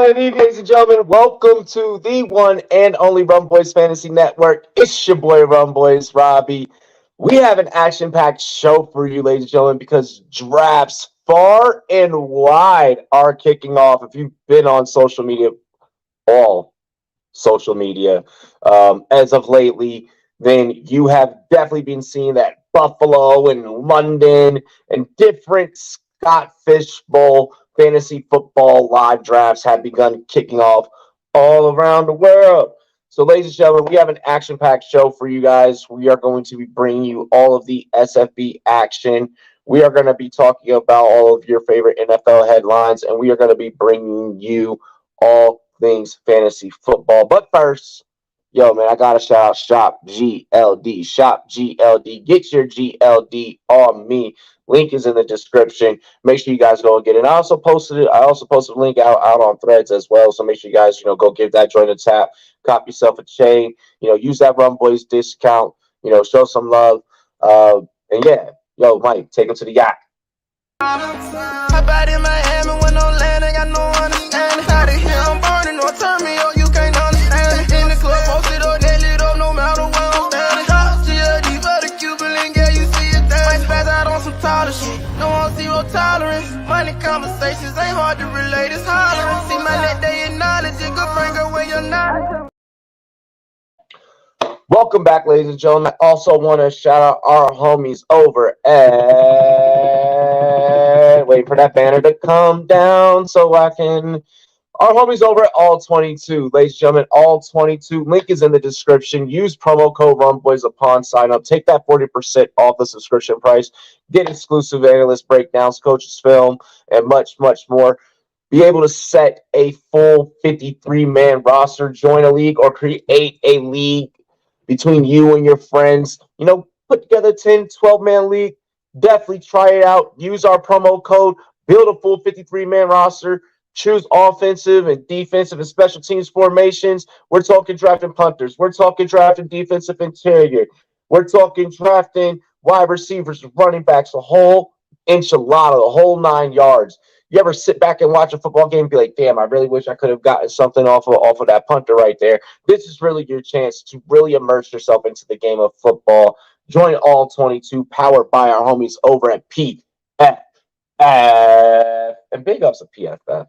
Good evening, ladies and gentlemen. Welcome to the one and only Rumboyz Fantasy Network. It's your boy Rumboyz, Robbie. We have an action-packed show for you, ladies and gentlemen, because drafts far and wide are kicking off. If you've been on social media, all social media, as of lately, then you have definitely been seeing that Buffalo and London and different Scott Fishbowl fantasy football live drafts have begun kicking off all around the world. So, ladies and gentlemen, we have an action-packed show for you guys. We are going to be bringing you all of the SFB action. We are going to be talking about all of your favorite NFL headlines, and we are going to be bringing you all things fantasy football. But first, yo, man, I gotta shout out Shop GLD. Shop GLD. Get your GLD on me. Link is in the description. Make sure you guys go and get it. I also posted it. I also posted a link out on Threads as well. So make sure you guys, go give that joint a tap. Cop yourself a chain. Use that Rumboyz discount. Show some love. And yeah, yo, Mike, take him to the yacht. Hop out in Miami with no land, ain't got no understanding. Out of here, I'm burning, no turn me up, you can't understand. In the club, posted up, they lit up, no matter where I'm standing. Drop GLD for the Cuban link, yeah, you see it there. Might spaz out on some taller shit, no one zero tolerance. Money conversations ain't hard to relate, it's hollering. See my net, they acknowledge it, good friend, girl, where you're not. Welcome back, ladies and gentlemen. I also want to shout out our homies over at... Wait for that banner to come down so I can... Our homies over at All 22. Ladies and gentlemen, All 22. Link is in the description. Use promo code Rumboyz upon sign up. Take that 40% off the subscription price. Get exclusive analyst breakdowns, coaches film, and much, much more. Be able to set a full 53-man roster, join a league, or create a league between you and your friends. Put together a 10, 12-man league. Definitely try it out. Use our promo code. Build a full 53-man roster. Choose offensive and defensive and special teams formations. We're talking drafting punters. We're talking drafting defensive interior. We're talking drafting wide receivers, running backs, the whole enchilada, the whole 9 yards. You ever sit back and watch a football game and be like, damn, I really wish I could have gotten something off of that punter right there. This is really your chance to really immerse yourself into the game of football. Join All 22, powered by our homies over at PFF. And big ups to PFF.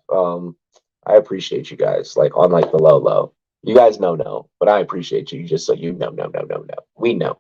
I appreciate you guys, on the low. You guys know, but I appreciate you just so you know. We know.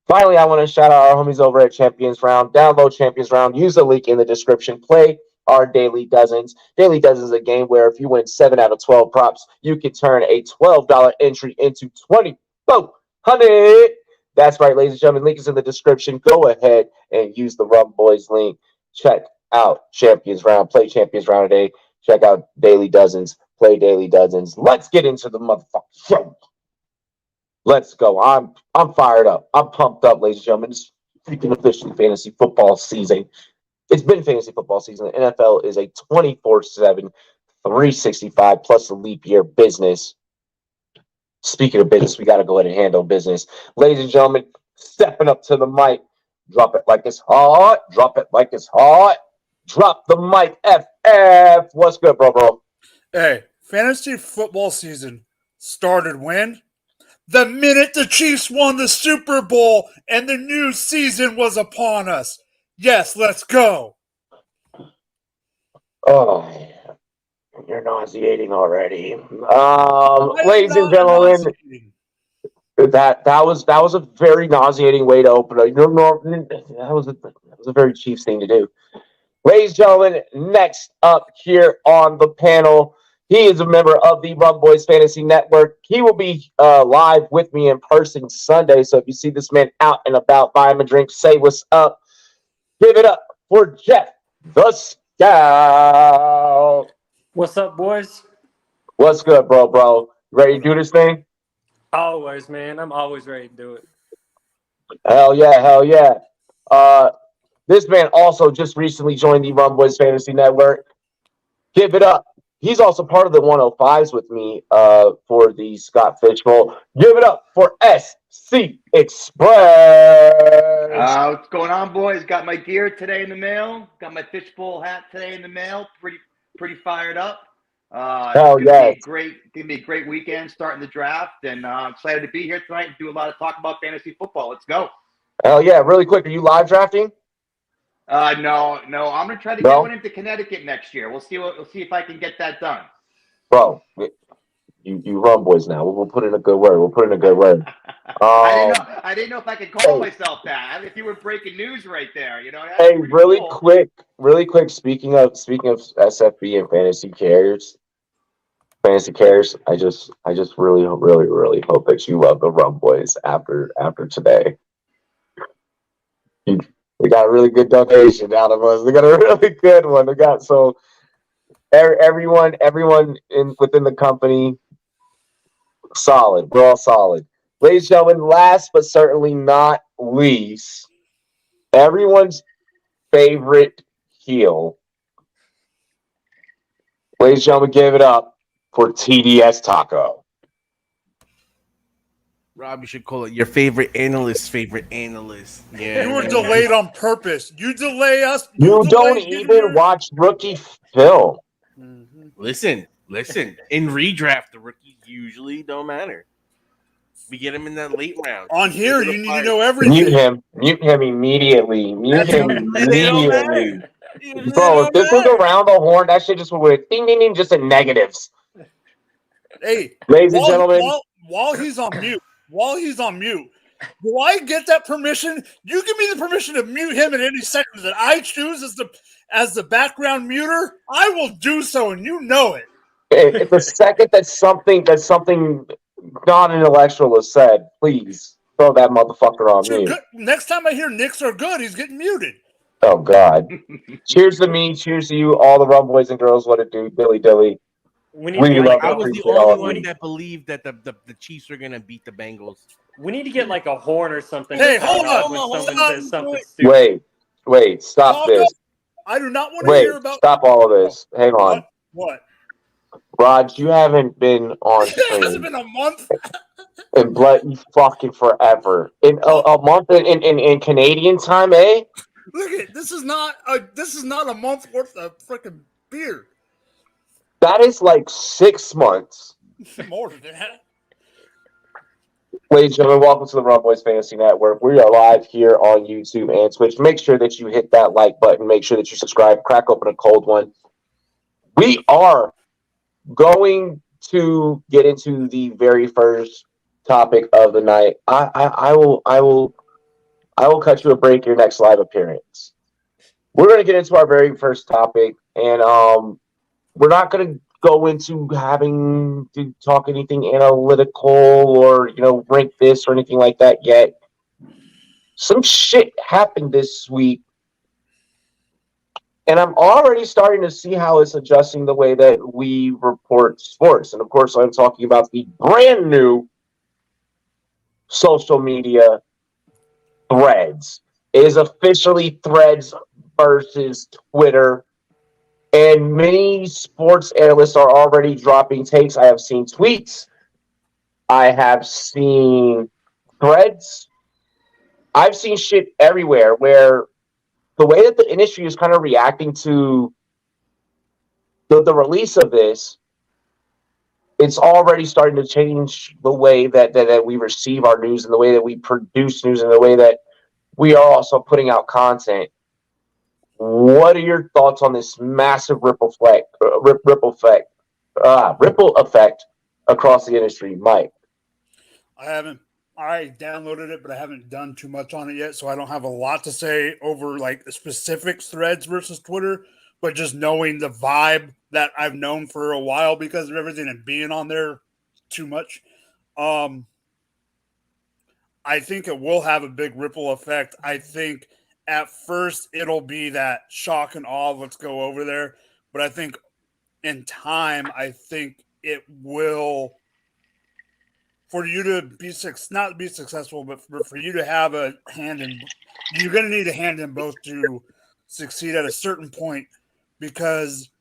Finally, I want to shout out our homies over at Champions Round. Download Champions Round. Use the link in the description. Play our Daily Dozens. Daily Dozens is a game where if you win 7 out of 12 props, you can turn a $12 entry into $2,400. That's right, ladies and gentlemen. Link is in the description. Go ahead and use the Rumboyz link. Check out Champions Round. Play Champions Round today. Check out Daily Dozens. Play Daily Dozens. Let's get into the motherfucking show. Let's go. I'm fired up. I'm pumped up, ladies and gentlemen. It's freaking officially fantasy football season. It's been fantasy football season. The NFL is a 24/7, 365 plus a leap year business. Speaking of business, we got to go ahead and handle business. Ladies and gentlemen, stepping up to the mic. Drop it like it's hot. Drop it like it's hot. Drop the mic, FF. What's good, bro? Hey, fantasy football season started when? The minute the Chiefs won the Super Bowl and the new season was upon us. Yes, let's go. Oh, you're nauseating already. Ladies and gentlemen, that was a very nauseating way to open it. That was a very Chiefs thing to do. Ladies and gentlemen, next up here on the panel, he is a member of the Rumboyz Fantasy Network. He will be live with me in person Sunday. So if you see this man out and about, buy him a drink, say what's up. Give it up for Jeff the Scout. What's up, boys? What's good, bro? Ready to do this thing? Always, man. I'm always ready to do it. Hell yeah. This man also just recently joined the Rumboyz Fantasy Network. Give it up. He's also part of the 105s with me for the Scott Fishbowl. Give it up for SC Express. What's going on, boys? Got my gear today in the mail. Got my fishbowl hat today in the mail. Pretty fired up. Hell It's yes. gonna be a great weekend starting the draft, and I'm excited to be here tonight and do a lot of talk about fantasy football. Let's go. Hell yeah. Really quick, are you live drafting? No, I'm gonna try to get one into Connecticut next year. We'll see if I can get that done. Bro, you Rumboyz now. We'll put in a good word. I didn't know if I could call myself that. If you were breaking news right there, Hey, really quick. Speaking of SFB and fantasy carriers, I just really hope that you love the Rumboyz after today. We got a really good donation out of us. We got a really good one. We got everyone within the company solid. We're all solid. Ladies and gentlemen, last but certainly not least, everyone's favorite heel. Ladies and gentlemen, give it up for TDS Taco. Rob, you should call it your favorite analyst's favorite analyst. Yeah, You were delayed on purpose. You delay us. You don't even watch rookie film. Mm-hmm. Listen. In redraft, the rookies usually don't matter. We get him in that late round. On here, you need to know everything. Mute him immediately. Bro, if this was around the horn, that shit just would ding ding ding, just in negatives. Hey, ladies and gentlemen, while he's on mute, do I get that permission? You give me the permission to mute him at any second that I choose as the background muter. I will do so, and you know it. If the second that something non-intellectual is said, please throw that motherfucker on mute. Next time I hear Knicks are good, he's getting muted. Oh God! Cheers to me. Cheers to you, all the Rumboyz and girls. What it do, Dilly Dilly. I was the only one that believed that the Chiefs were gonna beat the Bengals. We need to get like a horn or something. Hey, hold on. Wait. Stop this. I do not want to hear about. Stop all of this. Hang on. What? Raj, you haven't been on stream. It hasn't been a month. In bloody fucking forever. In a month in Canadian time, eh? Look at this is not a month worth of freaking beer. That is like 6 months. More than that. Ladies and gentlemen, welcome to the Rumboyz Fantasy Network. We are live here on YouTube and Twitch. Make sure that you hit that like button. Make sure that you subscribe. Crack open a cold one. We are going to get into the very first topic of the night. I will cut you a break your next live appearance. We're going to get into our very first topic, and we're not going to go into having to talk anything analytical or rank this or anything like that yet. Some shit happened this week, and I'm already starting to see how it's adjusting the way that we report sports. And of course, I'm talking about the brand new social media Threads. It is officially Threads versus Twitter. And many sports analysts are already dropping takes. I have seen tweets. I have seen threads. I've seen shit everywhere where the way that the industry is kind of reacting to the release of this, it's already starting to change the way that we receive our news and the way that we produce news and the way that we are also putting out content. What are your thoughts on this massive ripple effect across the industry, Mike? I downloaded it, but I haven't done too much on it yet, so I don't have a lot to say over like the specifics Threads versus Twitter, but just knowing the vibe that I've known for a while because of everything and being on there too much. I think it will have a big ripple effect. I think at first it'll be that shock and awe of let's go over there, but I think in time, I think it will, for you to be not be successful, but for you to have a hand in, you're going to need a hand in both to succeed at a certain point, because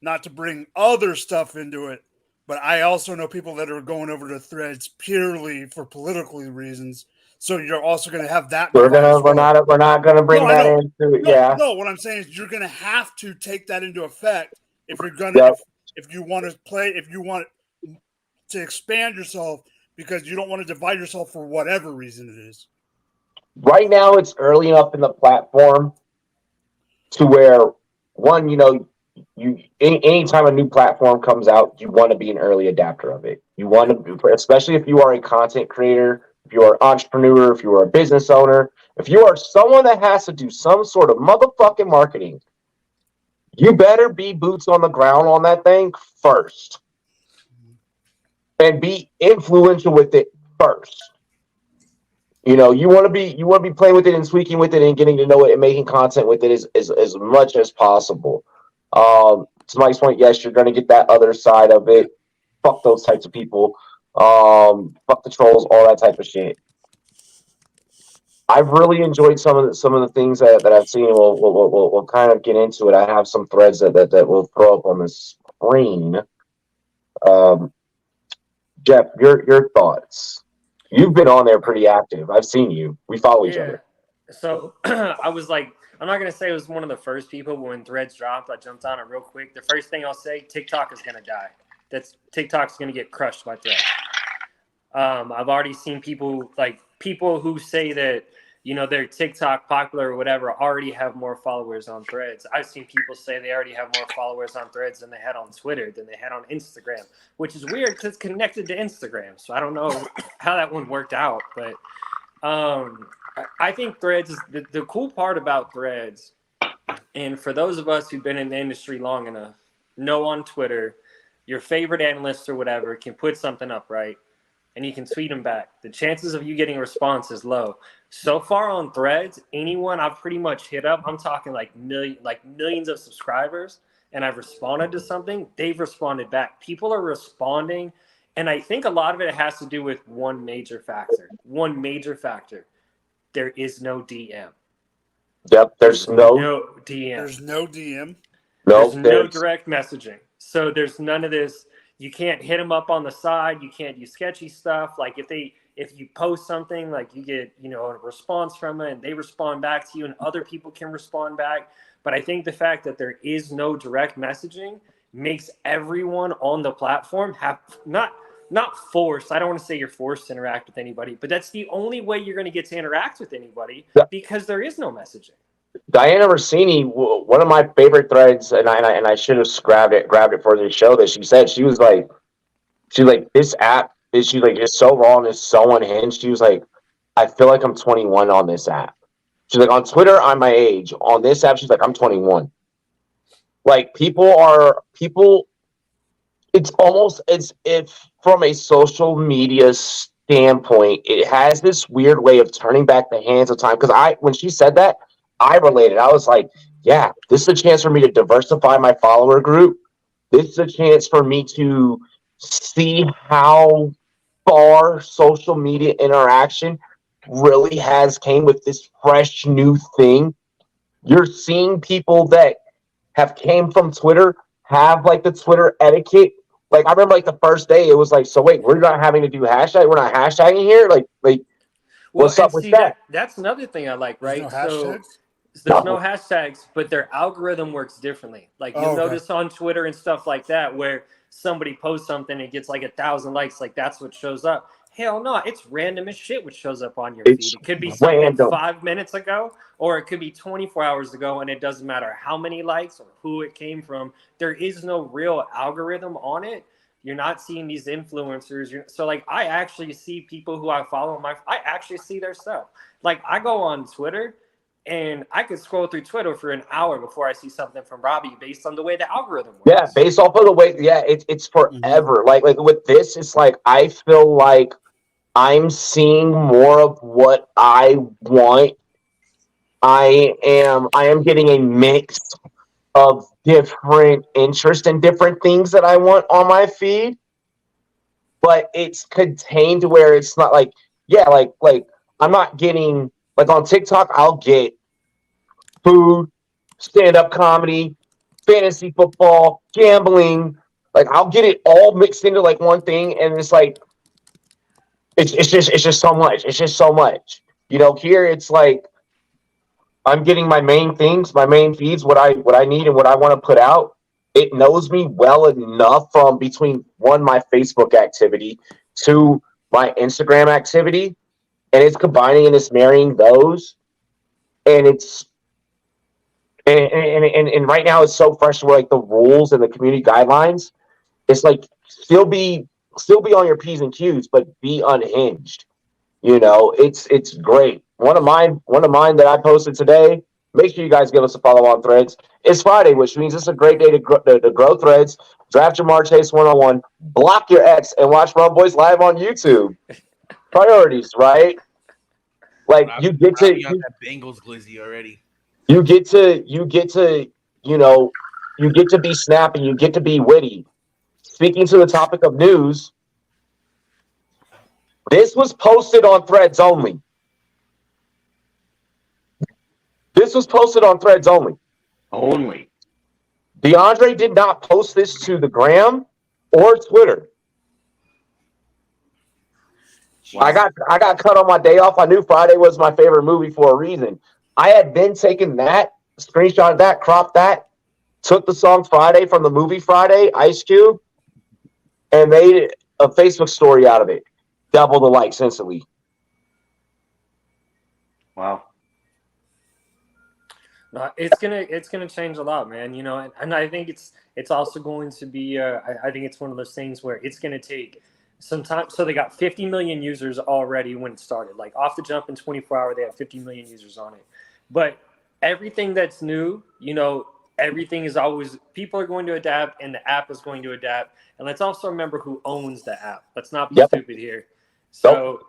not to bring other stuff into it, but I also know people that are going over to Threads purely for political reasons. So you're also going to have that. We're not going to bring that into it. Yeah. No, what I'm saying is you're going to have to take that into effect if you're going to. if you want to play, if you want to expand yourself because you don't want to divide yourself for whatever reason it is. Right now, it's early enough in the platform to where one, anytime a new platform comes out, you want to be an early adapter of it. You want to, especially if you are a content creator, if you are an entrepreneur, if you are a business owner, if you are someone that has to do some sort of motherfucking marketing, you better be boots on the ground on that thing first and be influential with it first. You want to be playing with it and tweaking with it and getting to know it and making content with it as much as possible. To Mike's point, yes, you're going to get that other side of it. Fuck those types of people. Fuck the trolls, all that type of shit. I've really enjoyed some of the things that I've seen. We'll kind of get into it. I have some threads that we'll throw up on the screen. Jeff, your thoughts. You've been on there pretty active. I've seen you. We follow each other. So I was like, I'm not going to say it was one of the first people, but when Threads dropped, I jumped on it real quick. The first thing I'll say, TikTok is going to die. TikTok's going to get crushed by Threads. I've already seen people who say that, they're TikTok popular or whatever, already have more followers on Threads. I've seen people say they already have more followers on Threads than they had on Twitter, than they had on Instagram, which is weird because it's connected to Instagram. So I don't know how that one worked out. But I think Threads is the cool part about Threads. And for those of us who've been in the industry long enough, know on Twitter, your favorite analyst or whatever can put something up, right? And you can tweet them back. The chances of you getting a response is low. So far on Threads, anyone I've pretty much hit up, I'm talking millions of subscribers, and I've responded to something, they've responded back. People are responding, and I think a lot of it has to do with one major factor. There is no DM. Yep, there's no DM. There's no DM. There's no direct messaging. So there's none of this. You can't hit them up on the side. You can't do sketchy stuff. Like if you post something, like you get, a response from it and they respond back to you and other people can respond back. But I think the fact that there is no direct messaging makes everyone on the platform have not forced. I don't want to say you're forced to interact with anybody, but that's the only way you're going to get to interact with anybody because there is no messaging. Diana Rossini, one of my favorite threads, and I should have grabbed it for the show that she said. She was like, this app is, she's like, it's so raw and it's so unhinged. She was like, I feel like I'm 21 on this app. She's like, on Twitter, I'm my age. On this app, she's like, I'm 21. Like, people, it's almost as if from a social media standpoint, it has this weird way of turning back the hands of time. Because when she said that, I related. I was like, yeah, this is a chance for me to diversify my follower group. This is a chance for me to see how far social media interaction really has came with this fresh new thing. You're seeing people that have came from Twitter have like the Twitter etiquette. Like I remember like the first day it was like, so wait, we're not having to do hashtag. We're not hashtagging here. Like what's up with that? That's another thing I like, right? There's no hashtags, but their algorithm works differently. Like you'll notice on Twitter and stuff like that, where somebody posts something and it gets like 1,000 likes, like that's what shows up. Hell no, it's random as shit what shows up on your feed. It could be something 5 minutes ago, or it could be 24 hours ago, and it doesn't matter how many likes or who it came from. There is no real algorithm on it. You're not seeing these influencers. So like I actually see people who I follow I actually see their stuff. Like I go on Twitter and I could scroll through Twitter for an hour before I see something from Robbie based on the way the algorithm works. Yeah, based off of the way, it's forever. Like with this, it's like I feel like I'm seeing more of what I want. I am getting a mix of different interests and different things that I want on my feed, but it's contained to where it's not like, like I'm not getting, like on TikTok, I'll get food, stand-up comedy, fantasy football, gambling. Like I'll get it all mixed into like one thing, and it's like it's just so much. It's just so much. Here it's like I'm getting my main things, my main feeds, what I need and what I want to put out. it knows me well enough from between one, my Facebook activity, two, my Instagram activity, and it's combining and it's marrying those. And it's and right now it's so fresh where like the rules and the community guidelines, it's like still be on your P's and Q's, but be unhinged. It's great. One of mine that I posted today. Make sure you guys give us a follow on Threads. It's Friday, which means it's a great day to grow Threads. Draft your March Chase 101. Block your ex and watch Rumboyz live on YouTube. Priorities, right? Like you get to got that Bengals glizzy already. you get to you get to be snappy. You get to be witty. Speaking to the topic of news, this was posted on Threads only. This was posted on Threads only. Only. DeAndre did not post this to the Gram or Twitter. Wow. I got cut on my day off. I knew Friday was my favorite movie for a reason. I had been taking that, screenshot that, cropped that, took the song Friday from the movie Friday, Ice Cube, and made a Facebook story out of it. Double the likes instantly. Wow. It's gonna change a lot, man. And I think it's also going to be. I think it's one of those things where it's gonna take some time. So they got 50 million users already when it started. Like off the jump in 24 hours, they have 50 million users on it. But everything that's new, everything is always people are going to adapt, and the app is going to adapt. And let's also remember who owns the app. Let's not be stupid here. So.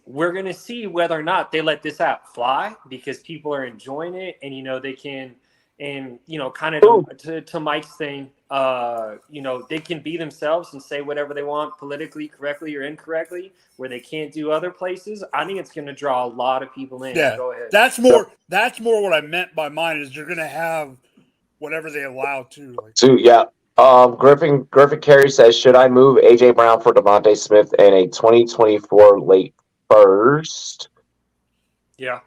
We're going to see whether or not they let this app fly because people are enjoying it and, they can, and, kind of to Mike's thing, they can be themselves and say whatever they want politically correctly or incorrectly where they can't do other places. I think it's going to draw a lot of people in. Yeah, go ahead. That's more what I meant by mine is you're going to have whatever they allow to. Yeah. Griffin Carey says, should I move AJ Brown for Devontae Smith in a 2024 late first? Yeah.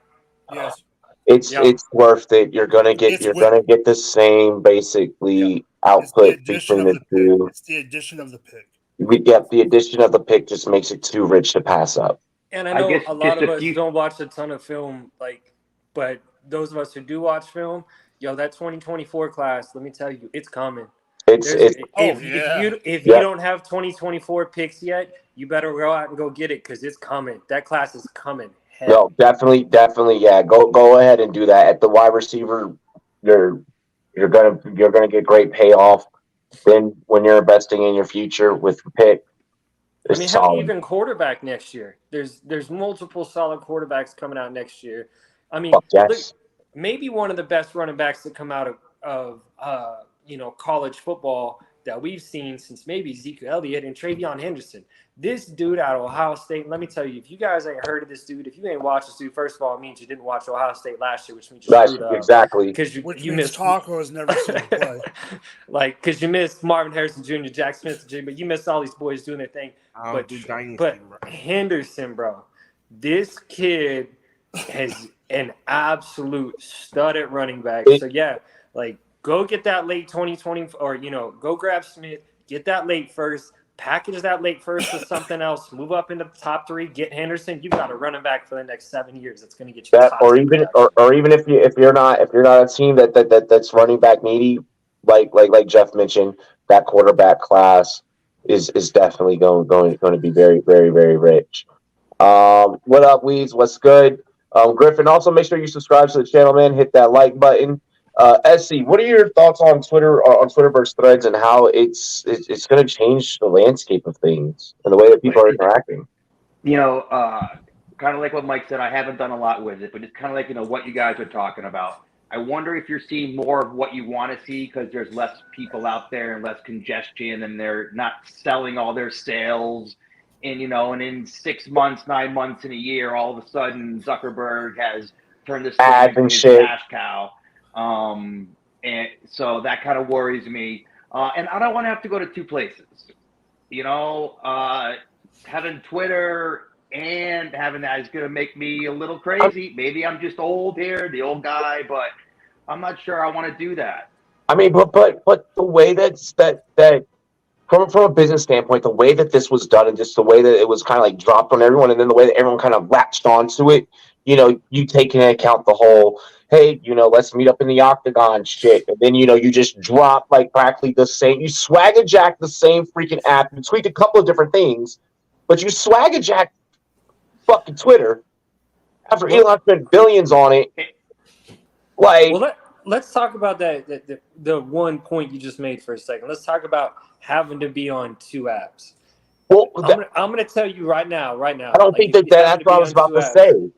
Yes. It's worth it. You're gonna get the same basically output between the two. It's the addition of the pick. The addition of the pick just makes it too rich to pass up. And I know a lot of us don't watch a ton of film, but those of us who do watch film, that 2024 class, let me tell you, it's coming. If you don't have 2024 picks yet, you better go out and go get it because it's coming. That class is coming. No, definitely, yeah. Go ahead and do that. At the wide receiver, you're gonna get great payoff. Then when you're investing in your future with the pick, have an even quarterback next year. There's multiple solid quarterbacks coming out next year. Look, maybe one of the best running backs that come out of college football that we've seen since maybe Ezekiel Elliott and Travion Henderson. This dude out of Ohio State, let me tell you, if you guys ain't heard of this dude, if you ain't watched this dude, first of all, it means you didn't watch Ohio State last year, which means you screwed up. Exactly. Because you missed Taco has never seen him play. Because you missed Marvin Harrison Jr., Jack Smith Jr., but you missed all these boys doing their thing. But Henderson, bro, this kid has an absolute stud at running back. Go get that late 2020 or, go grab Smith, get that late first, package that late first with something else, move up into the top 3, get Henderson. You've got a running back for the next 7 years. That's going to get you that, or even if you're not a team that's running back needy, like Jeff mentioned, that quarterback class is definitely going to be very, very, very rich. What up, Weeds? What's good? Griffin, also make sure you subscribe to the channel, man. Hit that like button. SC, what are your thoughts on Twitter versus Threads and how it's going to change the landscape of things and the way that people are interacting? Kind of like what Mike said, I haven't done a lot with it, but it's kind of like, what you guys are talking about. I wonder if you're seeing more of what you want to see because there's less people out there and less congestion and they're not selling all their sales. And, and in 6 months, 9 months, and a year, all of a sudden Zuckerberg has turned this into his cash cow. And so that kind of worries me. And I don't want to have to go to 2 places, having Twitter and having that is going to make me a little crazy. Maybe I'm just old here, the old guy, but I'm not sure I want to do that. I mean, but the way that from a business standpoint, the way that this was done and just the way that it was kind of like dropped on everyone, and then the way that everyone kind of latched onto it, you take into account the whole, hey, let's meet up in the octagon shit, and then you just drop like practically the same, you swagger jack the same freaking app, you tweak a couple of different things, but you swagger jack fucking Twitter after Elon spent billions on it, like. Well, let's talk about the one point you just made for a second. Let's talk about having to be on two apps. Well, I'm gonna tell you right now. I don't think that's what I was about to say.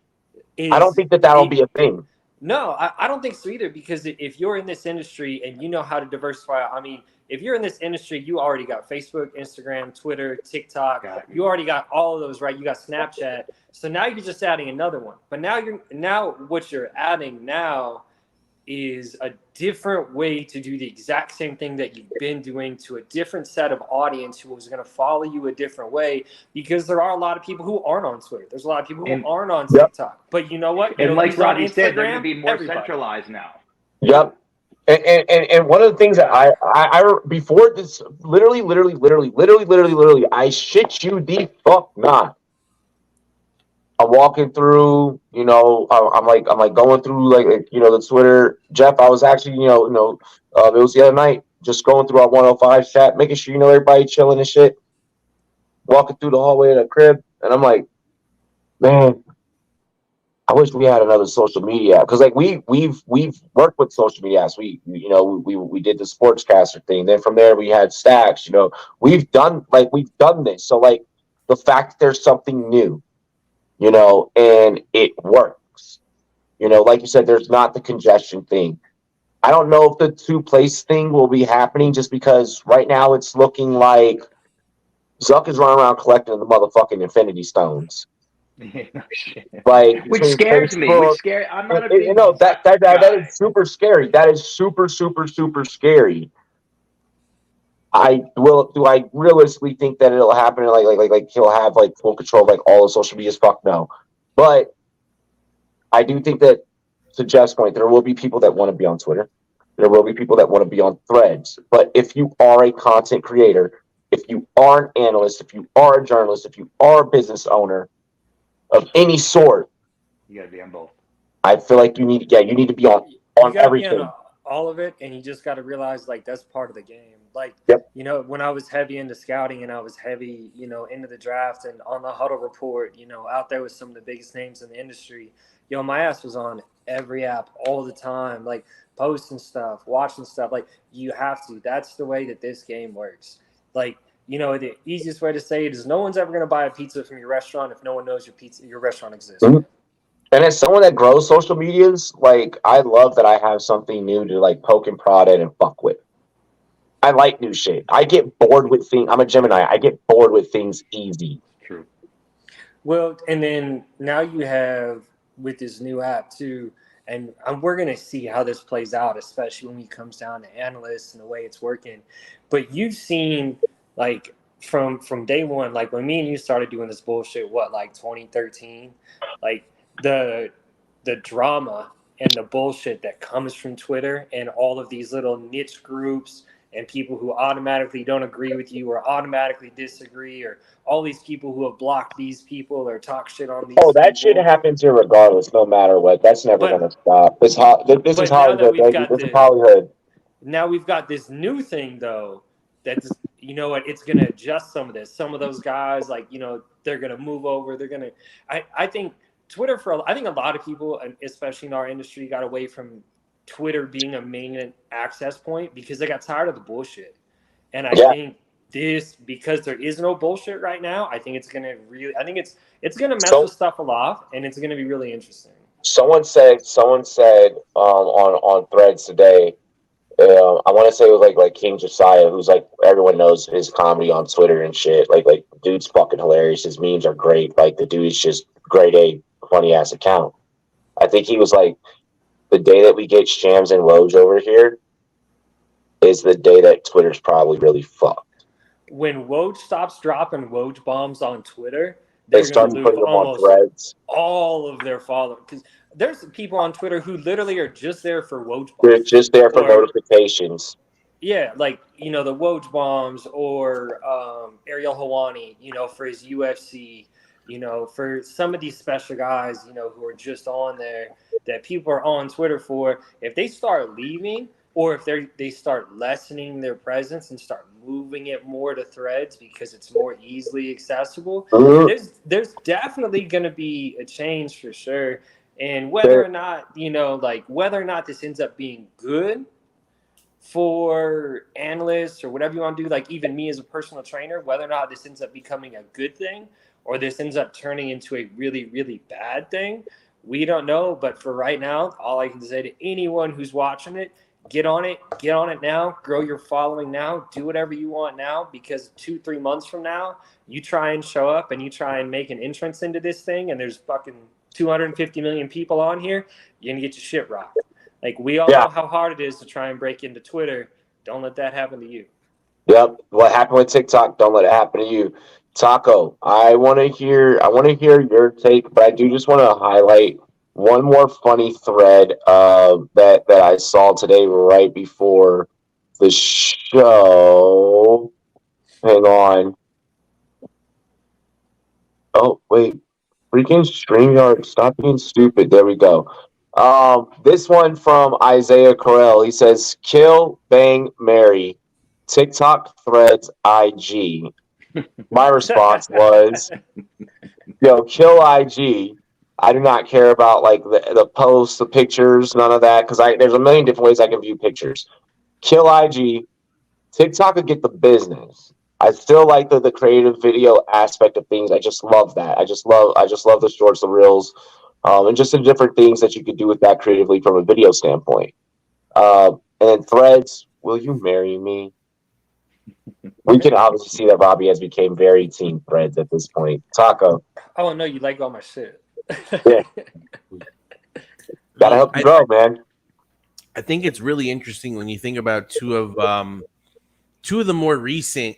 I don't think that'll be a thing. No, I don't think so either, because if you're in this industry and you know how to diversify, I mean, if you're in this industry, you already got Facebook, Instagram, Twitter, TikTok. You already got all of those, right? You got Snapchat. So now you're just adding another one. But now what you're adding now is a different way to do the exact same thing that you've been doing to a different set of audience who is going to follow you a different way, because there are a lot of people who aren't on Twitter. There's a lot of people who aren't on TikTok. But you know what? And like Rodney said, they're going to be more centralized now. Yep. And one of the things that I before this, literally, I shit you the fuck not. I'm walking through, I'm like going through the Twitter. Jeff, I was actually, it was the other night, just going through our 105 chat, making sure everybody chilling and shit. Walking through the hallway of the crib, and I'm like, man, I wish we had another social media, because like we've worked with social media apps. We did the sportscaster thing. Then from there we had Stacks. We've done this. So like the fact that there's something new, and it works. Like you said, there's not the congestion thing. I don't know if the two-place thing will be happening, just because right now it's looking like Zuck is running around collecting the motherfucking Infinity Stones. No shit. Like, which scares me. I'm not a big that is super scary. That is super scary. Do I realistically think that it'll happen? Like he'll have like full control of like all the social medias? Fuck no. But I do think that, to Jeff's point, there will be people that want to be on Twitter. There will be people that want to be on Threads. But if you are a content creator, if you are an analyst, if you are a journalist, if you are a business owner of any sort, you gotta be on both. I feel like you need to be on everything. All of it, and you just got to realize like that's part of the game. Like, when I was heavy into scouting and I was heavy, into the draft and on the huddle report, out there with some of the biggest names in the industry, my ass was on every app all the time, like posting stuff, watching stuff. Like, you have to. That's the way that this game works. Like, the easiest way to say it is no one's ever going to buy a pizza from your restaurant if no one knows your restaurant exists. Mm-hmm. And as someone that grows social medias, like, I love that I have something new to like poke and prod at and fuck with. I like new shit. I get bored with things. I'm a Gemini. I get bored with things easy. True. Well, and then now you have with this new app too, and we're going to see how this plays out, especially when it comes down to analysts and the way it's working. But you've seen, like, from day one, like when me and you started doing this bullshit, like 2013, like the drama and the bullshit that comes from Twitter and all of these little niche groups and people who automatically don't agree with you or automatically disagree, or all these people who have blocked these people or talk shit on these that shit happens here regardless, no matter what. That's never going to stop. This is Hollywood, baby. This is Hollywood. Now we've got this new thing, though, that's, it's going to adjust some of this. Some of those guys, like, they're going to move over. They're going to – I think Twitter I think a lot of people, especially in our industry, got away from Twitter being a main access point because they got tired of the bullshit. And I think because there is no bullshit right now, I think it's going to really – I think it's going to mess with stuff a lot, and it's going to be really interesting. Someone said on Threads today, I want to say it was like King Josiah, who's like, everyone knows his comedy on Twitter and shit. Like dude's fucking hilarious. His memes are great. Like, the dude is just grade A, funny ass account. I think he was like, the day that we get Shams and Woj over here is the day that Twitter's probably really fucked. When Woj stops dropping Woj bombs on Twitter, They they're going started to lose putting them on almost threads. all of their followers. Because there's people on Twitter who literally are just there for Woj They're bombs. just there for Or, notifications. yeah, like, the Woj bombs or Ariel Hawani, for his UFC, for some of these special guys, who are just on there that people are on Twitter for. If they start leaving, or if they start lessening their presence and start moving it more to threads because it's more easily accessible, Mhm. there's definitely going to be a change for sure. And whether or not, whether or not this ends up being good for analysts or whatever you want to do, like even me as a personal trainer, whether or not this ends up becoming a good thing or this ends up turning into a really, really bad thing, we don't know. But for right now, all I can say to anyone who's watching it, get on it now, grow your following now, do whatever you want now, because 2-3 months from now, you try and show up and you try and make an entrance into this thing and there's fucking 250 million people on here, you're gonna get your shit rocked. Like, we all know how hard it is to try and break into Twitter. Don't let that happen to you. Yep. What happened with TikTok? Don't let it happen to you. Taco, I want to hear your take, but I do just want to highlight one more funny thread that I saw today right before the show. Hang on. Oh, wait. Freaking StreamYard, stop being stupid. There we go. This one from Isaiah Correll. He says, "Kill, bang, marry, TikTok, Threads, IG." My response was, "Yo, kill IG. I do not care about like the posts, the pictures, none of that, because there's a million different ways I can view pictures. Kill IG. TikTok could get the business. I still like the creative video aspect of things. I just love that. I just love the shorts, the reels, and just the different things that you could do with that creatively from a video standpoint. And then Threads, will you marry me?" We can obviously see that Robbie has became very team Threads at this point. Taco, Oh, no, you like all my shit. yeah, gotta help you grow, man. I think it's really interesting when you think about two of the more recent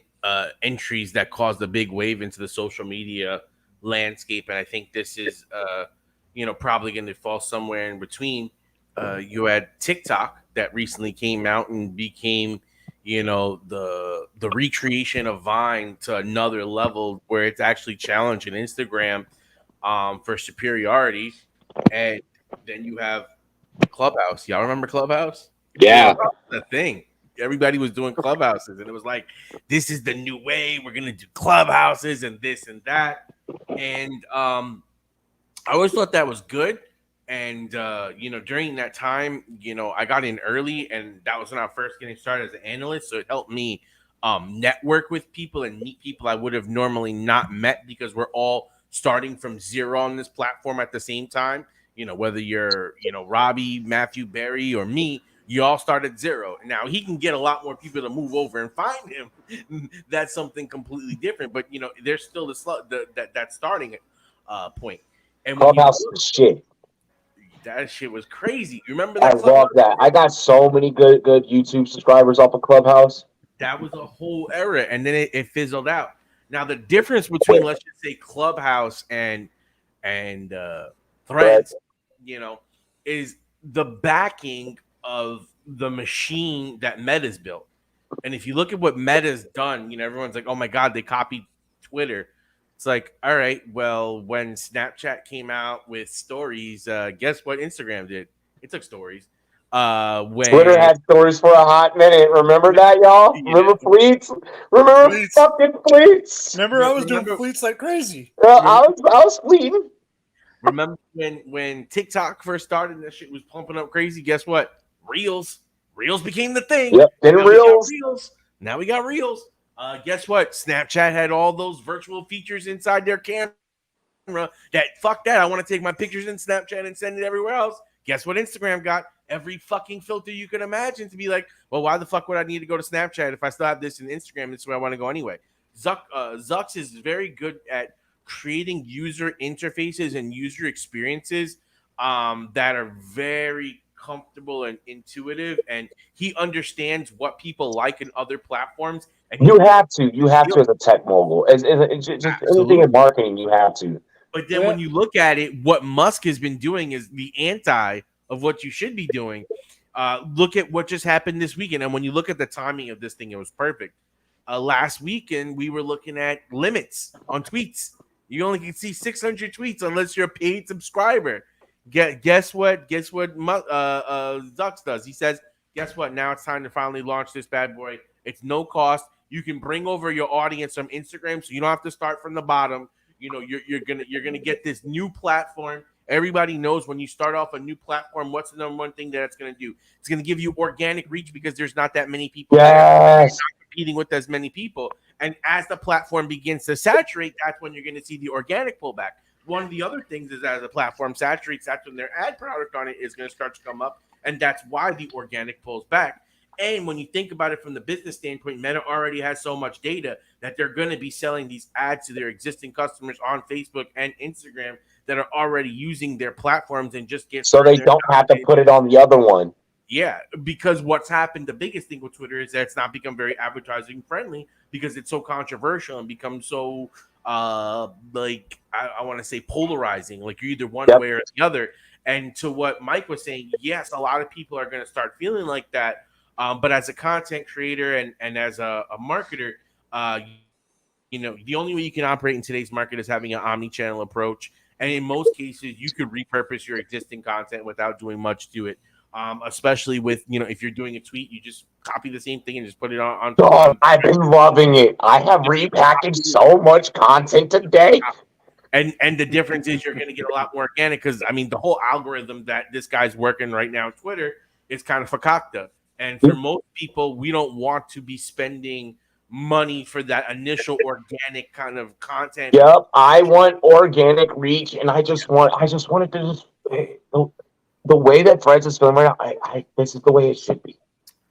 entries that caused a big wave into the social media landscape, and I think this is probably going to fall somewhere in between. You had TikTok that recently came out and became the recreation of Vine to another level where it's actually challenging Instagram for superiority. And then you have Clubhouse. Y'all remember Clubhouse? Yeah, The thing. Everybody was doing Clubhouses, and it was like, this is the new way. We're gonna do Clubhouses and this and that. And I always thought that was good. And during that time, I got in early, and that was when I was first getting started as an analyst. So it helped me network with people and meet people I would have normally not met because we're all starting from zero on this platform at the same time. Whether you're, Robbie, Matthew, Barry, or me, you all start at zero. Now he can get a lot more people to move over and find him. That's something completely different. But there's still that starting point. And when Clubhouse is shit. that shit was crazy. You remember I that love Clubhouse? that. I got so many good YouTube subscribers off of Clubhouse. That was a whole era, and then it fizzled out. Now the difference between, let's just say, Clubhouse and Threads, is the backing of the machine that Meta's built. And if you look at what Meta's done, everyone's like, "Oh my God, they copied Twitter." It's like, all right, well, when Snapchat came out with stories, guess what Instagram did? It took stories. When Twitter had stories for a hot minute. Remember that, y'all? Remember fleets? Remember Fleets. fucking fleets? Remember, I was doing fleets like crazy. I was fleeting. Remember when TikTok first started and that shit was pumping up crazy? Guess what? Reels became the thing. Yep, then Reels. Now we got Reels. Guess what? Snapchat had all those virtual features inside their camera. Fuck that. I want to take my pictures in Snapchat and send it everywhere else. Guess what? Instagram got every fucking filter you could imagine to be like, well, why the fuck would I need to go to Snapchat if I still have this in Instagram? This is where I want to go anyway. Zucks is very good at creating user interfaces and user experiences that are very comfortable and intuitive, and he understands what people like in other platforms And You have to. You have to as a tech mogul. It's just anything in marketing, you have to. But then when you look at it, what Musk has been doing is the anti of what you should be doing. Look at what just happened this weekend. And when you look at the timing of this thing, it was perfect. Last weekend, we were looking at limits on tweets. You only can see 600 tweets unless you're a paid subscriber. Guess what? Guess what Zucks does? He says, guess what? Now it's time to finally launch this bad boy. It's no cost. You can bring over your audience from Instagram, so you don't have to start from the bottom. You know, you're gonna get this new platform. Everybody knows when you start off a new platform, what's the number one thing that it's gonna do? It's gonna give you organic reach because there's not that many people there. You're not competing with as many people. And as the platform begins to saturate, that's when you're gonna see the organic pullback. One of the other things is as the platform saturates, that's when their ad product on it is going to start to come up, and that's why the organic pulls back. And when you think about it from the business standpoint, Meta already has so much data that they're going to be selling these ads to their existing customers on Facebook and Instagram that are already using their platforms and just get so they don't have to put it on the other one. Yeah, because what's happened, the biggest thing with Twitter is that it's not become very advertising friendly because it's so controversial and becomes so like I want to say polarizing, like you're either one way or the other. And to what Mike was saying, yes, a lot of people are going to start feeling like that. But as a content creator and as a marketer, you know, the only way you can operate in today's market is having an omni-channel approach. And in most cases, you could repurpose your existing content without doing much to it. Especially with, you know, if you're doing a tweet, you just copy the same thing and just put it on. I've been loving it. I have repackaged so much content today. And the difference is you're going to get a lot more organic because, I mean, the whole algorithm that this guy's working right now on Twitter is kind of fakakta. And for most people, we don't want to be spending money for that initial organic kind of content. Yep, I want organic reach, and I just wanted to just the way that Threads is feeling right now. This is the way it should be.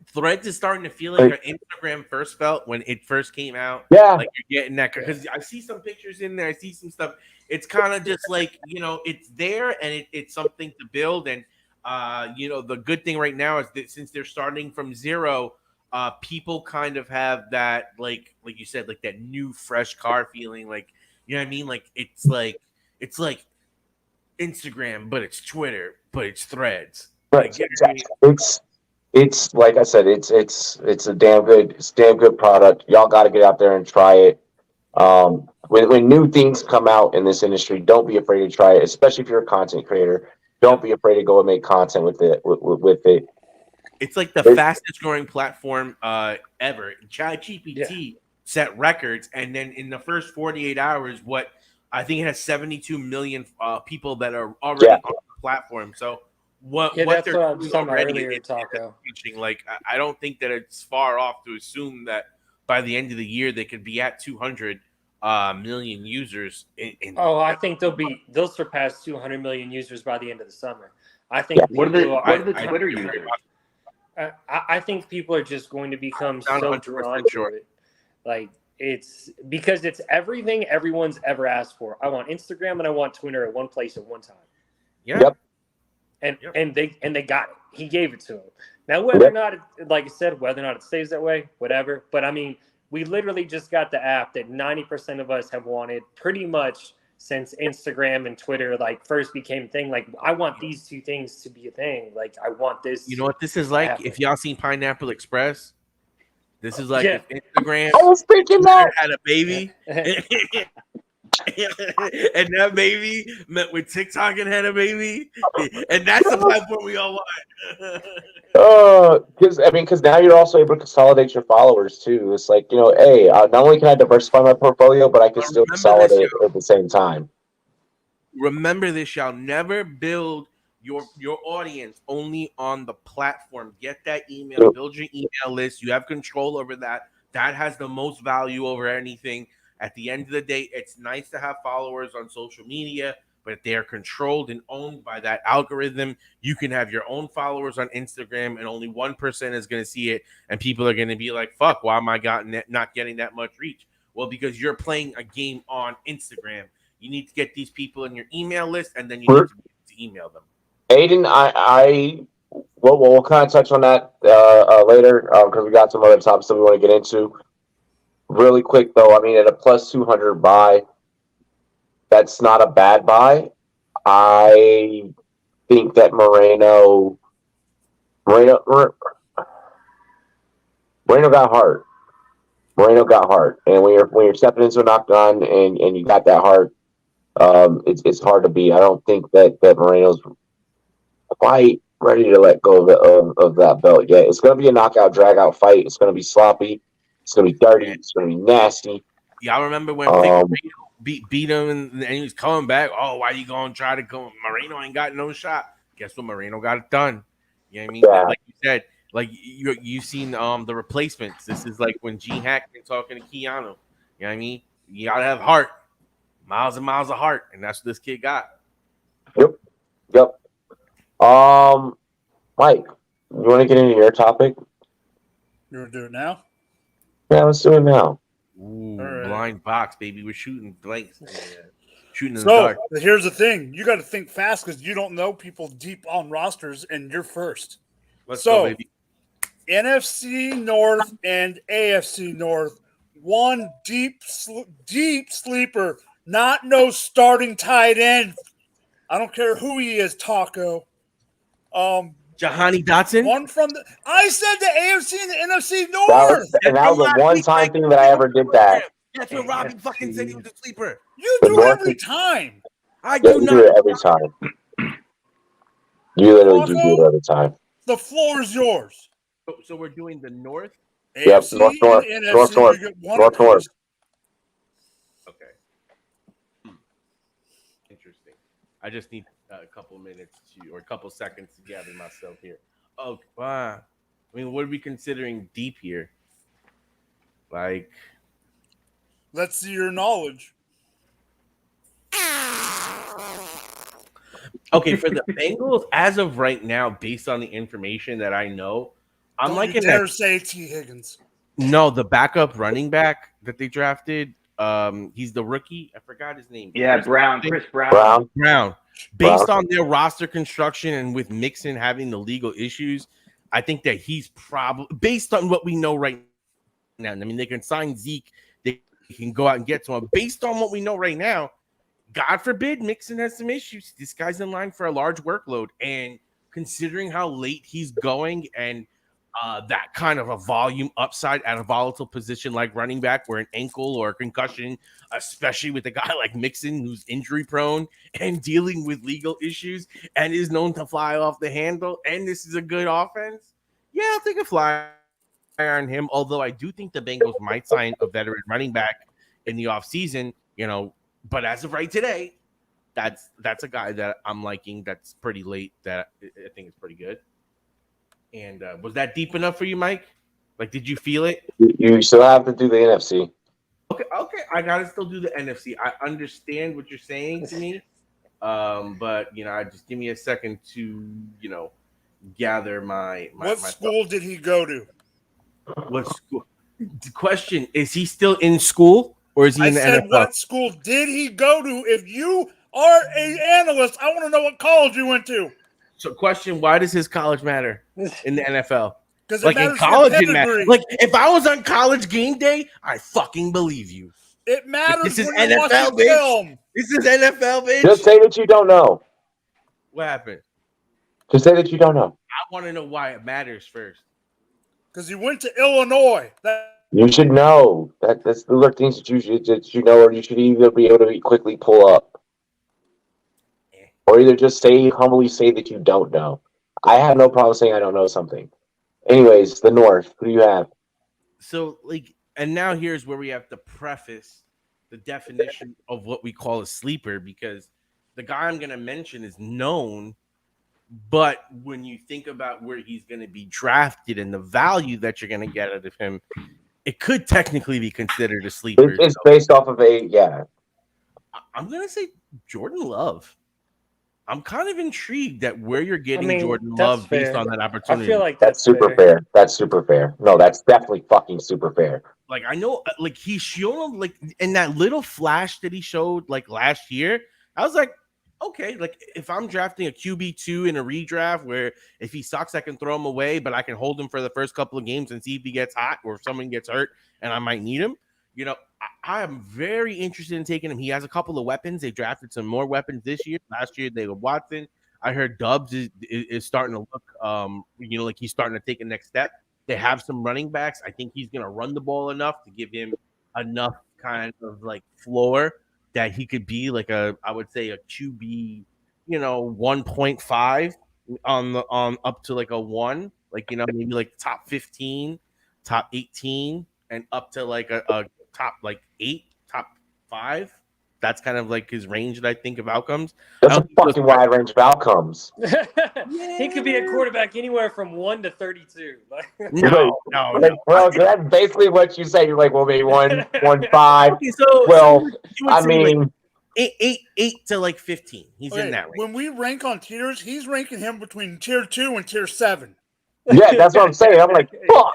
Threads is starting to feel like how Instagram first felt when it first came out. Yeah, like you're getting that because I see some pictures in there. I see some stuff. It's kind of just like, you know, it's there and it's something to build. And you know, the good thing right now is that since they're starting from zero, people kind of have that like you said, like that new fresh car feeling. Like, you know what I mean? Like it's like Instagram, but it's Twitter, but it's Threads. Right. Like, you know what I mean? It's like I said, it's a damn good product. Y'all got to get out there and try it. When new things come out in this industry, don't be afraid to try it, especially if you're a content creator. Don't be afraid to go and make content with it. It's like the fastest growing platform ever. ChatGPT set records, and then in the first 48 hours, I think it has 72 million people that are already on the platform. So what that's they're what I was talking about already earlier, Taco. Like I don't think that it's far off to assume that by the end of the year they could be at 200 million users. I think they'll surpass 200 million users by the end of the summer. I think. What are the Twitter users? I think people are just going to become so drawn to it. Like it's because it's everything everyone's ever asked for. I want Instagram and I want Twitter at one place at one time. Yeah. Yep. And they got it. He gave it to them. Now, whether or not, like I said, whether or not it stays that way, whatever. But I mean, we literally just got the app that 90% of us have wanted pretty much since Instagram and Twitter like first became a thing. Like, I want these two things to be a thing. Like, I want this. You know what this is like? happen. If y'all seen Pineapple Express, this is like if Instagram I was thinking that had a baby. And that baby met with TikTok and had a baby, and that's the platform we all want. Because now you're also able to consolidate your followers too. It's like, you know, hey, not only can I diversify my portfolio, but I can still consolidate it at the same time. Remember this, y'all. Never build your audience only on the platform. Get that email, build your email list. You have control over that. That has the most value over anything. At the end of the day, it's nice to have followers on social media, but if they are controlled and owned by that algorithm, you can have your own followers on Instagram and only 1% is going to see it. And people are going to be like, fuck, why am I not getting that much reach? Well, because you're playing a game on Instagram. You need to get these people in your email list, and then you need to be able to email them. Aiden, we'll kind of touch on that later because we got some other topics that we want to get into. really quick though, I mean, at a plus 200 buy, that's not a bad buy. I think that Moreno got heart. Moreno got heart, and when you're stepping into an octagon and you got that heart, it's hard to beat. I don't think that Moreno's quite ready to let go of that belt yet. It's going to be a knockout, drag out fight. It's going to be sloppy. It's going to be dirty. It's going to be nasty. Y'all remember when Figueiredo beat him and he was coming back? Oh, why you going to try to go? Moreno ain't got no shot. Guess what? Moreno got it done. You know what I mean? Yeah. Like you said, like you've seen the replacements. This is like when Gene Hackman talking to Keanu. You know what I mean? You got to have heart. Miles and miles of heart. And that's what this kid got. Yep. Mike, you want to get into your topic? You want to do it now? Yeah, let's do it now. Ooh, right. Blind box, baby. We're shooting blanks. Shooting in the So dark. here's the thing: you got to think fast because you don't know people deep on rosters, and you're first. Let's go, baby. NFC North and AFC North, one deep sleeper, not no starting tight end. I don't care who he is, Taco. Jahani Dotson. One from the. I said the AFC and the NFC North. That was the one time thing that I ever did that. That's what Robbie fucking said. He was a sleeper. You do every time. I do not. Do it every time. You literally do it every time. The floor is yours. So we're doing the North. AFC North, and NFC. North. You get one North. Okay. Interesting. I just need a couple minutes or a couple seconds to gather myself here. Oh, wow. I mean, what are we considering deep here? Like, let's see your knowledge. Okay, for the Bengals, as of right now, based on the information that I know, I'm Don't like you dare say T. Higgins. No, the backup running back that they drafted, he's the rookie. I forgot his name. Yeah, Chris Brown. Based on their roster construction and with Mixon having the legal issues, I think that he's probably, based on what we know right now, I mean, they can sign Zeke, they can go out and get to him. Based on what we know right now, God forbid Mixon has some issues. This guy's in line for a large workload. And considering how late he's going and that kind of a volume upside at a volatile position like running back where an ankle or a concussion, especially with a guy like Mixon who's injury prone and dealing with legal issues and is known to fly off the handle, and this is a good offense, yeah, I'll take a fly on him. Although I do think the Bengals might sign a veteran running back in the offseason, you know, but as of right today, that's a guy that I'm liking that's pretty late that I think is pretty good. And was that deep enough for you, Mike? Like, did you feel it? You still have to do the NFC. Okay. I gotta still do the NFC. I understand what you're saying to me, but I just give me a second to gather my. What school did he go to? What school? The question is: he still in school or is he in the NFL? What school did he go to? If you are an analyst, I want to know what college you went to. So, question: why does his college matter in the NFL? Because like in college, it matters. Like if I was on College Game Day, I fucking believe you. It matters. This is NFL, bitch. Film. This is NFL, bitch. Just say that you don't know. What happened? Just say that you don't know. I want to know why it matters first. Because you went to Illinois. You should know. Those are things that you know, or you should either be able to quickly pull up. Or either just humbly say that you don't know. I have no problem saying I don't know something. Anyways, the North. Who do you have? So, and now here's where we have to preface the definition of what we call a sleeper, because the guy I'm going to mention is known, but when you think about where he's going to be drafted and the value that you're going to get out of him, it could technically be considered a sleeper. It's based off of I'm going to say Jordan Love. I'm kind of intrigued at where you're getting Jordan Love based on that opportunity. I feel like that's super fair. That's super fair. No, that's definitely fucking super fair. Like I know, he's shown in that little flash that he showed last year. I was like, okay, if I'm drafting a QB2 in a redraft where if he sucks, I can throw him away, but I can hold him for the first couple of games and see if he gets hot or if someone gets hurt and I might need him. I am very interested in taking him. He has a couple of weapons. They drafted some more weapons this year. Last year they were Watson. I heard Dubs is starting to look, like he's starting to take a next step. They have some running backs. I think he's going to run the ball enough to give him enough kind of like floor that he could be like I would say a QB, 1.5 on up to like a 1, like maybe like top 15, top 18, and up to like a top like 8, top 5. That's kind of like his range that I think of outcomes. That's a fucking wide range of outcomes. He could be a quarterback anywhere from 1 to 32. No. Bro, that's basically what you say. You're like, well, maybe 1.5. Okay, so well, you would I say mean, like 8 to like 15. He's in that range. When we rank on tiers, he's ranking him between tier 2 and tier 7. yeah, that's what I'm saying. I'm like, fuck.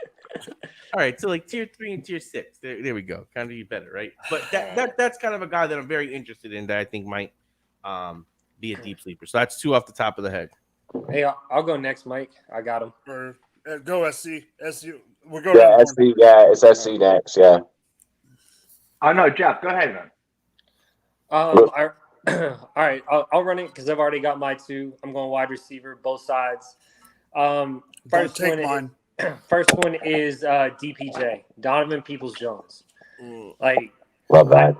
All right, so like tier 3 and tier 6. There we go. Kind of be better, right? But that's kind of a guy that I'm very interested in that I think might be a deep sleeper. So that's 2 off the top of the head. Hey, I'll go next, Mike. I got him. Go SC. We'll go. Yeah, SC. Yeah, it's SC next. Yeah. Oh no, Jeff, go ahead, man. All right, I'll run it because I've already got my 2. I'm going wide receiver, both sides. First one is DPJ, Donovan Peoples-Jones. Like, love that.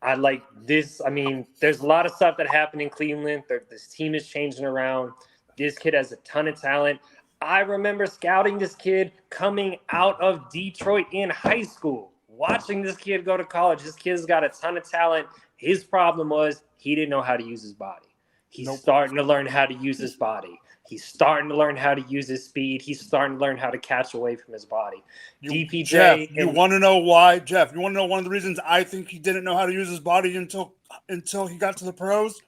I like this. I mean, there's a lot of stuff that happened in Cleveland. This team is changing around. This kid has a ton of talent. I remember scouting this kid coming out of Detroit in high school, watching this kid go to college. This kid's got a ton of talent. His problem was he didn't know how to use his body. He's starting to learn how to use his body. He's starting to learn how to use his speed. He's starting to learn how to catch away from his body. DPJ. Jeff, you want to know why? Jeff, you want to know one of the reasons I think he didn't know how to use his body until he got to the pros?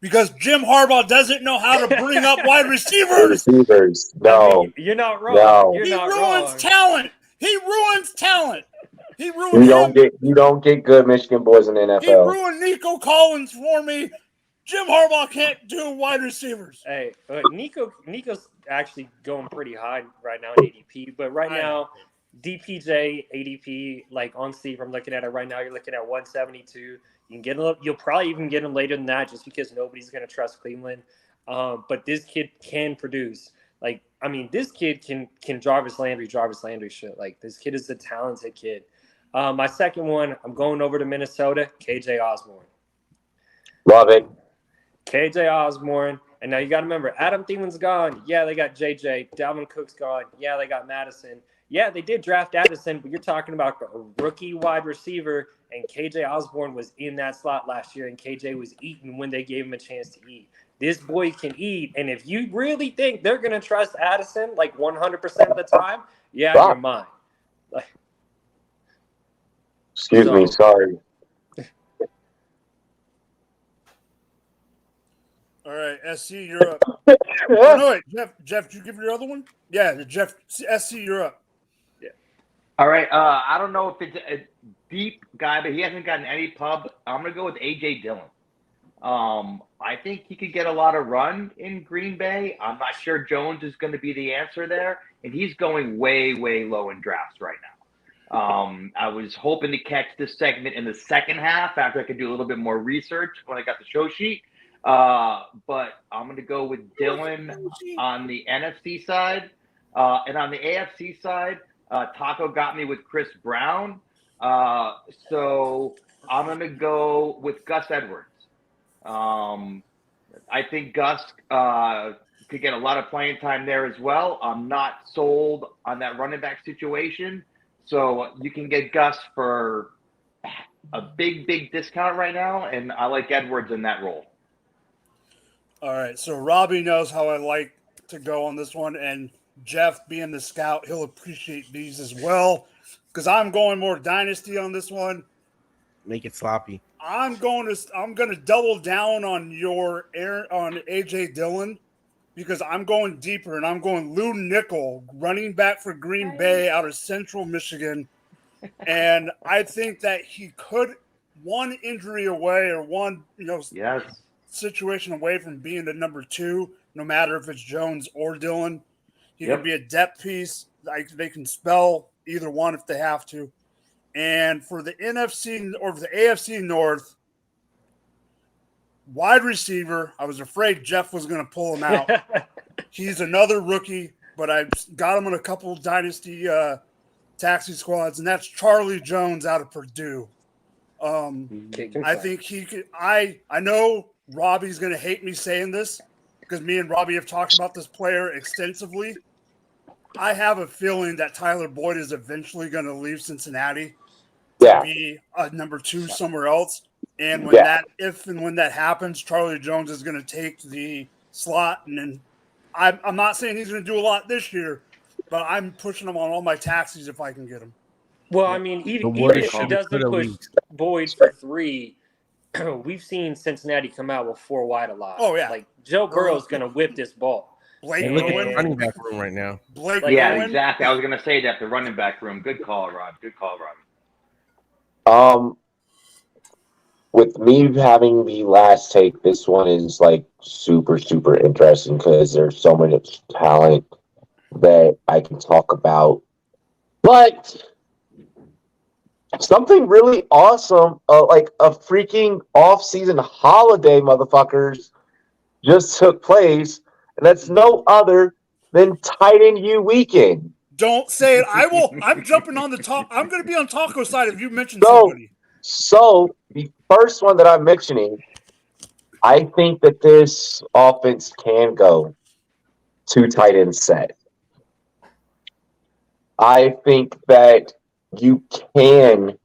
Because Jim Harbaugh doesn't know how to bring up wide receivers. No. You're not wrong. No. He ruins talent. He ruins talent. He ruined You don't get good Michigan boys in the NFL. He ruined Nico Collins for me. Jim Harbaugh can't do wide receivers. Hey, Nico's actually going pretty high right now in ADP, but right now, DPJ ADP, like on Steve, I'm looking at it right now. You're looking at 172. You can get him. You'll probably even get him later than that, just because nobody's going to trust Cleveland. But this kid can produce. Like, I mean, this kid can Jarvis Landry shit. Like, this kid is a talented kid. My second one, I'm going over to Minnesota. KJ Osborne. Love it. KJ Osborne. And now you got to remember, Adam Thielen's gone. Yeah, they got JJ. Dalvin Cook's gone. Yeah, they got Madison. Yeah, they did draft Addison, but you're talking about a rookie wide receiver, and KJ Osborne was in that slot last year, and KJ was eating when they gave him a chance to eat. This boy can eat, and if you really think they're going to trust Addison like 100% of the time, you're mine. Excuse me, sorry. All right, SC, you're up. Oh, no, wait, Jeff, did you give your other one? Yeah, Jeff, SC, you're up. Yeah. All right. I don't know if it's a deep guy, but he hasn't gotten any pub. I'm gonna go with AJ Dillon. I think he could get a lot of run in Green Bay. I'm not sure Jones is going to be the answer there, and he's going way, way low in drafts right now. I was hoping to catch this segment in the second half after I could do a little bit more research when I got the show sheet. But I'm going to go with Dillon on the NFC side. And on the AFC side, Taco got me with Chris Brown. So I'm going to go with Gus Edwards. I think Gus could get a lot of playing time there as well. I'm not sold on that running back situation. So you can get Gus for a big, big discount right now. And I like Edwards in that role. All right, so Robbie knows how I like to go on this one, and Jeff, being the scout, he'll appreciate these as well, because I'm going more dynasty on this one. Make it sloppy. I'm going to double down on on AJ Dillon, because I'm going deeper, and I'm going Lou Nickel, running back for Green Bay out of Central Michigan, and I think that he could one injury away or one situation away from being the number 2, no matter if it's Jones or Dillon. He could be a depth piece. Like, they can spell either one if they have to. And for the NFC or for the AFC North, wide receiver, I was afraid Jeff was going to pull him out. He's another rookie, but I got him in a couple dynasty taxi squads, and that's Charlie Jones out of Purdue. I think he could. I know Robbie's going to hate me saying this because me and Robbie have talked about this player extensively. I have a feeling that Tyler Boyd is eventually going to leave Cincinnati to be a number 2 somewhere else. And when when that happens, Charlie Jones is going to take the slot. And then I'm not saying he's going to do a lot this year, but I'm pushing him on all my taxis if I can get him. Well, I mean, even if he doesn't push Boyd for 3, we've seen Cincinnati come out with 4 wide a lot. Oh, yeah. Like, Joe Burrow's going to whip this ball. Blake look at Owen. the running back room right now. Blake Yeah, Owen. exactly. I was going to say that, the running back room. Good call, Rob. Good call, Rob. With me having the last take, this one is like super, super interesting because there's so much talent that I can talk about. But something really awesome, like a freaking off-season holiday, motherfuckers, just took place, and that's no other than Tight End U weekend. Don't say it. I will. I'm jumping on the top. I'm going to be on Taco side if you mention somebody. So the first one that I'm mentioning, I think that this offense can go 2 tight end set. I think that you can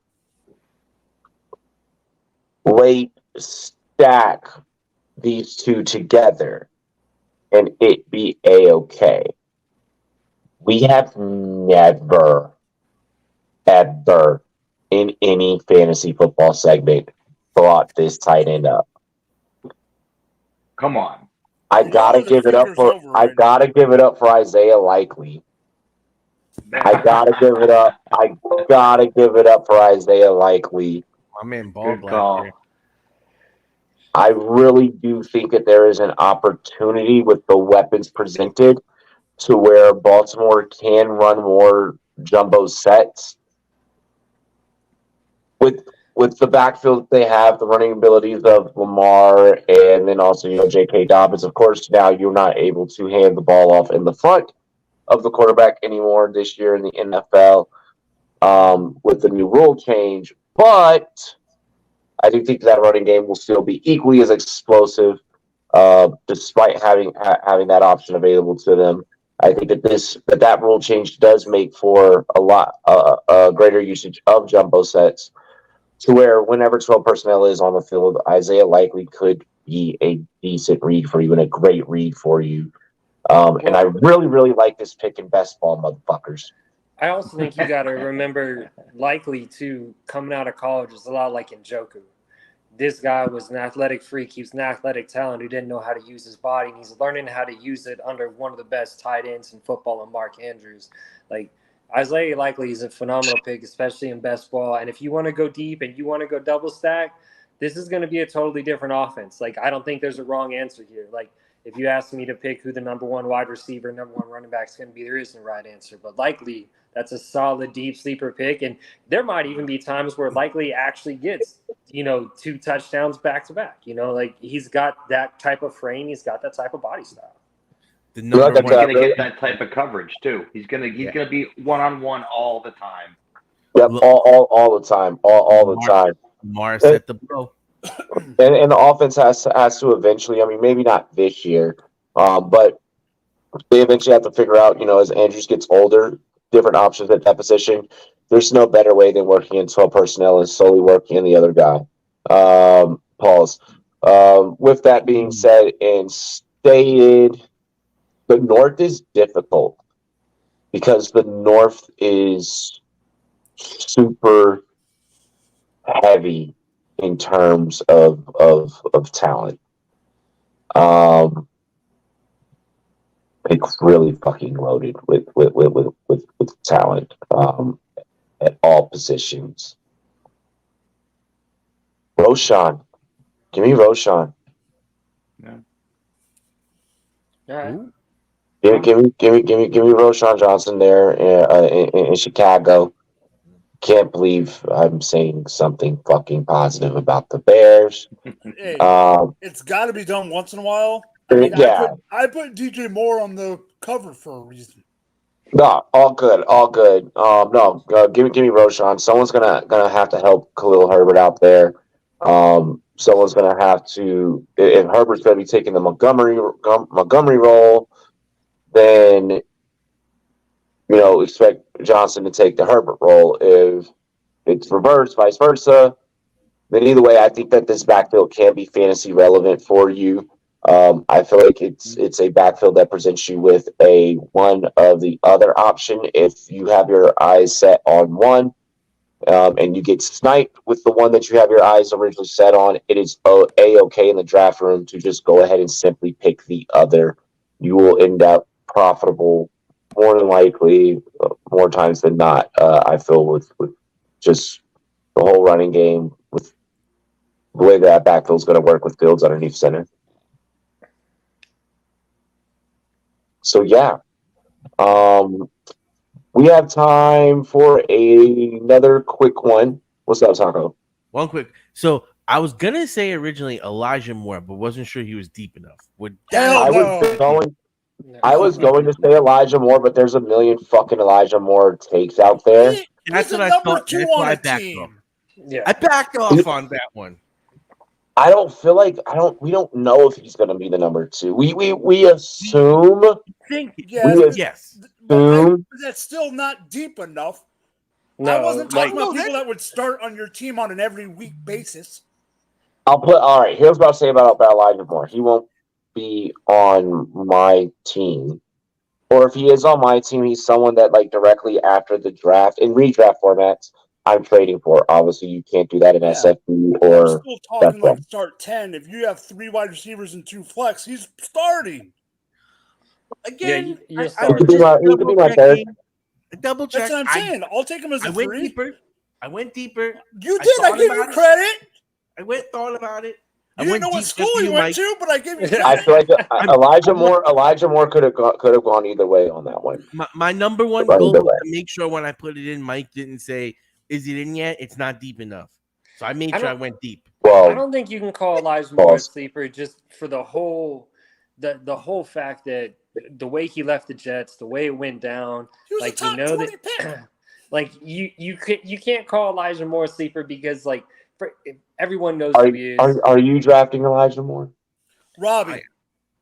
late stack these 2 together and it be a-okay. We have never, ever in any fantasy football segment brought this tight end up. Come on. I gotta give it up for Isaiah Likely. I gotta give it up. For Isaiah Likely. My man Good call. I really do think that there is an opportunity with the weapons presented to where Baltimore can run more jumbo sets. With the backfield they have, the running abilities of Lamar, and then also, J.K. Dobbins. Of course, now you're not able to hand the ball off in the front of the quarterback anymore this year in the NFL with the new rule change. But I do think that running game will still be equally as explosive, despite having that option available to them. I think that that rule change does make for a lot greater usage of jumbo sets, to where whenever 12 personnel is on the field, Isaiah Likely could be a decent read for you and a great read for you. And I really, really like this pick in best ball, motherfuckers. I also think you got to remember Likely, too, coming out of college is a lot like Njoku. This guy was an athletic freak. He was an athletic talent who didn't know how to use his body, and he's learning how to use it under one of the best tight ends in football, and Mark Andrews. Like, Isaiah Likely is a phenomenal pick, especially in best ball. And if you want to go deep and you want to go double stack, this is going to be a totally different offense. Like, I don't think there's a wrong answer here. Like, if you ask me to pick who the number 1 wide receiver, number 1 running back is going to be, there isn't a right answer. But Likely, that's a solid deep sleeper pick. And there might even be times where Likely actually gets, 2 touchdowns back to back. Like, he's got that type of frame. He's got that type of body style. He's going to get that type of coverage too. He's going to be one-on-one all the time. Yep, all the time, all the time. Mars set the blow. And the offense has to eventually. I mean, maybe not this year, but they eventually have to figure out. As Andrews gets older, different options at that position. There's no better way than working in 12 personnel and solely working in the other guy. Pause. With that being said and stated, the North is difficult because the North is super heavy in terms of talent. It's really fucking loaded with talent at all positions. Roshan, give me Roshan. Yeah. All right. Give me Roshan Johnson there in Chicago. Can't believe I'm saying something fucking positive about the Bears. Hey, Um, it's got to be done once in a while. I mean, yeah, I put DJ Moore on the cover for a reason. no, all good, all good. No, give me Roshan. Someone's gonna have to help Khalil Herbert out there. Someone's gonna have to. If Herbert's gonna be taking the Montgomery role, then expect Johnson to take the Herbert role. If it's reversed, vice versa, then either way, I think that this backfield can be fantasy relevant for you. I feel like it's a backfield that presents you with a one of the other option. If you have your eyes set on one, and you get sniped with the one that you have your eyes originally set on, it is a-okay in the draft room to just go ahead and simply pick the other. You will end up profitable more than likely, more times than not. I feel with just the whole running game, with the way that backfield is going to work with Fields underneath center. So yeah, we have time for another quick one. What's up, Taco? One quick. So I was gonna say originally Elijah Moore, but wasn't sure he was deep enough. Hell I no. was going to say Elijah Moore, but there's a million fucking Elijah Moore takes out there. That's He's what a I number thought. two That's on why I a backed team. off. Yeah. I backed off on that one. I don't feel like we don't know if he's going to be the number two. We assume. Yes. But that's still not deep enough. No, I wasn't talking like- about people that would start on your team on an every week basis. All right, here's what I'll say about Elijah Moore. He won't be on my team. Or if he is on my team, he's someone that like directly after the draft in redraft formats I'm trading for. Obviously, you can't do that in SFB or. I'm still talking like start 10. If you have 3 wide receivers and 2 flex, he's starting. Again, you're I starting. He could be my third. Double check. That's what I'm saying. I'll take him as a 3. I went deeper. You did. I give you credit. I thought about it. You didn't know what school you went to, but I give you credit. I feel like Elijah Moore could have gone either way on that one. My number one goal was to make sure when I put it in, Mike didn't say, "Is it in yet?" It's not deep enough. So I made sure I went deep. Well, I don't think you can call Elijah Moore a sleeper just for the whole fact that the way he left the Jets, the way it went down, like you know that, like you can't call Elijah Moore a sleeper because like everyone knows who he is. Are you drafting Elijah Moore, Robbie?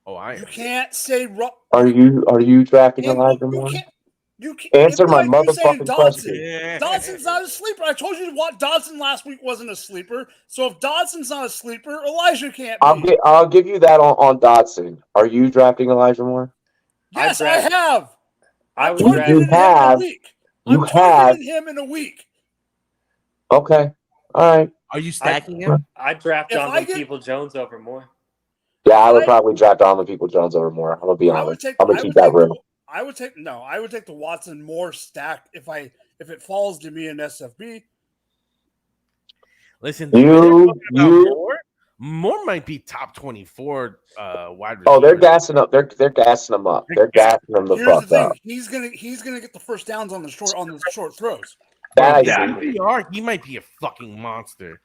I you can't say. Are you drafting Elijah Moore? You can't answer my motherfucking question. Dodson's not a sleeper. I told you what Dodson last week wasn't a sleeper. So if Dodson's not a sleeper, Elijah can't be. I'll give you that on Dodson. Are you drafting Elijah Moore? Yes, I have. I'm targeting him in a week. Okay. All right. Are you stacking him? I draft Donovan People-Jones over Moore. Yeah, I would probably draft Donovan People-Jones over Moore. I'm gonna be honest. I'm gonna keep that real. I would take the Watson Moore stack if it falls to me in SFB. Listen, Moore might be top 24 wide receiver. Oh, they're gassing up. They're gassing him up. They're gassing him the fuck up. He's gonna get the first downs on the short throws. He might be a fucking monster.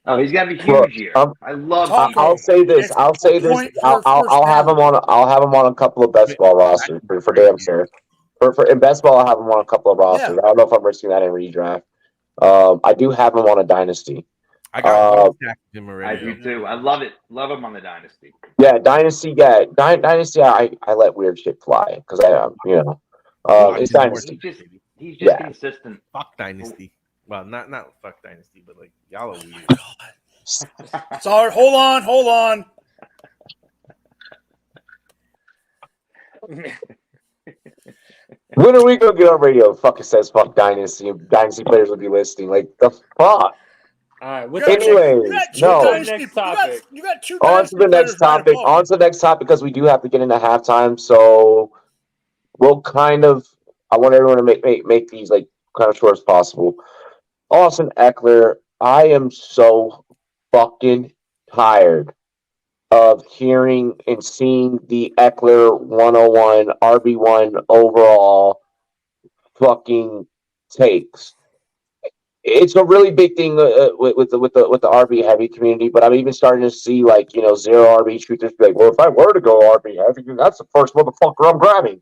Oh, he's got to be huge here. I love. I'll say this. I'll have him on. I'll have him on a couple of best ball rosters for damn sure. In best ball, I'll have him on a couple of rosters. I don't know if I'm risking that in redraft. I do have him on a dynasty. I got him already. I do too. I love it. Love him on the dynasty. Yeah, dynasty. Yeah, dynasty. I let weird shit fly because it's dynasty. He's just consistent. Fuck dynasty. Well, not fuck dynasty, but like y'all are weird. Sorry, hold on. When are we gonna get on radio? Fucking says fuck dynasty. Dynasty players will be listening. Like the fuck. All right. Anyways, no. Next topic. You got two. On to the next topic. On to the next topic because we do have to get into halftime. So we'll kind of. I want everyone to make these like kind of short as possible. Austin Eckler, I am so fucking tired of hearing and seeing the Eckler 101 RB1 overall fucking takes. it's a really big thing with the RB heavy community. But I'm even starting to see like zero RB truthers be like, well, if I were to go RB heavy, that's the first motherfucker I'm grabbing.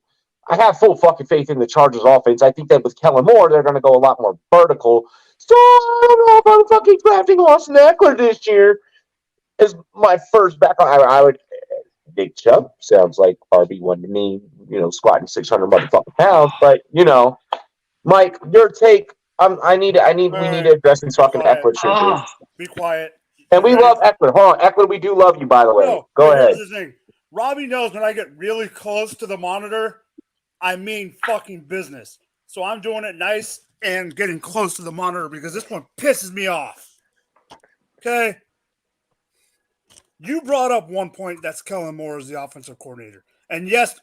I have full fucking faith in the Chargers offense. I think that with Kellen Moore, they're going to go a lot more vertical. So I don't know if I'm fucking drafting Austin Eckler this year as my first background. I would. Big Chubb sounds like RB1 to me. Squatting 600 motherfucking pounds. But Mike, your take. We need to address these Be fucking quiet. Eckler shit. Be quiet. And we Ready? love Eckler. Hold on, Eckler, we do love you, by the way. No, Go but ahead. here's the thing. Robbie knows when I get really close to the monitor, I mean fucking business. So I'm doing it nice and getting close to the monitor because this one pisses me off. Okay? You brought up one point, that's Kellen Moore as the offensive coordinator. And yes,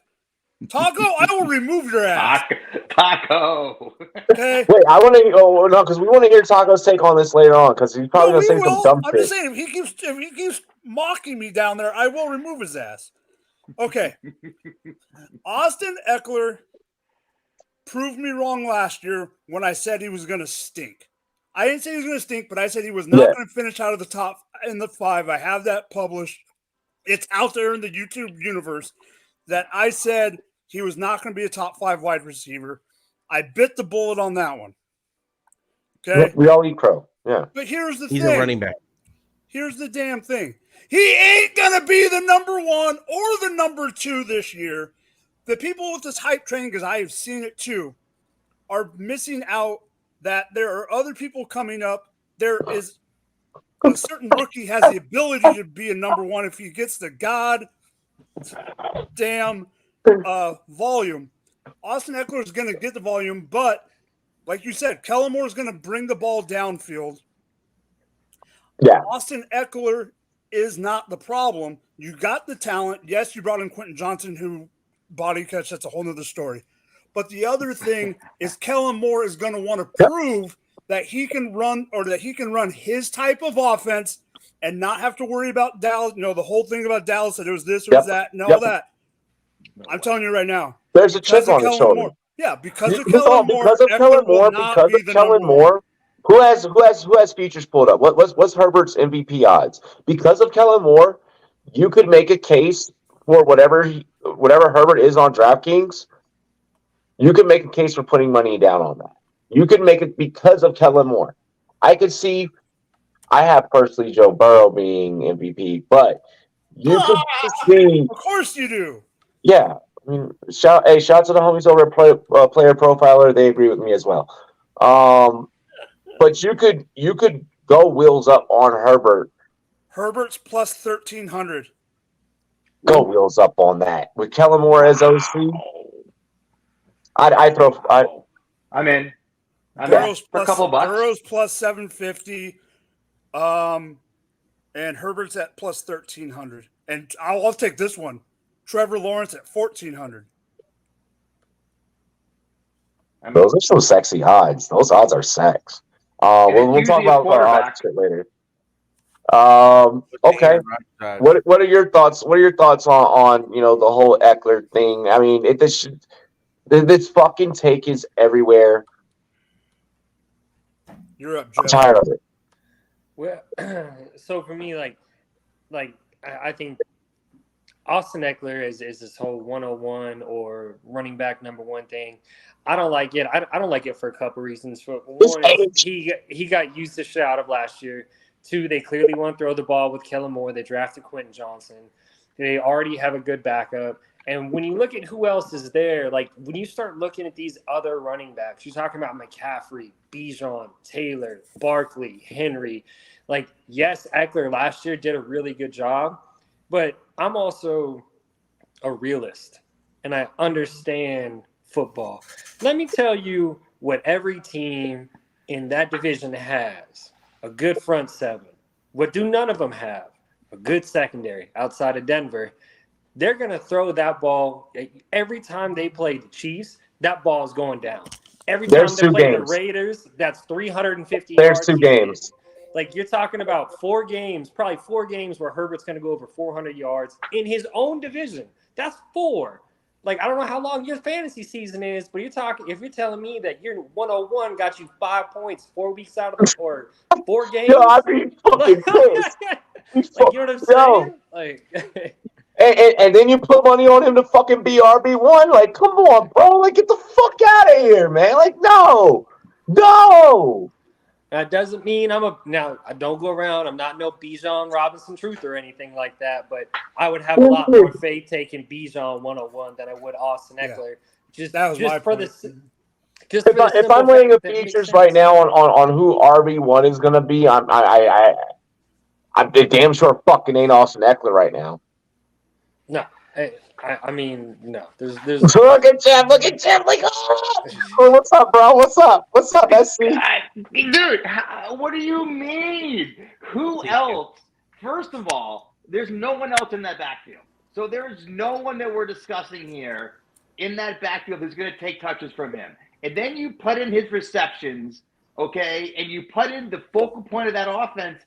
Taco, I will remove your ass. Taco. Okay? Wait, I want to. Oh no, because we want to hear Taco's take on this later on. Because he's probably No, gonna we say some will. dumb I'm shit. just saying, if he keeps mocking me down there, I will remove his ass. Okay. Austin Eckler proved me wrong last year when I said he was going to stink. I didn't say he was going to stink, but I said he was not going to finish out of the top in the 5. I have that published. It's out there in the YouTube universe that I said he was not going to be a top 5 wide receiver. I bit the bullet on that one. Okay? We all eat crow. Yeah. But here's the He's thing. a running back. Here's the damn thing. He ain't going to be the number 1 or the number 2 this year. The people with this hype train, because I have seen it too, are missing out that there are other people coming up. There is a certain rookie has the ability to be a number 1 if he gets the goddamn volume. Austin Eckler is going to get the volume, but like you said, Kellen Moore is going to bring the ball downfield. Yeah. Austin Eckler is not the problem. You got the talent. Yes, you brought in Quentin Johnson, who body catch. That's a whole nother story. But the other thing is Kellen Moore is going to want to prove that he can run his type of offense and not have to worry about Dallas. The whole thing about Dallas, that it was this or was that and all that. I'm telling you right now. There's a chip on his shoulder. Moore. Yeah, because of Kellen Moore. Who has futures pulled up? What's Herbert's MVP odds? Because of Kellen Moore, you could make a case for whatever Herbert is on DraftKings. You could make a case for putting money down on that. You could make it because of Kellen Moore. I could see. I have personally Joe Burrow being MVP, but you could see. Of course you do. Yeah. I mean, shout to the homies over at Player Profiler. They agree with me as well. But you could go wheels up on Herbert. Herbert's plus 1,300. Go wheels up on that with Kellen Moore as OC. I'm in. Burrow's for a couple bucks. Burrow's plus 750. And Herbert's at plus 1,300. And I'll take this one. Trevor Lawrence at 1,400. Those are some sexy odds. Those odds are sex. We'll talk about odds later. Okay. What are your thoughts? What are your thoughts on the whole Eckler thing? I mean, this fucking take is everywhere. You're up, Joe. I'm tired of it. Well, so for me, I think Austin Eckler is this whole 101 or running back number 1 thing. I don't like it. I don't like it for a couple reasons. For one, he got used to shit out of last year. 2, they clearly want to throw the ball with Kellen Moore. They drafted Quentin Johnson. They already have a good backup. And when you look at who else is there, when you start looking at these other running backs, you're talking about McCaffrey, Bijan, Taylor, Barkley, Henry. Yes, Eckler last year did a really good job, but I'm also a realist, and I understand football. Let me tell you what every team in that division has. A good front 7. What do none of them have? A good secondary outside of Denver. They're going to throw that ball every time they play the Chiefs. That ball is going down. Every time they play the Raiders, that's 350 yards. There's 2 games. You're talking about 4 games, probably 4 games where Herbert's going to go over 400 yards in his own division. That's 4. Like, I don't know how long your fantasy season is, but if you're telling me that your 101 got you 5 points 4 weeks out of or 4 games, Yo, I'd be fucking pissed. like, you know what I'm saying? Like, And then you put money on him to fucking be RB1. Like, come on, bro. Like, get the fuck out of here, man. Like, no. that doesn't mean now I don't go around. I'm not no Bijan Robinson truth or anything like that, but I would have a lot more faith taking Bijan 101 than I would Austin Eckler. That was my for point. If I'm weighing the features right now on who RB1 is gonna be, I'm damn sure fucking ain't Austin Eckler right now. No, I mean, no. There's Look at Jeff. Like, oh, what's up, bro? What's up, SC? Dude, what do you mean? Who else? First of all, there's no one else in that backfield. So there's no one that we're discussing here in that backfield who's going to take touches from him. And then you put in his receptions, okay, and you put in the focal point of that offense.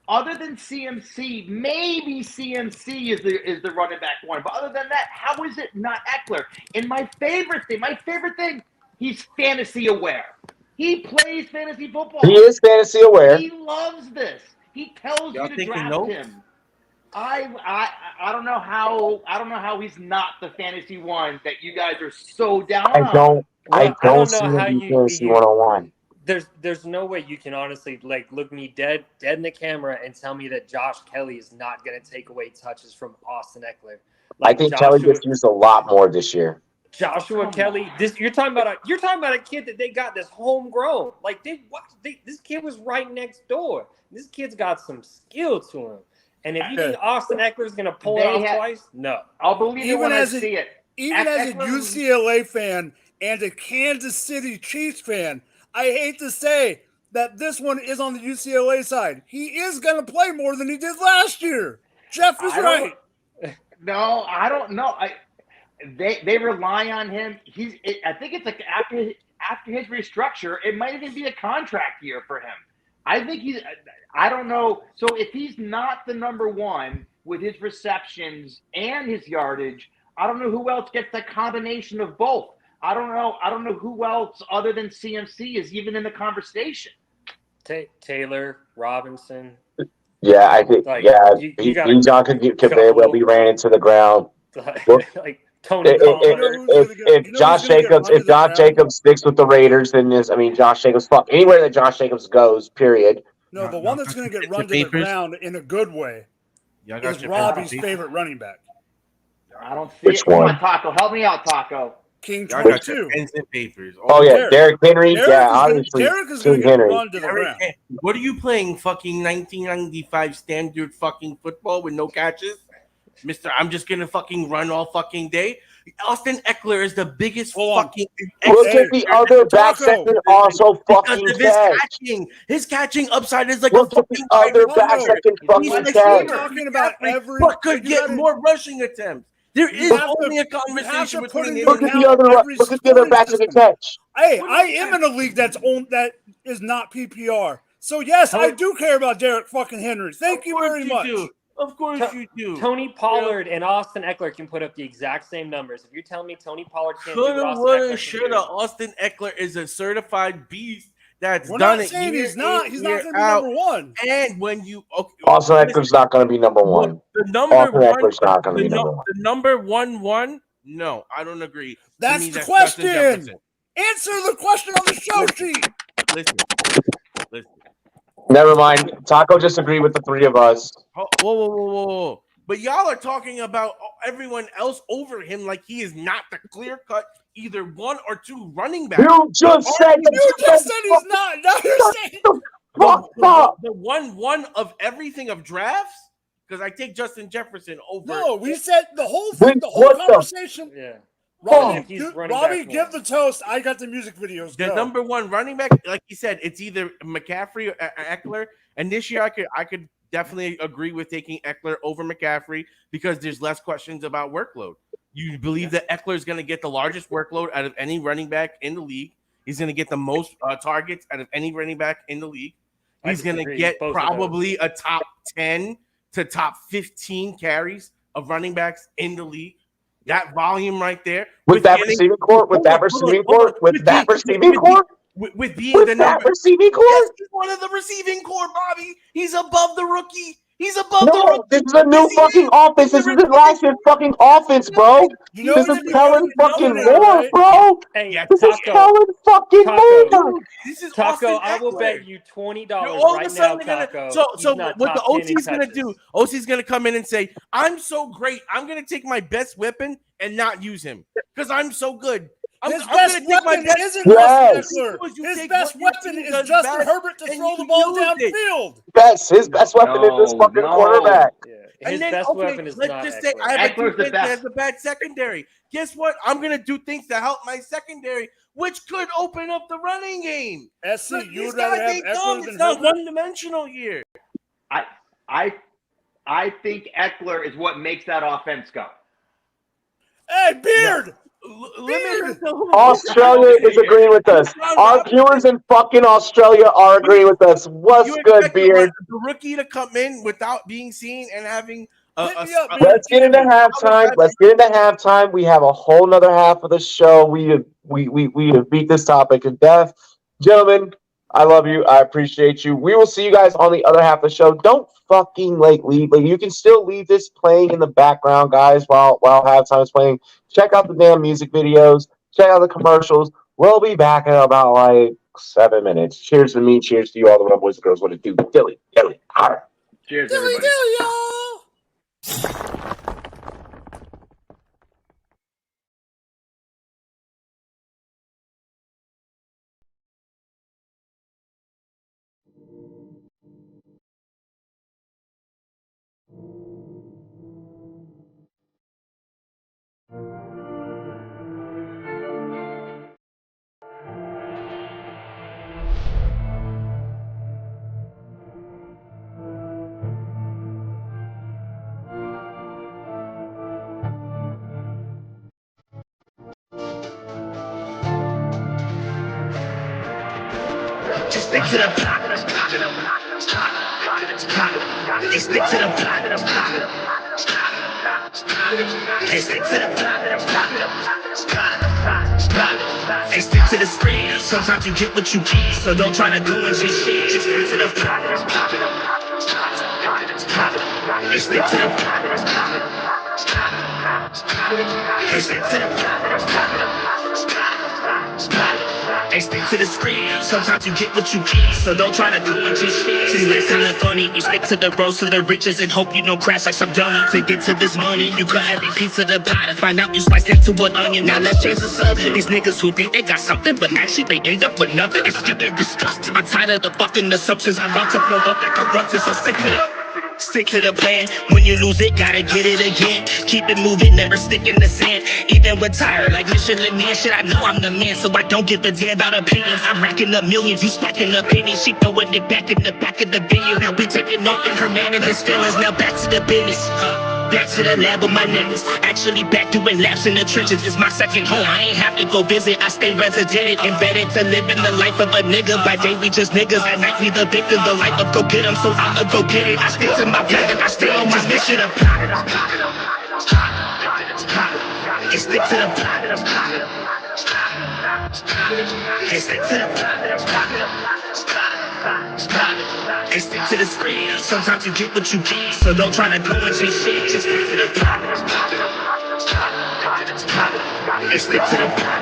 Other than CMC, maybe CMC is the running back one. But other than that, how is it not Eckler? And my favorite thing, he's fantasy aware. He plays fantasy football. He is fantasy aware. He loves this. He tells you to draft him. I don't know how he's not the fantasy one that you guys are so down on. I don't see him be fantasy 101. There's no way you can honestly like look me dead in the camera and tell me that Josh Kelly is not going to take away touches from Austin Eckler. Like, I think Kelly gets used a lot more this year. Joshua Kelly, you're talking about a kid that they got this homegrown. Like this kid was right next door. This kid's got some skill to him. And if you think Austin Eckler is going to pull it off twice, no. I'll believe it when I see it. Even as a UCLA fan and a Kansas City Chiefs fan, I hate to say that this one is on the UCLA side. He is going to play more than he did last year. Jeff is right. No, I don't know. They rely on him. I think it's like after his restructure, it might even be a contract year for him. I don't know. So if he's not the number one with his receptions and his yardage, I don't know who else gets the combination of both. I don't know who else other than CMC is even in the conversation. Taylor Robinson. Yeah, I think. Bijan could very well be ran into the ground. Like Tony. If Josh Jacobs sticks with the Raiders, then Josh Jacobs. Fuck anywhere that Josh Jacobs goes. Period. No, the one that's going to get run to the ground in a good way is Robbie's favorite running back. I don't see it. Come on, Taco. Help me out, Taco. King 22. Papers. Derrick Henry. Obviously. Derrick is going to get run to the ground. What are you playing? Fucking 1995 standard fucking football with no catches? Mister, I'm just going to fucking run all fucking day. Austin Eckler is the biggest fucking. Look at the other backs that can also fucking catch. His catching upside is like look at the other backs that can fucking catch. Talking about every. But could get more rushing attempts. There is only a conversation between him. Look at the other backs that can catch. Hey, I am in a league that is not PPR. So yes, I do care about Derrick fucking Henry. Thank you very much. Of course you do. Tony Pollard and Austin Eckler can put up the exact same numbers. If you're telling me Tony Pollard can't do what Austin Eckler is a certified beast that's We're done not it. Saying he's not going to be number one. And when you Austin Eckler's not going to be number one. The number one. No, I don't agree. That's the question. Answer the question on the show sheet. Listen. Never mind. Taco just agreed with the three of us. Whoa. But y'all are talking about everyone else over him like he is not the clear-cut either one or two running back. You just said he's not. Now you're saying the one of everything of drafts? Because I take Justin Jefferson over. No, we said the whole thing, the whole conversation. Yeah. Robbie, give the toast. I got the music videos. The number one running back, like you said, it's either McCaffrey or Eckler. And this year, I could definitely agree with taking Eckler over McCaffrey because there's less questions about workload. You believe that Eckler is going to get the largest workload out of any running back in the league. He's going to get the most targets out of any running back in the league. He's going to get probably a top 10 to top 15 carries of running backs in the league. that volume right there with that receiving core, with that receiving core, with that receiving core, with being the number receiving core. Yes, he's one of the receiving core, Bobby. He's above the rookie. He's above the rookie. This is a new fucking offense. This isn't last year's fucking offense, bro. This is Kellen fucking Moore, bro. Hey, This is Kellen fucking Moore. This is Taco, Austin I will Eckler. bet you $20 All of right a sudden now, they're Taco. gonna, so he's not what the top 10 in OC's gonna touches. do? OC's gonna come in and say, "I'm so great. I'm gonna take my best weapon and not use him because I'm so good." His best weapon isn't Yes. Austin Eckler. His take best what your weapon team is does Justin best Herbert to and throw you the ball use it. downfield. His best weapon is this fucking quarterback. Yeah. And His then, best okay, weapon is let's not just say Eckler. I have a Eckler's the defense that best. has a bad secondary. Guess what? I'm gonna do things to help my secondary, which could open up the running game. SC, But you these would rather guys have ain't dumb. Eckler It's than not Herbert? one-dimensional here. I think Eckler is what makes that offense go. Hey, Beard! Australia is agreeing with us. Our viewers in fucking Australia are agreeing with us. What's You good, expect Beard? the rookie to come in without being seen and having Hit me up, Beard. Let's get into halftime. We have a whole nother half of the show. We have beat this topic to death. Gentlemen, I love you. I appreciate you. We will see you guys on the other half of the show. Don't fucking leave. Like, you can still leave this playing in the background, guys, while halftime is playing. Check out the damn music videos. Check out the commercials. We'll be back in about like 7 minutes. Cheers to me. Cheers to you, all the Rumboyz and girls. What it do? Dilly. Arr. Cheers, everybody. y'all! Just stick to the plot. They stick to the plot. They stick to the plot. They stick to the screen. Sometimes you get what you get, so don't try to go and just shit. Just stick to the plot. They stick to the plot. They stick to the plot. They stick to the screen. Sometimes you get what you get, so don't try to do it just shit. See, it's kinda funny. You stick to the road to the riches and hope you don't crash like some dummy. To get to this money, you cut every piece of the pie to find out you sliced into an onion. Now let's change the subject. These niggas who think they got something, but actually they end up with nothing. It's getting disgusting. I'm tired of the fucking assumptions. I'm about to blow up like a ruckus. So stick to the plan. When you lose it, gotta get it again. Keep it moving, never stick in the sand. Even when tired, like Michelin Man, shit, I know I'm the man, so I don't give a damn about opinions. I'm racking up millions, you stacking up pennies. She throwing it back in the back of the venue. Now we taking off in her man and his feelings. Now back to the business. Back to the lab with my niggas. Actually back doing laps in the trenches. It's my second home. I ain't have to go visit. I stay resident, embedded to living the life of a nigga. By day we just niggas. At night we the victim. The life of go get 'em, so I'ma go get it. I stick to my plan and I stay on my mission. They stick to the plot. They stick to the plot. They stick to the screen. Sometimes you get what you get, so don't try to go and chase shit. Just stick to the plot. They stick to the plot.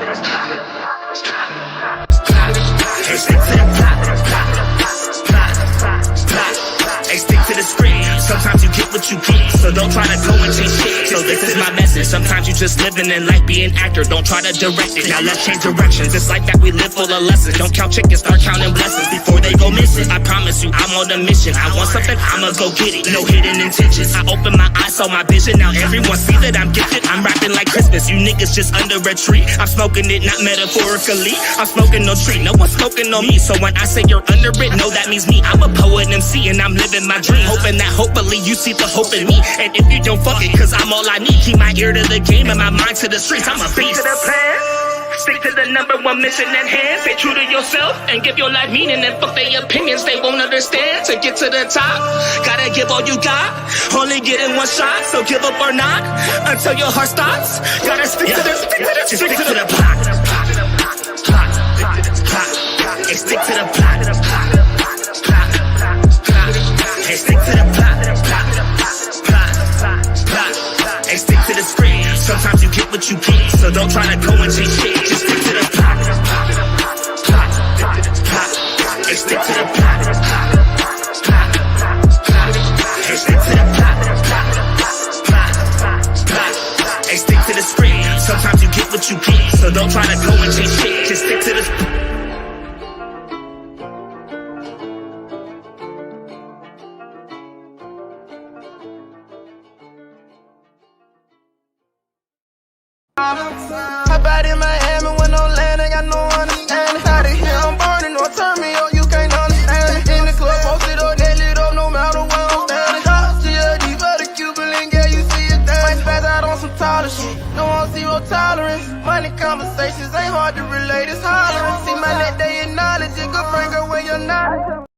They stick to the plot. They stick to the screen. Sometimes you get what you get, so don't try to go and chase shit. So this is my message. Sometimes you just living in life, be an actor. Don't try to direct it. Now let's change directions. This life that we live full of lessons. Don't count chickens, start counting blessings before they go missing. I promise you, I'm on a mission. I want something, I'ma go get it. No hidden intentions. I open my eyes, saw my vision. Now everyone see that I'm gifted. I'm rapping like Christmas. You niggas just under a tree. I'm smoking it, not metaphorically. I'm smoking no tree. No one's smoking on me. So when I say you're under it, no, that means me. I'm a poet MC and I'm living my dream. Hoping that hopefully you see the hope in me. And if you don't fuck it, cause I'm all I need. Keep my ear to the game and my mind to the streets. I'm a beast. Stick to the number one mission at hand. Stay true to yourself and give your life meaning. And fuck their opinions, they won't understand. To get to the top, gotta give all you got. Only getting one shot, so give up or not until your heart stops. Gotta stick to the plot. Hey, stick to the plot. Hey, stick to the plot. Hey, stick to the script. Sometimes you get what you get, so don't try to go and change shit. Just stick to the plot. Hey, stick to the plot. Hey, stick to the plot. Hey, stick to the script. Sometimes you get what you get, so don't try to go and change shit. Just stick to the. Hop out in Miami with no land, ain't got no understanding. Out of here, I'm burning, or turn me up, you can't understand. In the club, posted up, they lit up, no matter where I'm standing. Shots to your D for the Cuban link, yeah, you see it there. Might spaz out on some taller shit, don't want zero tolerance. Money conversations ain't hard to relate, it's hollering. See my net, they acknowledge it, good friend, girl, where you're not.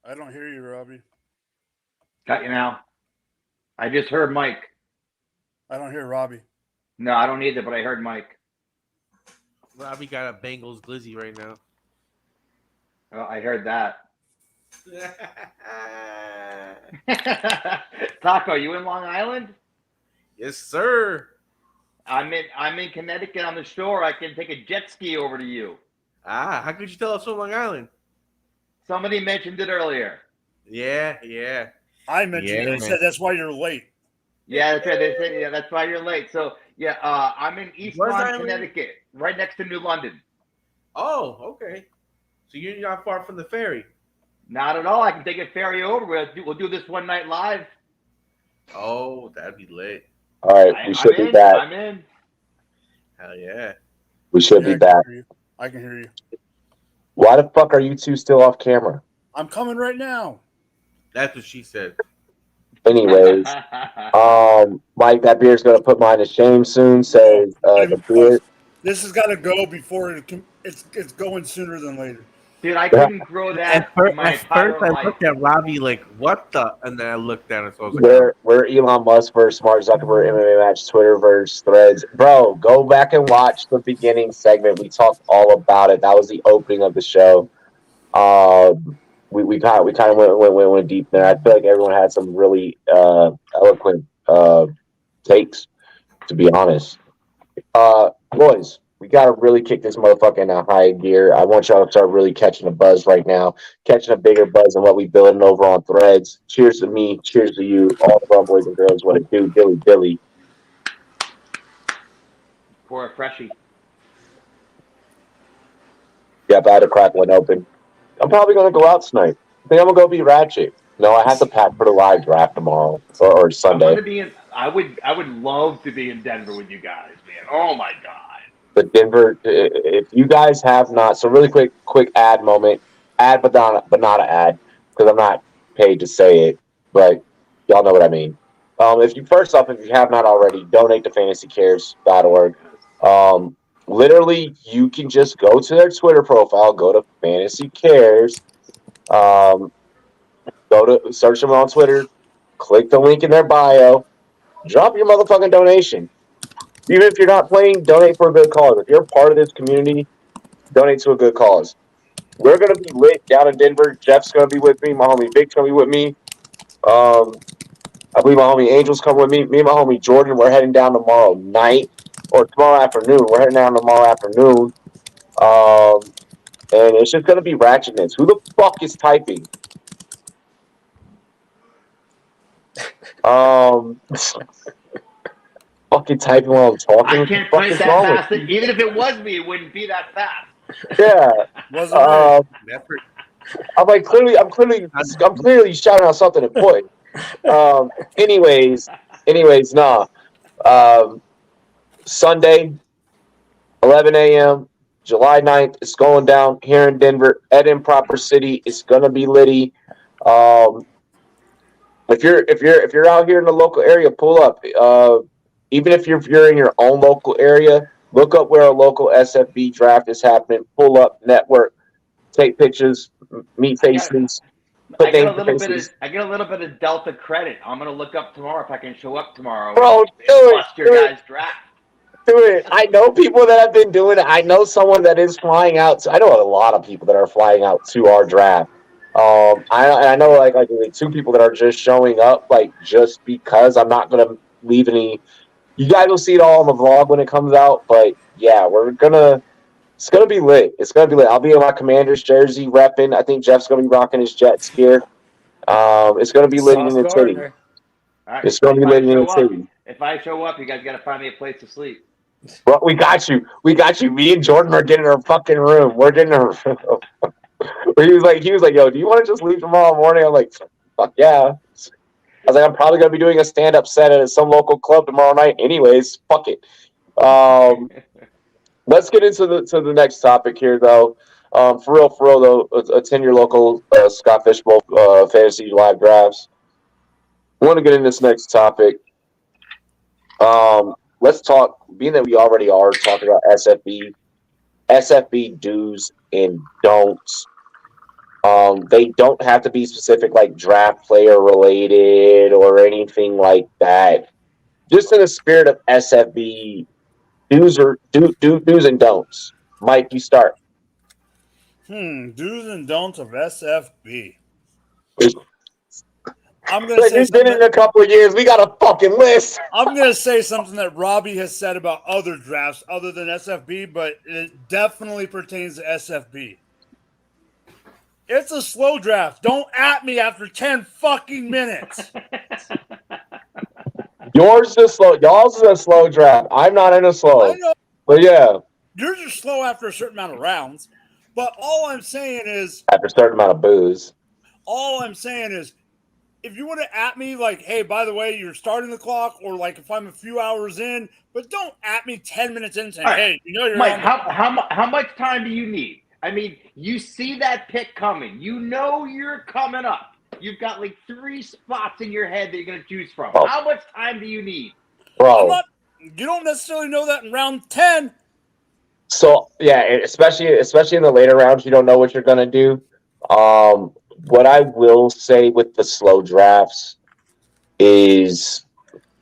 I don't hear you, Robbie. Got you now. I just heard Mike. I don't hear Robbie. No, I don't either, but I heard Mike. Robbie got a Bengals glizzy right now. Oh, I heard that. Taco, you in Long Island? Yes, sir. I'm in Connecticut on the shore. I can take a jet ski over to you. Ah, how could you tell us from Long Island? Somebody mentioned it earlier. Yeah. I mentioned it. They said that's why you're late. Yeah, that's right. They said that's why you're late. So yeah, I'm in East Lawn, Connecticut, right next to New London. Oh, okay. So you're not far from the ferry. Not at all. I can take a ferry over. We'll do this one night live. Oh, that'd be lit. All right, we should be back. I'm in. Hell yeah. We should be back. I can hear you. Why the fuck are you two still off camera? I'm coming right now. That's what she said. Anyways, Mike, that beer's gonna put mine to shame soon. Says the beer. This has got to go before it's going sooner than later. Dude, I couldn't grow that. At first, I looked at Robbie like, "What the?" And then I looked at it. So I was like, we're Elon Musk versus Mark Zuckerberg MMA match, Twitter versus Threads. Bro, go back and watch the beginning segment. We talked all about it. That was the opening of the show. We kind of went deep there. I feel like everyone had some really eloquent takes, to be honest. Boys, we gotta really kick this motherfucker into high gear. I want y'all to start really catching a buzz right now, catching a bigger buzz than what we building over on Threads. Cheers to me, cheers to you, all the Rum Boys and girls. What it do, Billy. Pour a freshie. Yep, I had to crack one open. I'm probably gonna go out tonight. I think I'm gonna go be ratchet. No, I have to pack for the live draft tomorrow or Sunday. I would love to be in Denver with you guys, man. Oh my god. But Denver, if you guys have not, so really quick ad moment, but not an ad, because I'm not paid to say it, but y'all know what I mean. If you have not already, donate to fantasycares.org. Literally, you can just go to their Twitter profile, go to Fantasy Cares, go to search them on Twitter, click the link in their bio, drop your motherfucking donation. Even if you're not playing, donate for a good cause. If you're part of this community, donate to a good cause. We're going to be lit down in Denver. Jeff's going to be with me. My homie Vic's going to be with me. I believe my homie Angel's coming with me. Me and my homie Jordan, we're heading down tomorrow night or tomorrow afternoon. We're heading down tomorrow afternoon. And it's just going to be ratchetness. Who the fuck is typing? Fucking typing while I'm talking. I can't type that fast. Even if it was me, it wouldn't be that fast. Yeah. I'm clearly shouting out something important. Anyways, nah. Sunday, 11 a.m., July 9th. It's going down here in Denver at Improper City. It's gonna be litty. If you're out here in the local area, pull up. Even if you're in your own local area, look up where a local SFB draft is happening. Pull up, network, take pictures, meet faces. I get a little bit of Delta credit. I'm gonna look up tomorrow if I can show up tomorrow. Bro, bust your guys' draft. Do it. I know people that have been doing it. I know someone that is flying out. I know a lot of people that are flying out to our draft. I know like two people that are just showing up just because. I'm not gonna leave any. You guys will see it all on the vlog when it comes out. But yeah, it's gonna be lit. It's gonna be lit. I'll be in my Commander's jersey repping. I think Jeff's gonna be rocking his Jets gear. It's gonna be lit in the city. Right. It's gonna be lit in the city. If I show up, you guys gotta find me a place to sleep. Well, we got you. Me and Jordan are getting our fucking room. We're getting our room. He was like, yo, do you want to just leave tomorrow morning? I'm like, fuck yeah. I was like, I'm probably gonna be doing a stand-up set at some local club tomorrow night. Anyways, fuck it. Let's get into the next topic here, though. For real, though, attend your local Scott Fishbowl fantasy live drafts. I want to get into this next topic. Let's talk, being that we already are talking about SFB do's and don'ts. They don't have to be specific, like draft player related or anything like that. Just in the spirit of SFB do's and don'ts. Mike, you start. Do's and don'ts of SFB. Like, I'm gonna say it's been in something. a couple of years. We got a fucking list. I'm gonna say something that Robbie has said about other drafts other than SFB, but it definitely pertains to SFB. It's a slow draft. Don't at me after 10 fucking minutes. Yours is slow. Y'all's is a slow draft. I'm not in a slow. I know But yeah, you're just slow after a certain amount of rounds. But all I'm saying is, after a certain amount of booze. if you want to at me like, hey, by the way, you're starting the clock, or like if I'm a few hours in, but don't at me 10 minutes in saying, All right. hey, you're Mike, on how much time do you need? I mean, you see that pick coming. You know you're coming up. You've got like 3 spots in your head that you're going to choose from. Oh. How much time do you need? Bro. You don't necessarily know that in round 10. So yeah, especially in the later rounds, you don't know what you're gonna do. What I will say with the slow drafts is,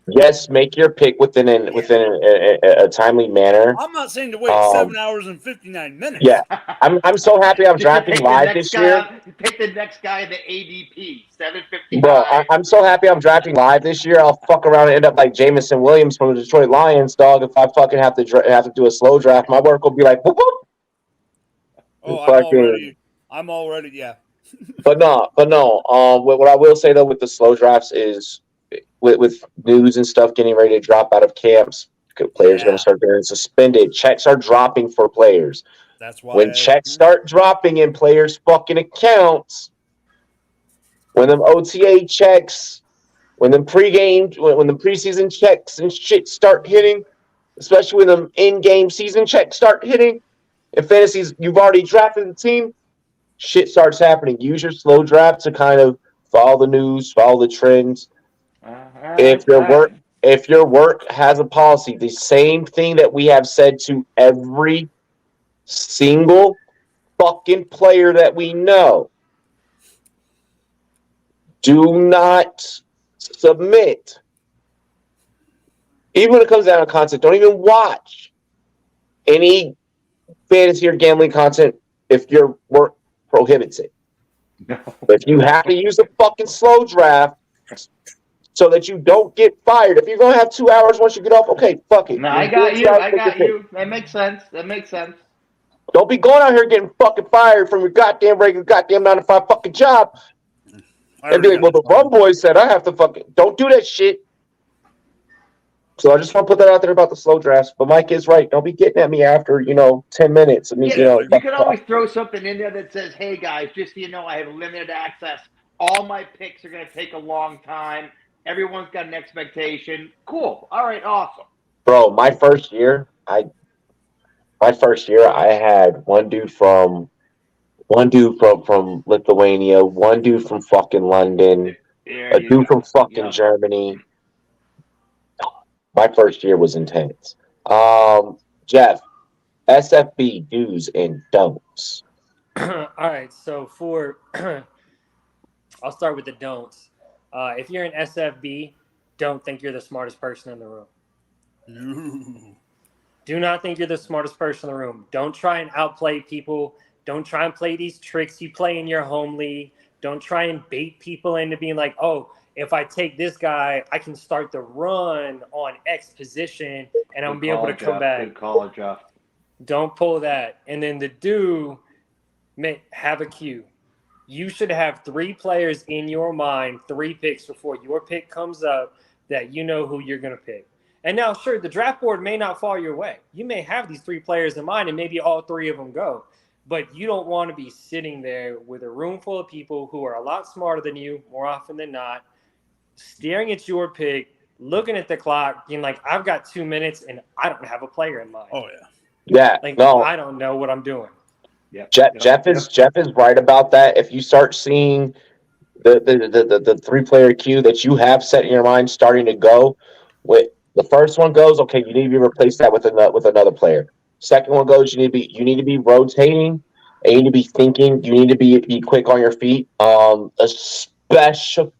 yes, make your pick within a timely manner. I'm not saying to wait 7 hours and 59 minutes. Yeah, I'm so happy I'm drafting live this year. Pick the next guy in the ADP, 755. Bro, I'm so happy I'm drafting live this year. I'll fuck around and end up like Jameson Williams from the Detroit Lions, dog. If I fucking have to do a slow draft, my work will be like, whoop, whoop. Oh, I'm already, yeah. But no. What I will say though with the slow drafts is, with news and stuff getting ready to drop out of camps, players going to start getting suspended. Checks are dropping for players. That's why when checks start dropping in players' fucking accounts, when them OTA checks, when them pregame, when the preseason checks and shit start hitting, especially when them in-game season checks start hitting, in fantasies you've already drafted the team, shit starts happening. Use your slow draft to kind of follow the news, follow the trends. If your work has a policy, the same thing that we have said to every single fucking player that we know, do not submit. Even when it comes down to content, don't even watch any fantasy or gambling content if your work prohibits it. No. If you have to use a fucking slow draft so that you don't get fired, if you're going to have 2 hours once you get off, okay, fuck it. No, I got you. That makes sense. Don't be going out here getting fucking fired from your goddamn regular goddamn 9-to-5 fucking job. And be like, well, the Rumboyz said I have to fucking... Don't do that shit. So I just want to put that out there about the slow drafts. But Mike is right. Don't be getting at me after, 10 minutes. You can always throw something in there that says, hey, guys, just so you know, I have limited access. All my picks are going to take a long time. Everyone's got an expectation. Cool. All right, awesome. Bro, my first year, I had one dude from Lithuania, one dude from fucking London, a dude from fucking Germany. My first year was intense. Jeff, SFB do's and don'ts. All right, so I'll start with the don'ts. If you're an SFB, don't think you're the smartest person in the room. Do not think you're the smartest person in the room. Don't try and outplay people. Don't try and play these tricks you play in your home league. Don't try and bait people into being like, oh, if I take this guy, I can start the run on X position and I'm be able to come back. Good call, Jeff. Don't pull that. And then the do, have a queue. You should have 3 players in your mind, 3 picks before your pick comes up that you know who you're going to pick. And now, sure, the draft board may not fall your way. You may have these 3 players in mind and maybe all 3 of them go. But you don't want to be sitting there with a room full of people who are a lot smarter than you, more often than not, staring at your pick, looking at the clock, being like, I've got 2 minutes and I don't have a player in mind. Oh, yeah. Yeah, like, no. I don't know what I'm doing. Yep. Jeff is right about that. If you start seeing the 3-player queue that you have set in your mind starting to go, with the first one goes, okay, you need to replace that with another player. Second one goes, you need to be rotating, and you need to be thinking. You need to be quick on your feet. Especially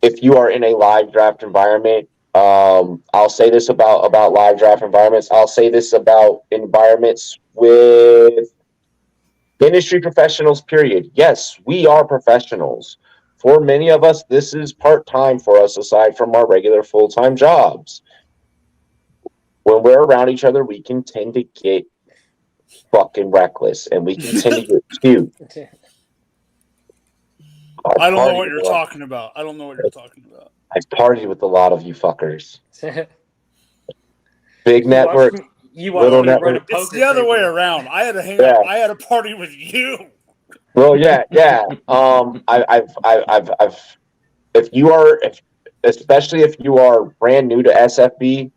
if you are in a live draft environment. I'll say this about live draft environments. I'll say this about environments with industry professionals, period. Yes, we are professionals. For many of us, this is part-time for us aside from our regular full-time jobs. When we're around each other, we can tend to get fucking reckless and we can tend to get cute. I don't know what you're talking about. I don't know what you're talking about. I've partied with a lot of you fuckers. Big network, little network. It's the other way around. I had to hang out. I had a party with you. Well, yeah. Especially if you are brand new to SFB,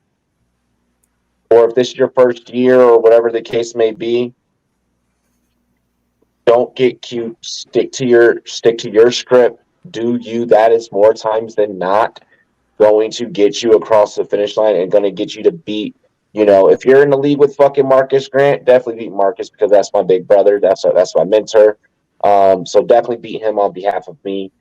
or if this is your first year or whatever the case may be, don't get cute. Stick to your script. Do you? That is more times than not going to get you across the finish line and going to get you to beat. If you're in the league with fucking Marcus Grant, definitely beat Marcus because that's my big brother. That's my mentor. So definitely beat him on behalf of me.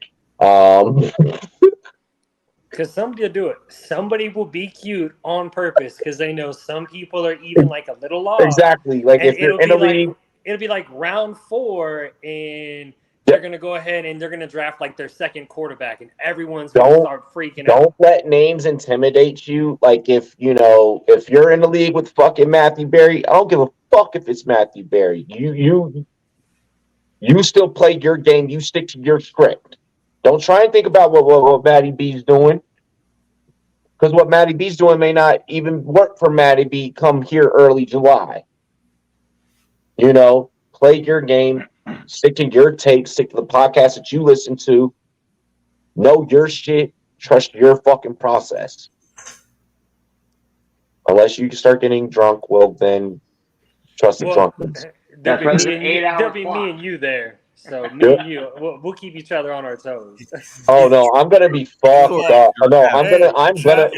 Because somebody will do it. Somebody will be cute on purpose because they know some people are even like a little lost. Exactly. Like if you're in a league, it'll be like round 4 and they're going to go ahead and they're going to draft like their second quarterback and everyone's going to start freaking out. Don't let names intimidate you. Like if you're in the league with fucking Matthew Berry, I don't give a fuck if it's Matthew Berry. You still play your game. You stick to your script. Don't try and think about what Matty B's doing. Because what Matty B's doing may not even work for Matty B come here early July. Play your game. Stick to your take. Stick to the podcast that you listen to. Know your shit. Trust your fucking process. Unless you start getting drunk, well, then trust the drunkenness. There'll be me and you there. So me and you, we'll keep each other on our toes. Oh no, I'm gonna be fucked up. No, I'm gonna. I got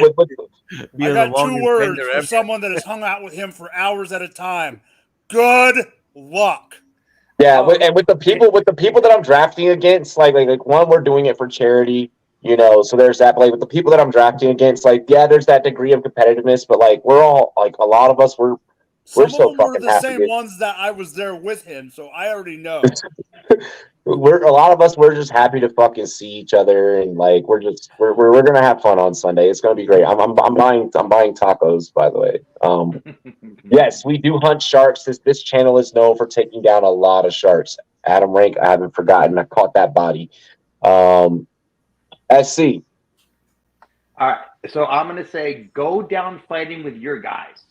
2 words for someone that has hung out with him for hours at a time. Good luck. Yeah, and with the people that I'm drafting against, like one, we're doing it for charity, so there's that. But like with the people that I'm drafting against, like there's that degree of competitiveness, but like we're all like a lot of us Some of them were the same ones that I was there with him, so I already know. A lot of us, we're just happy to fucking see each other, and like we're gonna have fun on Sunday. It's gonna be great. I'm buying tacos, by the way. Yes, we do hunt sharks. This channel is known for taking down a lot of sharks. Adam Rank, I haven't forgotten. I caught that body. SC. All right, so I'm gonna say go down fighting with your guys.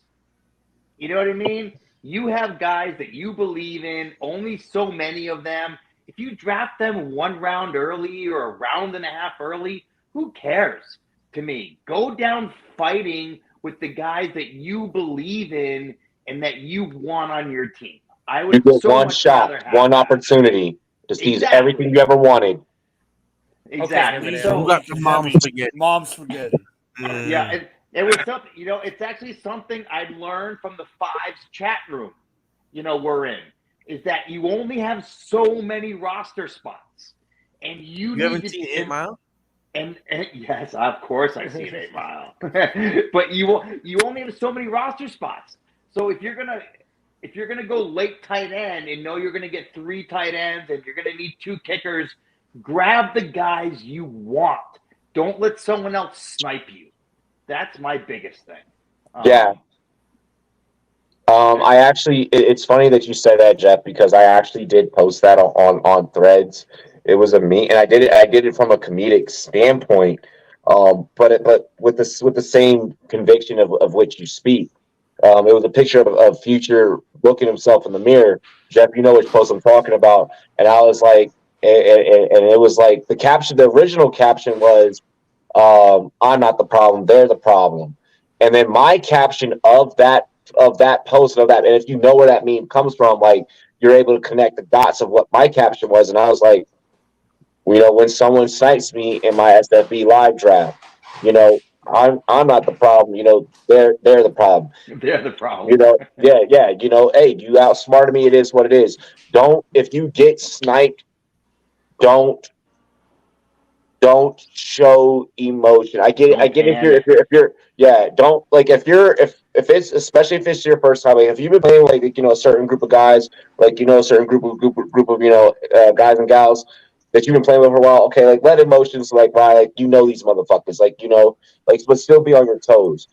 You know what I mean? You have guys that you believe in, only so many of them. If you draft them 1 round early or a round and a half early, who cares to me? Go down fighting with the guys that you believe in and that you want on your team. I would get one shot, one opportunity to seize everything you ever wanted. Exactly. Okay, so who got the mom spaghetti? Mom spaghetti. Yeah, it was something, it's actually something I learned from the Fives chat room, we're in, is that you only have so many roster spots. And you haven't seen 8 Mile? And yes, of course I've seen 8 Mile. But you only have so many roster spots. So if you're gonna go late tight end and know you're gonna get 3 tight ends and you're gonna need 2 kickers, grab the guys you want. Don't let someone else snipe you. That's my biggest thing. Yeah. I actually, it's funny that you said that, Jeff, because I actually did post that on Threads. It was a meme, and I did it from a comedic standpoint. But with the same conviction of which you speak. It was a picture of Future looking himself in the mirror. Jeff, you know which post I'm talking about. And I was like, and it was like the caption. The original caption was, "I'm not the problem; they're the problem." And then my caption of that post and and if you know where that meme comes from, like you're able to connect the dots of what my caption was. And I was like, when someone cites me in my SFB live draft, I'm not the problem. They're the problem. They're the problem. Yeah. Hey, you outsmarted me. It is what it is. If you get sniped, don't don't show emotion. I get it. I get if you're yeah. Don't like if it's especially if it's your first time. Like if you've been playing like a certain group of guys, like a certain group of guys and gals that you've been playing with for a while. Okay, like let emotions like these motherfuckers but still be on your toes.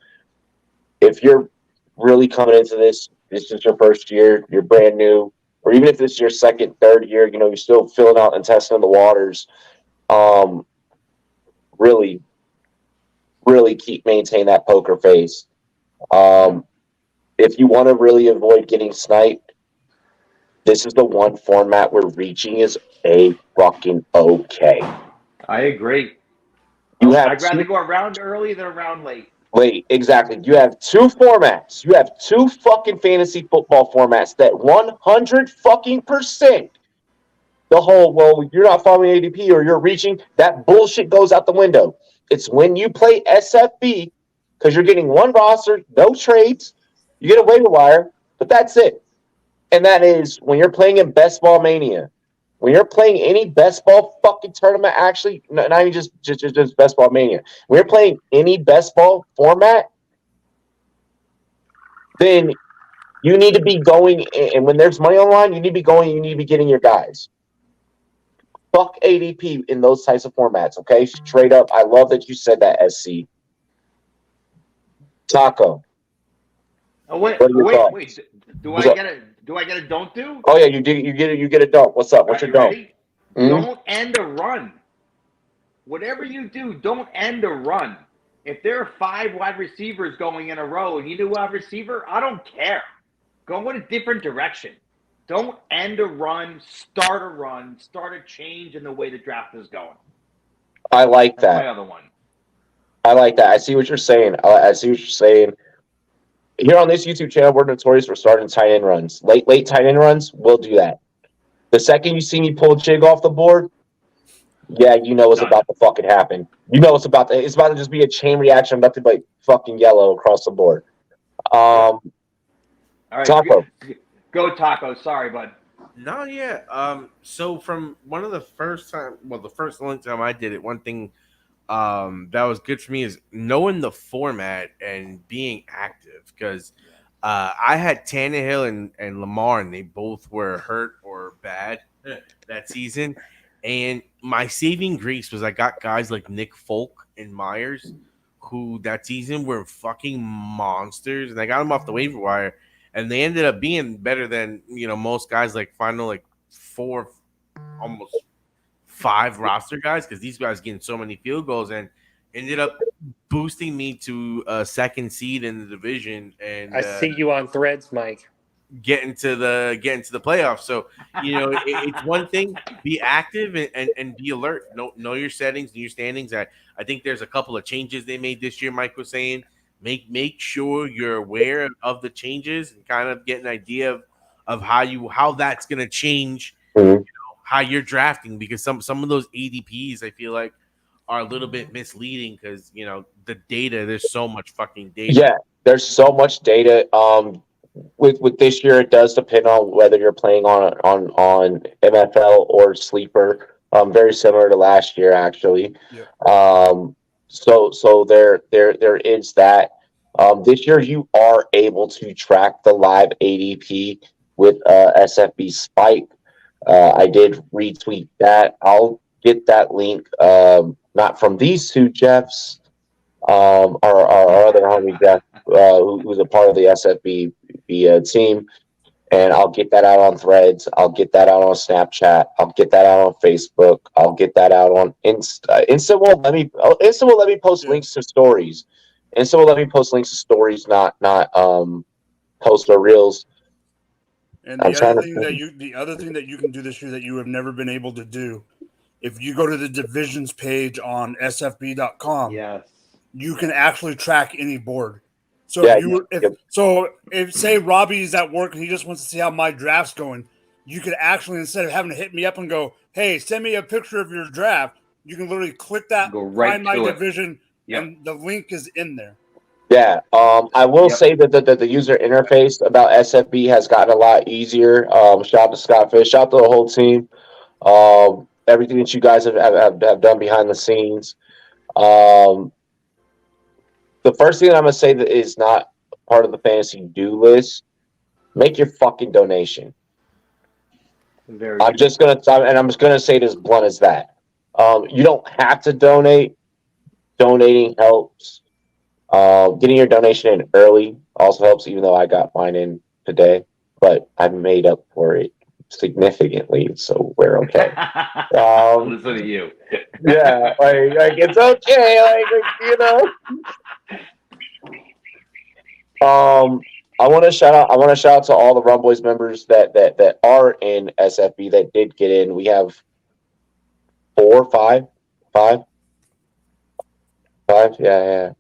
If you're really coming into this is your first year, you're brand new, or even if this is your second, third year, you're still filling out and testing the waters. Really, really maintain that poker face. If you want to really avoid getting sniped, this is the one format where reaching is fucking okay. I agree. I'd rather go around early than around late. Late, exactly. You have two formats. You have two fucking fantasy football formats that 100 fucking percent. The whole, you're not following ADP or you're reaching, that bullshit goes out the window. It's when you play SFB, because you're getting one roster, no trades, you get a waiver wire, but that's it. And that is when you're playing in Best Ball Mania. When you're playing any best ball fucking tournament, actually, not even just Best Ball Mania. When you're playing any best ball format, then you need to be going, and when there's money online, you need to be going, you need to be getting your guys. Fuck ADP in those types of formats, okay? Straight up. I love that you said that, SC. Taco. Oh, wait. Do I get a don't do? Oh yeah, you get a don't. What's up? What's your don't? Mm-hmm. Don't end a run. Whatever you do, don't end a run. If there are 5 wide receivers going in a row and you do wide receiver, I don't care. Go in a different direction. Don't end a run, start a change in the way the draft is going. I like That's that. my other one. I like that. I see what you're saying. I see what you're saying. Here on this YouTube channel, we're notorious for starting tight end runs. Late tight end runs, we'll do that. The second you see me pull Jig off the board, yeah, you know it's about to fucking happen. You know it's about to just be a chain reaction, nothing but fucking yellow across the board. All right, Taco. Go Taco. Sorry, bud. No, yeah. So from one of the first only time I did it, one thing that was good for me is knowing the format and being active, because I had Tannehill and Lamar, and they both were hurt or bad that season. And my saving grace was I got guys like Nick Folk and Myers, who that season were fucking monsters, and I got them off the waiver wire, and they ended up being better than most guys, like final like 4, almost 5 roster guys, because these guys getting so many field goals and ended up boosting me to a 2nd seed in the division. And I see you on Threads, Mike. Getting to the playoffs. So it's one thing, be active and be alert. Know your settings, know your standings. I think there's a couple of changes they made this year. Mike was saying make sure you're aware of the changes and kind of get an idea of how that's going to change how you're drafting, because some of those ADPs I feel like are a little bit misleading, because the data, there's so much fucking data. Yeah, there's so much data. With this year, it does depend on whether you're playing on MFL or sleeper. Very similar to last year, actually. Yeah. So there is that. This year, you are able to track the live ADP with SFB Spike. I did retweet that. I'll get that link. Not from these two Jeffs. Our other homie Jeff, who's a part of the SFB team, and I'll get that out on Threads. I'll get that out on Snapchat. I'll get that out on Facebook. I'll get that out on Insta. Insta will let me post links to stories. Insta will let me post links to stories, not post or reels. And the other thing that you can do this year that you have never been able to do, if you go to the divisions page on sfb.com, yes, you can actually track any board. So if say Robbie's at work and he just wants to see how my draft's going, you could actually, instead of having to hit me up and go, hey, send me a picture of your draft, you can literally click that, go right find my to division, and the link is in there. Yeah, I will say that the user interface about SFB has gotten a lot easier. Shout out to Scott Fish, shout out to the whole team. everything that you guys have done behind the scenes. The first thing that I'm gonna say that is not part of the fantasy do list: make your fucking donation. Very I'm just gonna say it as blunt as that. You don't have to donate. Donating helps. Getting your donation in early also helps, even though I got mine in today, but I made up for it significantly, so we're okay. Listen to you. Yeah, like it's okay, I want to shout out. I want to shout out to all the Rumboyz members that are in SFB that did get in. We have five, yeah.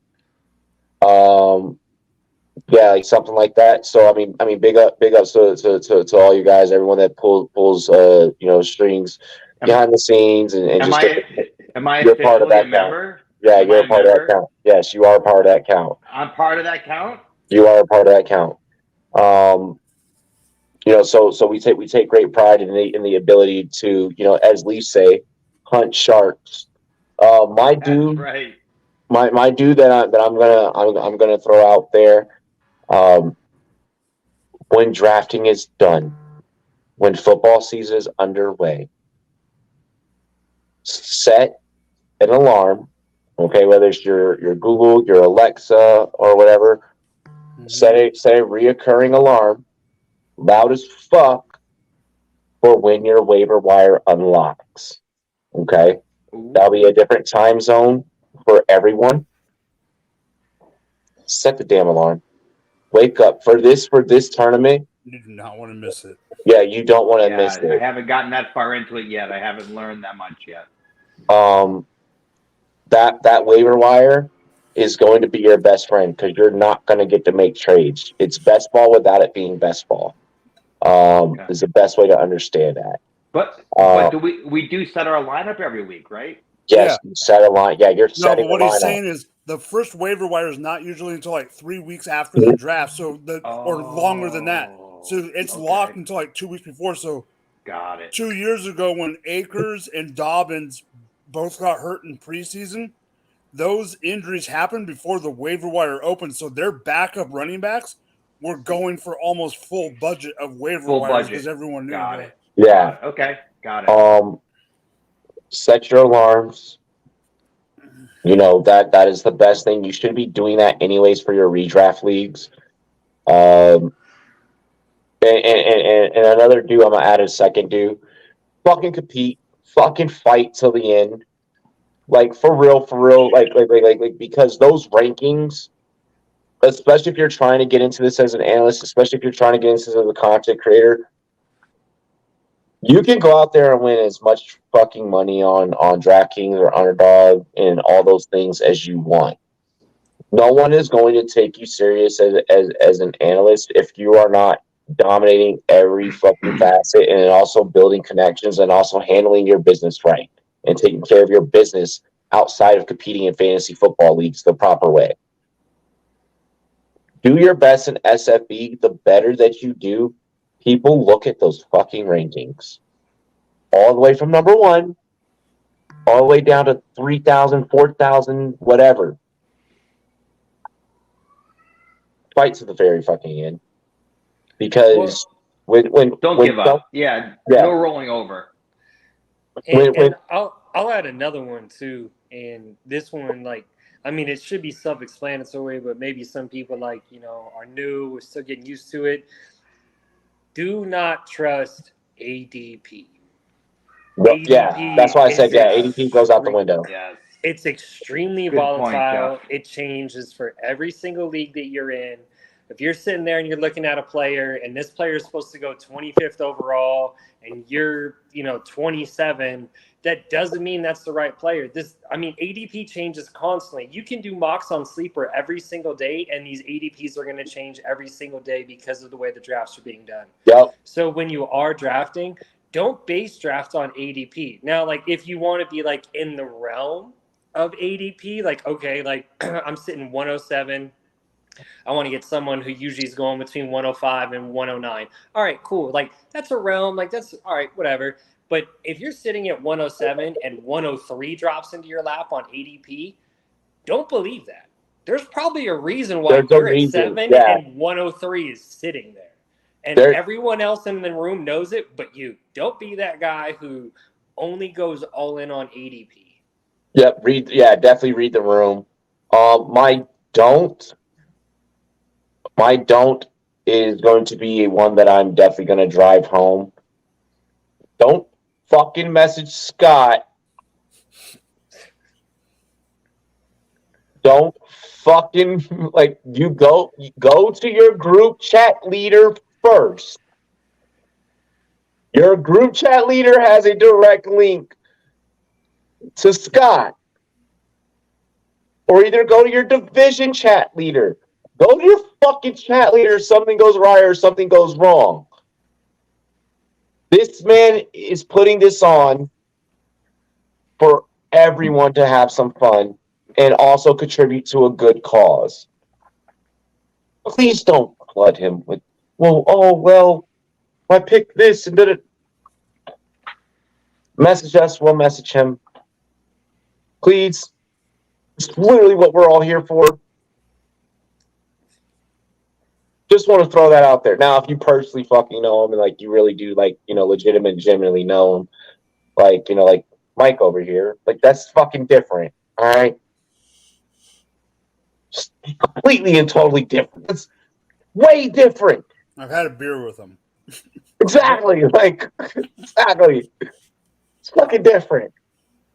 Yeah, like something like that. So I mean, big ups to all you guys, everyone that pulls strings behind the scenes and Am just I you're part of officially a that count. member? Yeah, Am you're I a part of that count. Yes, you are a part of that count. I'm part of that count. You are a part of that count. So we take great pride in the ability to, as Lee say, hunt sharks. My dude, That's right. my dude that I'm gonna throw out there. When drafting is done, when football season is underway, set an alarm. Okay, whether it's your Google, your Alexa, or whatever, set a reoccurring alarm, loud as fuck, for when your waiver wire unlocks. Okay, that'll be a different time zone for everyone. Set the damn alarm. Wake up for this tournament. You do not want to miss it. Yeah, you don't want to miss it. I haven't gotten that far into it yet. I haven't learned that much yet. That waiver wire is going to be your best friend because you're not going to get to make trades. It's best ball without it being best ball. Is the best way to understand that. But do we do set our lineup every week, right? Yes, you set a line. Yeah, you're setting. No, but what he's lineup. saying is the first waiver wire is not usually until like 3 weeks after the draft, or longer than that. So it's locked until like 2 weeks before. So got it. 2 years ago, when Akers and Dobbins both got hurt in preseason, those injuries happened before the waiver wire opened. So their backup running backs were going for almost full budget of waiver wires because everyone knew. Got it. Yeah. Okay. Got it. Set your alarms. That is the best thing. You should be doing that anyways for your redraft leagues. And another do, I'm gonna add a second do. Fucking compete. Fucking fight till the end. Like for real. Like because those rankings, especially if you're trying to get into this as an analyst, especially if you're trying to get into this as a content creator, you can go out there and win as much fucking money on DraftKings or Underdog and all those things as you want. No one is going to take you serious as an analyst if you are not dominating every fucking facet and also building connections and also handling your business right and taking care of your business outside of competing in fantasy football leagues the proper way. Do your best in SFB. The better that you do, people look at those fucking rankings. All the way from number 1, all the way down to 3,000, 4,000, whatever. Fight to the very fucking end. Because when don't give up. Yeah, no rolling over. And I'll add another one too. And this one, it should be self-explanatory, but maybe some people are new, we're still getting used to it. Do not trust ADP. Yeah, that's why I said ADP goes out the window. Yes. It's extremely volatile. It changes for every single league that you're in. If you're sitting there and you're looking at a player and this player is supposed to go 25th overall and you're, 27, that doesn't mean that's the right player. ADP changes constantly. You can do mocks on Sleeper every single day, and these ADPs are going to change every single day because of the way the drafts are being done. Yep. So when you are drafting, don't base draft on ADP. Now, if you want to be in the realm of ADP, I'm sitting 107. I want to get someone who usually is going between 105 and 109. All right, cool. That's a realm. That's all right, whatever. But if you're sitting at 107 and 103 drops into your lap on ADP, don't believe that. There's probably a reason why There's a you're at reason, 7 yeah. and 103 is sitting there. And There- everyone else in the room knows it, but you. Don't be that guy who only goes all in on ADP. Yep, definitely read the room. My don't is going to be one that I'm definitely going to drive home. Don't fucking message Scott. Don't fucking you go to your group chat leader first. Your group chat leader has a direct link to Scott. Or either go to your division chat leader. Go to your fucking chat leader if something goes right or something goes wrong. This man is putting this on for everyone to have some fun and also contribute to a good cause. Please don't flood him with, I picked this and did it. Message us, we'll message him. Please. It's literally what we're all here for. Just want to throw that out there. Now, if you personally fucking know him and you really do legitimately know him, like Mike over here, that's fucking different. All right. Just completely and totally different. That's way different. I've had a beer with him. Exactly. Exactly. It's fucking different.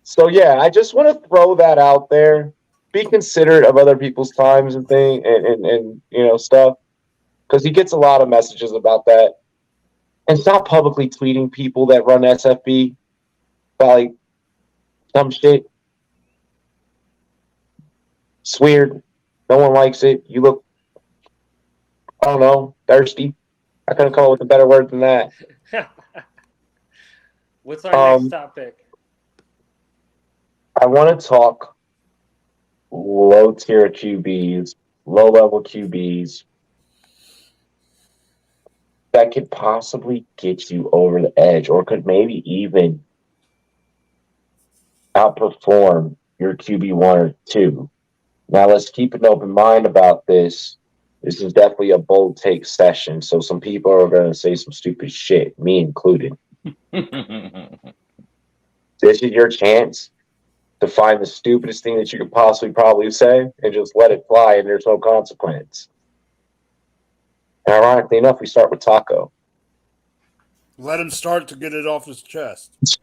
So yeah, I just want to throw that out there. Be considerate of other people's times and stuff, because he gets a lot of messages about that, and stop publicly tweeting people that run SFB about some shit. It's weird. No one likes it. You look, I don't know, thirsty. I couldn't come up with a better word than that. What's our next topic? I want to talk low tier QBs, low level QBs that could possibly get you over the edge or could maybe even outperform your QB1 or 2. Now let's keep an open mind about this. This is definitely a bold take session, so some people are going to say some stupid shit, me included. This is your chance to find the stupidest thing that you could possibly probably say and just let it fly and there's no consequence. And ironically enough, we start with Taco. Let him start to get it off his chest.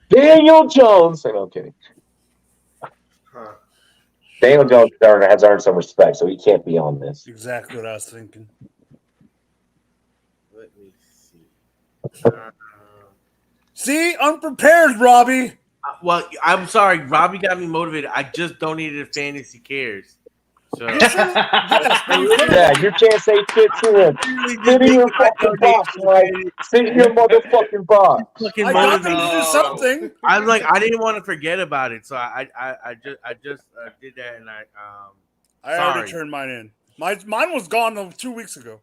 Daniel Jones. No, I'm kidding. Daniel Jones has earned some respect, so he can't be on this. Exactly what I was thinking. Let me see. See? Unprepared, Robbie. Well, I'm sorry. Robbie got me motivated. I just donated to Fantasy Cares. So Yeah, you can't say shit to him. Sit in your fucking box, right? Sit in your motherfucking box. I got them to do something. I'm like, I didn't want to forget about it, so I just did that, and I already turned mine in. Mine was gone 2 weeks ago.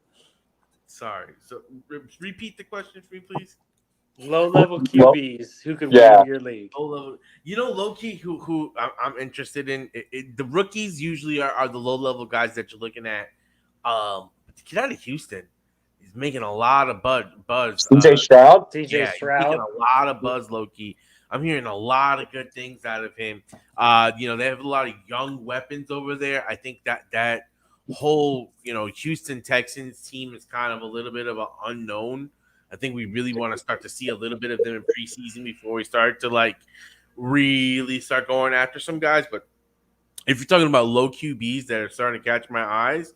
Sorry. So repeat the question for me, please. Low-level QBs who could win your league. Low-level. Low-key, who I'm interested in. The rookies usually are the low-level guys that you're looking at. The kid out of Houston is making a lot of buzz. CJ Stroud? CJ Stroud. He's making a lot of buzz, low-key. I'm hearing a lot of good things out of him. They have a lot of young weapons over there. I think that whole, Houston Texans team is kind of a little bit of an unknown. I think we really want to start to see a little bit of them in preseason before we start to really start going after some guys. But if you're talking about low QBs that are starting to catch my eyes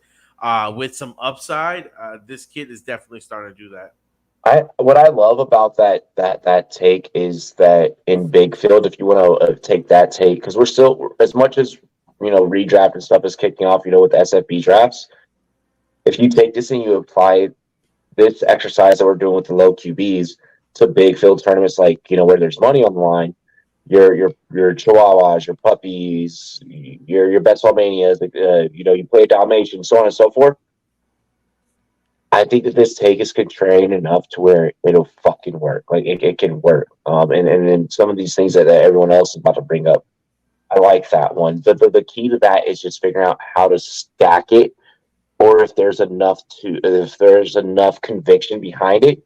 with some upside, this kid is definitely starting to do that. What I love about that take is that in big field, if you want to take that take, because we're still, as much as redraft and stuff is kicking off, with the SFB drafts. If you take this and you apply this exercise that we're doing with the low QBs to big field tournaments, where there's money on the line, your Chihuahuas, your puppies, your Pennsylvanias, you play a Dalmatian, so on and so forth. I think that this take is contrarian enough to where it'll fucking work. Like it can work. And then some of these things that everyone else is about to bring up, I like that one. The key to that is just figuring out how to stack it, or if there's enough conviction behind it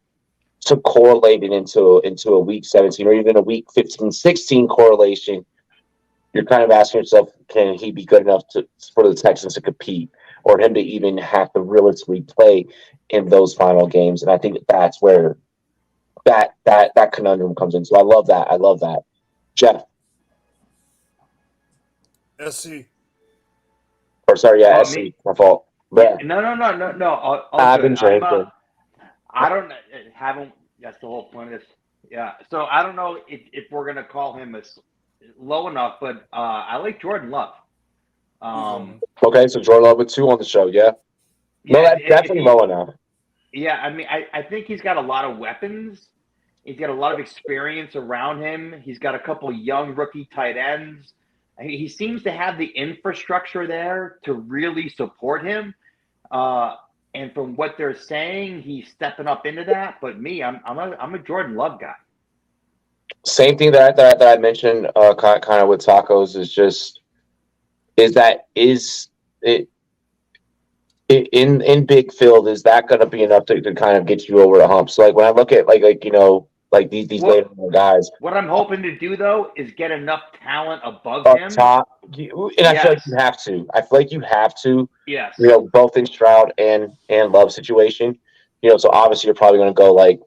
to correlate it into a week 17 or even a week 15, 16 correlation. You're kind of asking yourself, can he be good enough for the Texans to compete, or him to even have to realistically play in those final games? And I think that's where that conundrum comes in. So I love that. I love that. Jeff. SC. Or sorry, yeah, Oh, SC. me? My fault. Yeah. No. All I've good. been drinking. I don't haven't. That's the whole point of this. Yeah. So I don't know if we're gonna call him as low enough, but I like Jordan Love. Okay, so Jordan Love with 2 on the show. Yeah. No, that's definitely low enough. Yeah, I mean, I think he's got a lot of weapons. He's got a lot of experience around him. He's got a couple young rookie tight ends. He seems to have the infrastructure there to really support him. And from what they're saying, he's stepping up into that. But me, I'm a Jordan Love guy. Same thing that I mentioned, kind of with tacos is it in big field, is that going to be enough to kind of get you over the hump? So like when I look at like these later guys, what I'm hoping to do though is get enough talent above up him. top, and I feel like you have to. I feel like you have to. Yes. Both in Stroud and Love situation. So obviously you're probably going to go like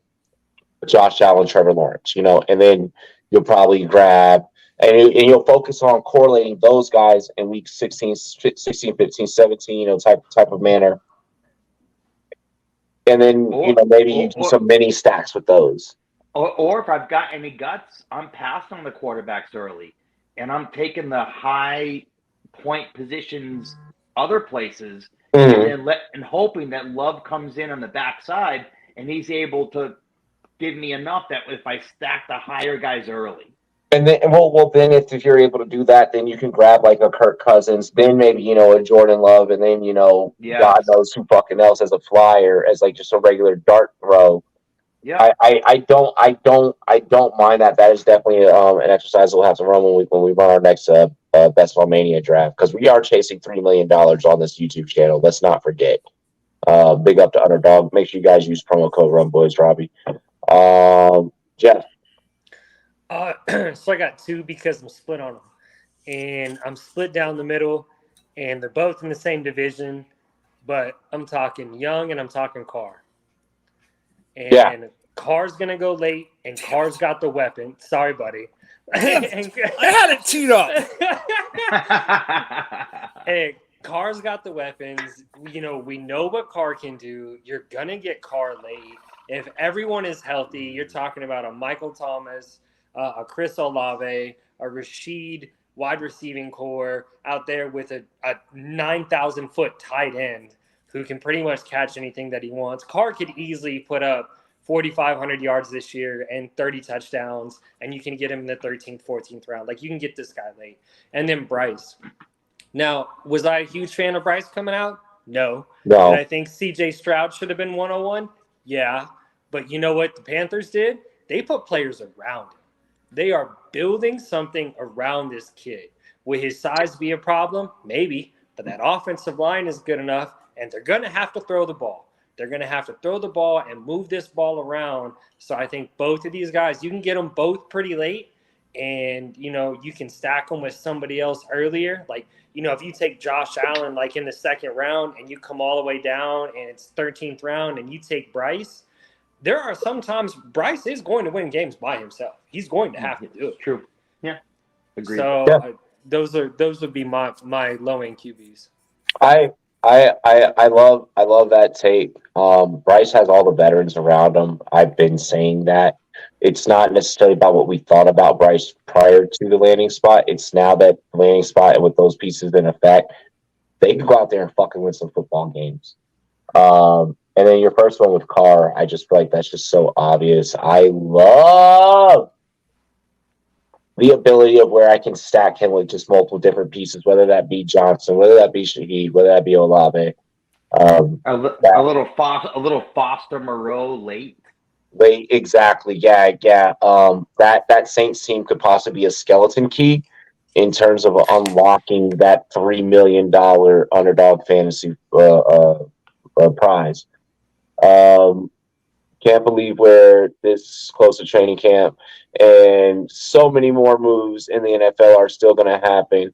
Josh Allen, Trevor Lawrence. And then you'll probably grab. And you'll focus on correlating those guys in week 16, 15, 17, type of manner. And then, maybe you do some mini stacks with those. Or if I've got any guts, I'm passing on the quarterbacks early. And I'm taking the high point positions other places and hoping that Love comes in on the backside and he's able to give me enough that if I stack the higher guys early. And then, then if you're able to do that, then you can grab like a Kirk Cousins, then maybe a Jordan Love, and then God knows who fucking else as a flyer, as like just a regular dart throw. Yeah, I don't mind that. That is definitely an exercise we'll have to run when we run our next Best Ball Mania draft, because we are chasing $3 million on this YouTube channel. Let's not forget. Big up to Underdog. Make sure you guys use promo code Rumboyz, Robbie. Jeff. So I got 2 because I'm split on them, and I'm split down the middle, and they're both in the same division, but I'm talking Young and I'm talking Carr. And Carr's gonna go late, and Carr's got the weapon. Sorry, buddy. I had it teed up. Hey, Carr's got the weapons. We know what Carr can do. You're gonna get Carr late. If everyone is healthy, you're talking about a Michael Thomas, a Chris Olave, a Rashid wide receiving core out there with a 9,000-foot tight end who can pretty much catch anything that he wants. Carr could easily put up 4,500 yards this year and 30 touchdowns, and you can get him in the 13th, 14th round. Like, you can get this guy late. And then Bryce. Now, was I a huge fan of Bryce coming out? No. And I think C.J. Stroud should have been 101? Yeah. But you know what the Panthers did? They put players around him. They are building something around this kid. Will his size be a problem? Maybe. But that offensive line is good enough, and they're going to have to throw the ball. They're going to have to throw the ball and move this ball around. So I think both of these guys, you can get them both pretty late, and, you can stack them with somebody else earlier. Like, if you take Josh Allen, like in the 2nd round, and you come all the way down and it's 13th round and you take Bryce, there are sometimes Bryce is going to win games by himself. He's going to have to do it. True. Yeah. Agreed. So those would be my low end QBs. I love that take. Bryce has all the veterans around him. I've been saying that. It's not necessarily about what we thought about Bryce prior to the landing spot. It's now that the landing spot and with those pieces in effect, they can go out there and fucking win some football games. And then your first one with Carr, I just feel like that's just so obvious. I love the ability of where I can stack him with just multiple different pieces, whether that be Johnson, whether that be Shaheed, whether that be Olave. A little Foster Moreau late. Exactly. Yeah. That Saints team could possibly be a skeleton key in terms of unlocking that $3 million underdog fantasy prize. Can't believe we're this close to training camp, and so many more moves in the NFL are still going to happen.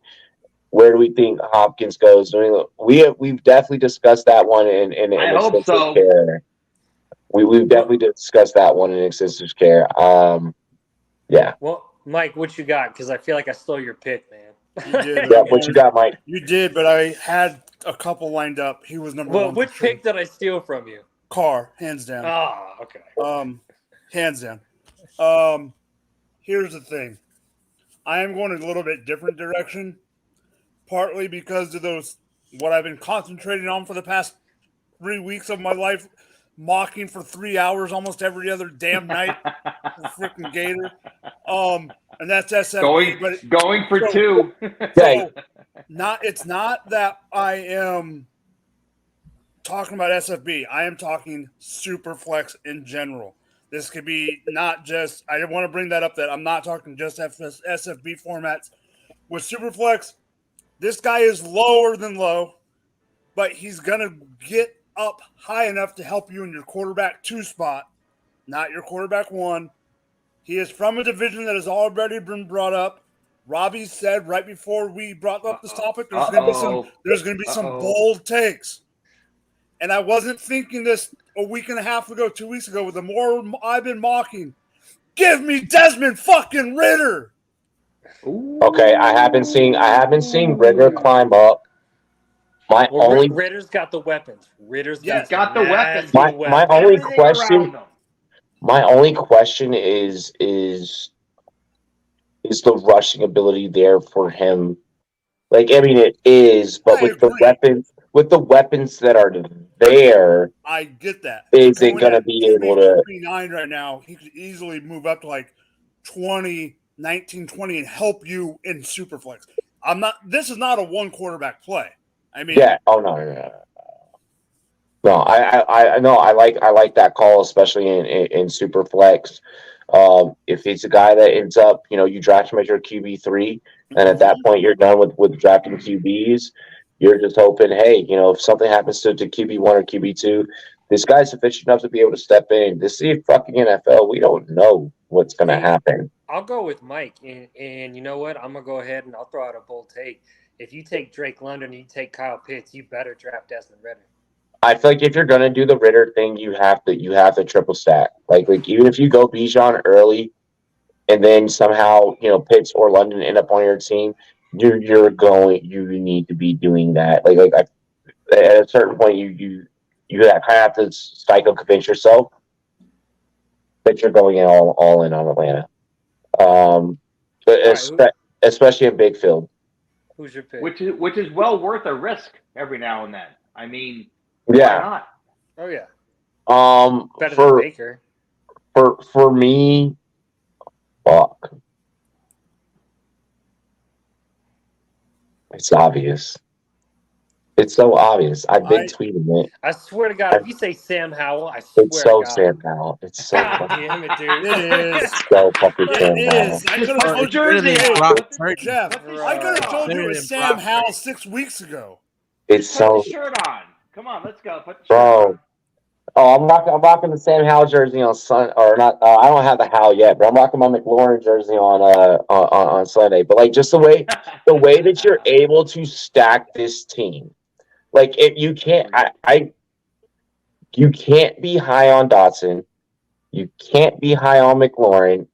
Where do we think Hopkins goes? We've definitely discussed that one in I hope extensive so. care. We've definitely discussed that one in extensive care. Yeah. Well, Mike, what you got? Because I feel like I stole your pick, man. You did. Yeah. What you got, Mike? You did, but I had a couple lined up. He was number Well, one. which pick did I steal from you? Carr, hands down. Oh, okay. Hands down. Here's the thing. I am going a little bit different direction, partly because of what I've been concentrating on for the past 3 weeks of my life, mocking for 3 hours almost every other damn night. Freaking Gator. And that's SFB. Going for two. So it's not that I am talking about SFB. I am talking Superflex in general. This could be not just, I want to bring that up that I'm not talking just SFB formats. With Superflex, this guy is lower than low, but he's going to get up high enough to help you in your quarterback 2 spot, not your quarterback 1. He is from a division that has already been brought up. Robbie said right before we brought up this topic, there's going to be some bold takes. And I wasn't thinking this a week and a half ago, 2 weeks ago. The more I've been mocking, give me Desmond fucking Ritter. Okay, I haven't seen Ritter climb up. Ritter's got the weapons. Ritter's got the weapons. My only question is the rushing ability there for him? Like, I mean, it is, but with the weapons that are there, I get that. Is it going to be able to? 29 right now, he could easily move up to like 20, 19, 20 and help you in Superflex. This is not a one quarterback play. I mean, yeah. Oh no. No, I like that call, especially in Superflex. If it's a guy that ends up, you draft him as your QB3, and at that point you're done with drafting QBs. You're just hoping, hey, if something happens to QB1 or QB2, this guy's sufficient enough to be able to step in. This is fucking NFL. We don't know what's going to happen. I'll go with Mike, and you know what? I'm gonna go ahead and I'll throw out a bold take. If you take Drake London and you take Kyle Pitts, you better draft Desmond Ritter. I feel like if you're gonna do the Ritter thing, you have to triple stack. Like even if you go Bijan early, and then somehow Pitts or London end up on your team, you need to be doing that. Like at a certain point, you kind of have to psycho convince yourself that you're going in all in on Atlanta. Especially in big field. Who's your pick? Which is well worth a risk every now and then. I mean, yeah. Why not? Oh yeah. Better than Baker. For me, fuck. It's obvious. It's so obvious. I've been tweeting it. I swear to God, if you say Sam Howell, I swear it's so to God. Sam Howell. It's so damn it, dude. It is. so fucking Sam Howell. I could have told Jersey. Jeff, I could have told you it was Sam Howell 6 weeks ago. It's Put the shirt on. Come on, let's go. Put the shirt on. Oh, I'm rocking the Sam Howell jersey on or not. I don't have the Howell yet, but I'm rocking my McLaurin jersey on Sunday. But like just the way that you're able to stack this team. Like if you can't, you can't be high on Dotson, you can't be high on McLaurin.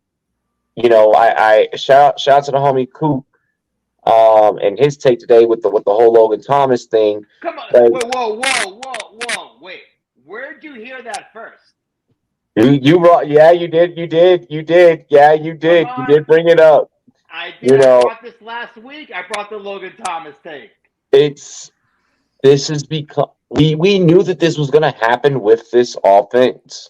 I shout out to the homie Coop, and his take today with the whole Logan Thomas thing. Come on, whoa, wait, where'd you hear that first? Yeah, you did, yeah, you did bring it up. I did. I brought this last week. I brought the Logan Thomas take. This is because we knew that this was going to happen with this offense.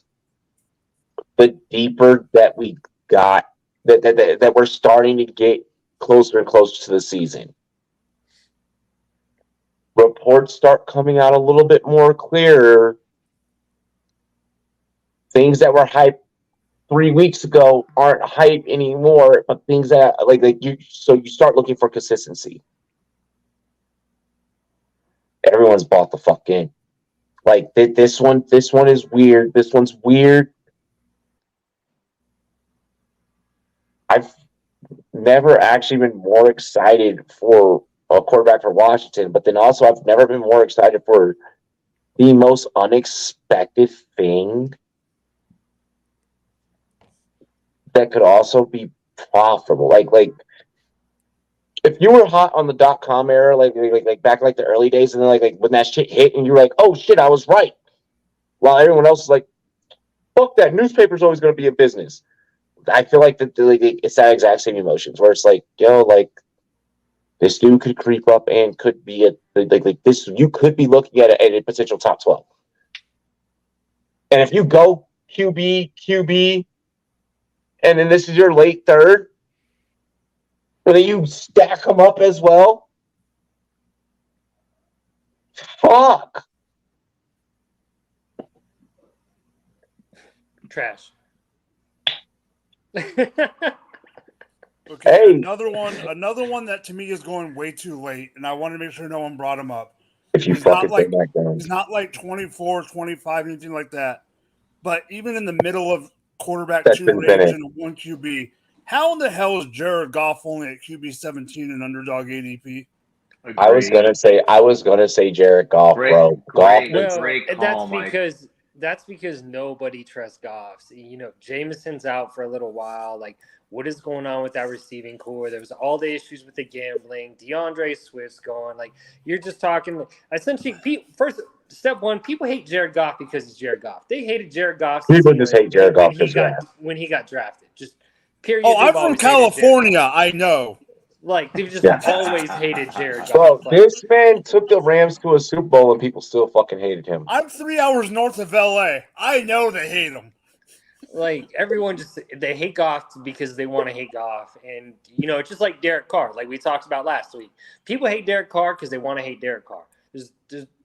The deeper that we got, that we're starting to get closer and closer to the season. reports start coming out a little bit more clearer, things that were hype 3 weeks ago aren't hype anymore, but things that like you start looking for consistency. Everyone's bought the fuck in. Like this one is weird. This one's weird. I've never actually been more excited for a quarterback for Washington, but then also I've never been more excited for the most unexpected thing that could also be profitable. Like if you were hot on the .com era, like back like the early days, and then like when that shit hit, and you're like, oh shit, I was right. While everyone else is like, fuck that, newspaper's always going to be a business. I feel like it's that exact same emotions where it's like, yo, like this dude could creep up and could be like this. You could be looking at a potential top 12. And if you go QB, and then this is your late third, and then you stack them up as well. Fuck. Trash. Okay, Hey. another one that to me is going way too late, and I want to make sure no one brought him up. If you He's not fucking like- think back down. He's not like 24, 25, anything like that. But even in the middle of quarterback That's 2 been range Bennett. and a 1 QB, how in the hell is Jared Goff only at QB 17 and underdog ADP? I was gonna say Jared Goff, Great- bro. Goff great- is great and call, Mike. that's because nobody trusts Goff. You know, Jameson's out for a little while. Like, what is going on with that receiving core? There was all the issues with the gambling. DeAndre Swift's gone. Like, you're just talking. Essentially, first step one, people hate Jared Goff because he's Jared Goff. They hated Jared Goff. People just hate Jared Goff when he got drafted. Just period. Oh, I'm they've from always hated Jared California. Goff. I know. Like, they've just Yeah. always hated Jared Goff. Bro, Like, this man took the Rams to a Super Bowl and people still fucking hated him. I'm 3 hours north of LA. I know they hate him. Like, everyone they hate Goff because they want to hate Goff. And, you know, it's just like Derek Carr, like we talked about last week. People hate Derek Carr because they want to hate Derek Carr.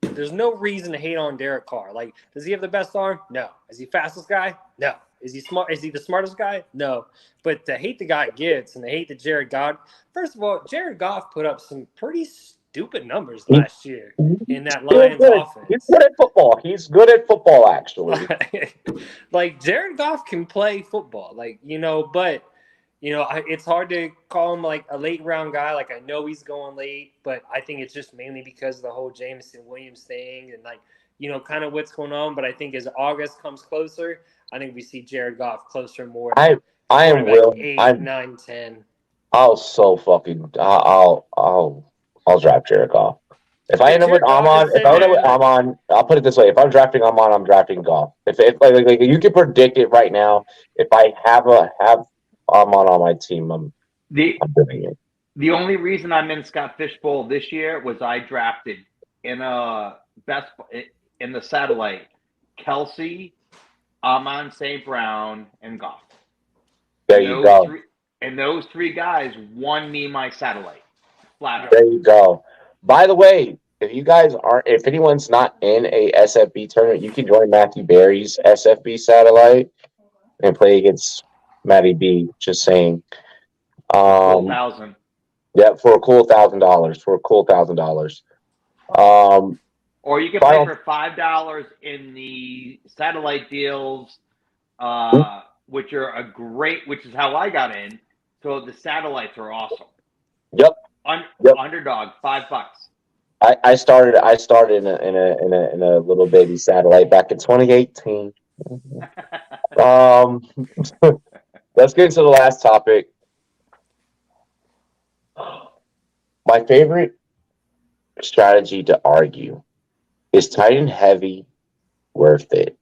There's no reason to hate on Derek Carr. Like, does he have the best arm? No. Is he fastest guy? No. Is he smart? Is he the smartest guy? No. But to hate the guy gets, and to hate the Jared Goff. First of all, Jared Goff put up some pretty stupid numbers last year in that Lions offense. He's good at football. He's good at football, actually. Like, Jared Goff can play football, like, you know, but, you know, it's hard to call him like a late round guy. Like, I know he's going late, but I think it's just mainly because of the whole Jameson Williams thing and, like, you know, kind of what's going on. But I think as August comes closer, I think we see Jared Goff closer more. I am willing. 8, 9, 10. I'll draft Jared Goff. If I end up with Amon, I'll put it this way: if I'm drafting Amon, I'm drafting Goff. If like you can predict it right now, if I have Amon on my team, I'm doing it. The only reason I'm in Scott Fishbowl this year was I drafted in the satellite Kelsey, Amon St. Brown, and Goff. There you go. And those 3 guys won me my satellite. Flat out. There you go. By the way, if anyone's not in a SFB tournament, you can join Matthew Berry's SFB satellite and play against Matty B. Just saying. 1,000. Yeah, for a cool $1,000. Or you can play for $5 in the satellite deals, which is how I got in. So the satellites are awesome. Yep. Underdog, $5. I started in a little baby satellite back in 2018. Let's get into the last topic. My favorite strategy to argue is tight end heavy worth it?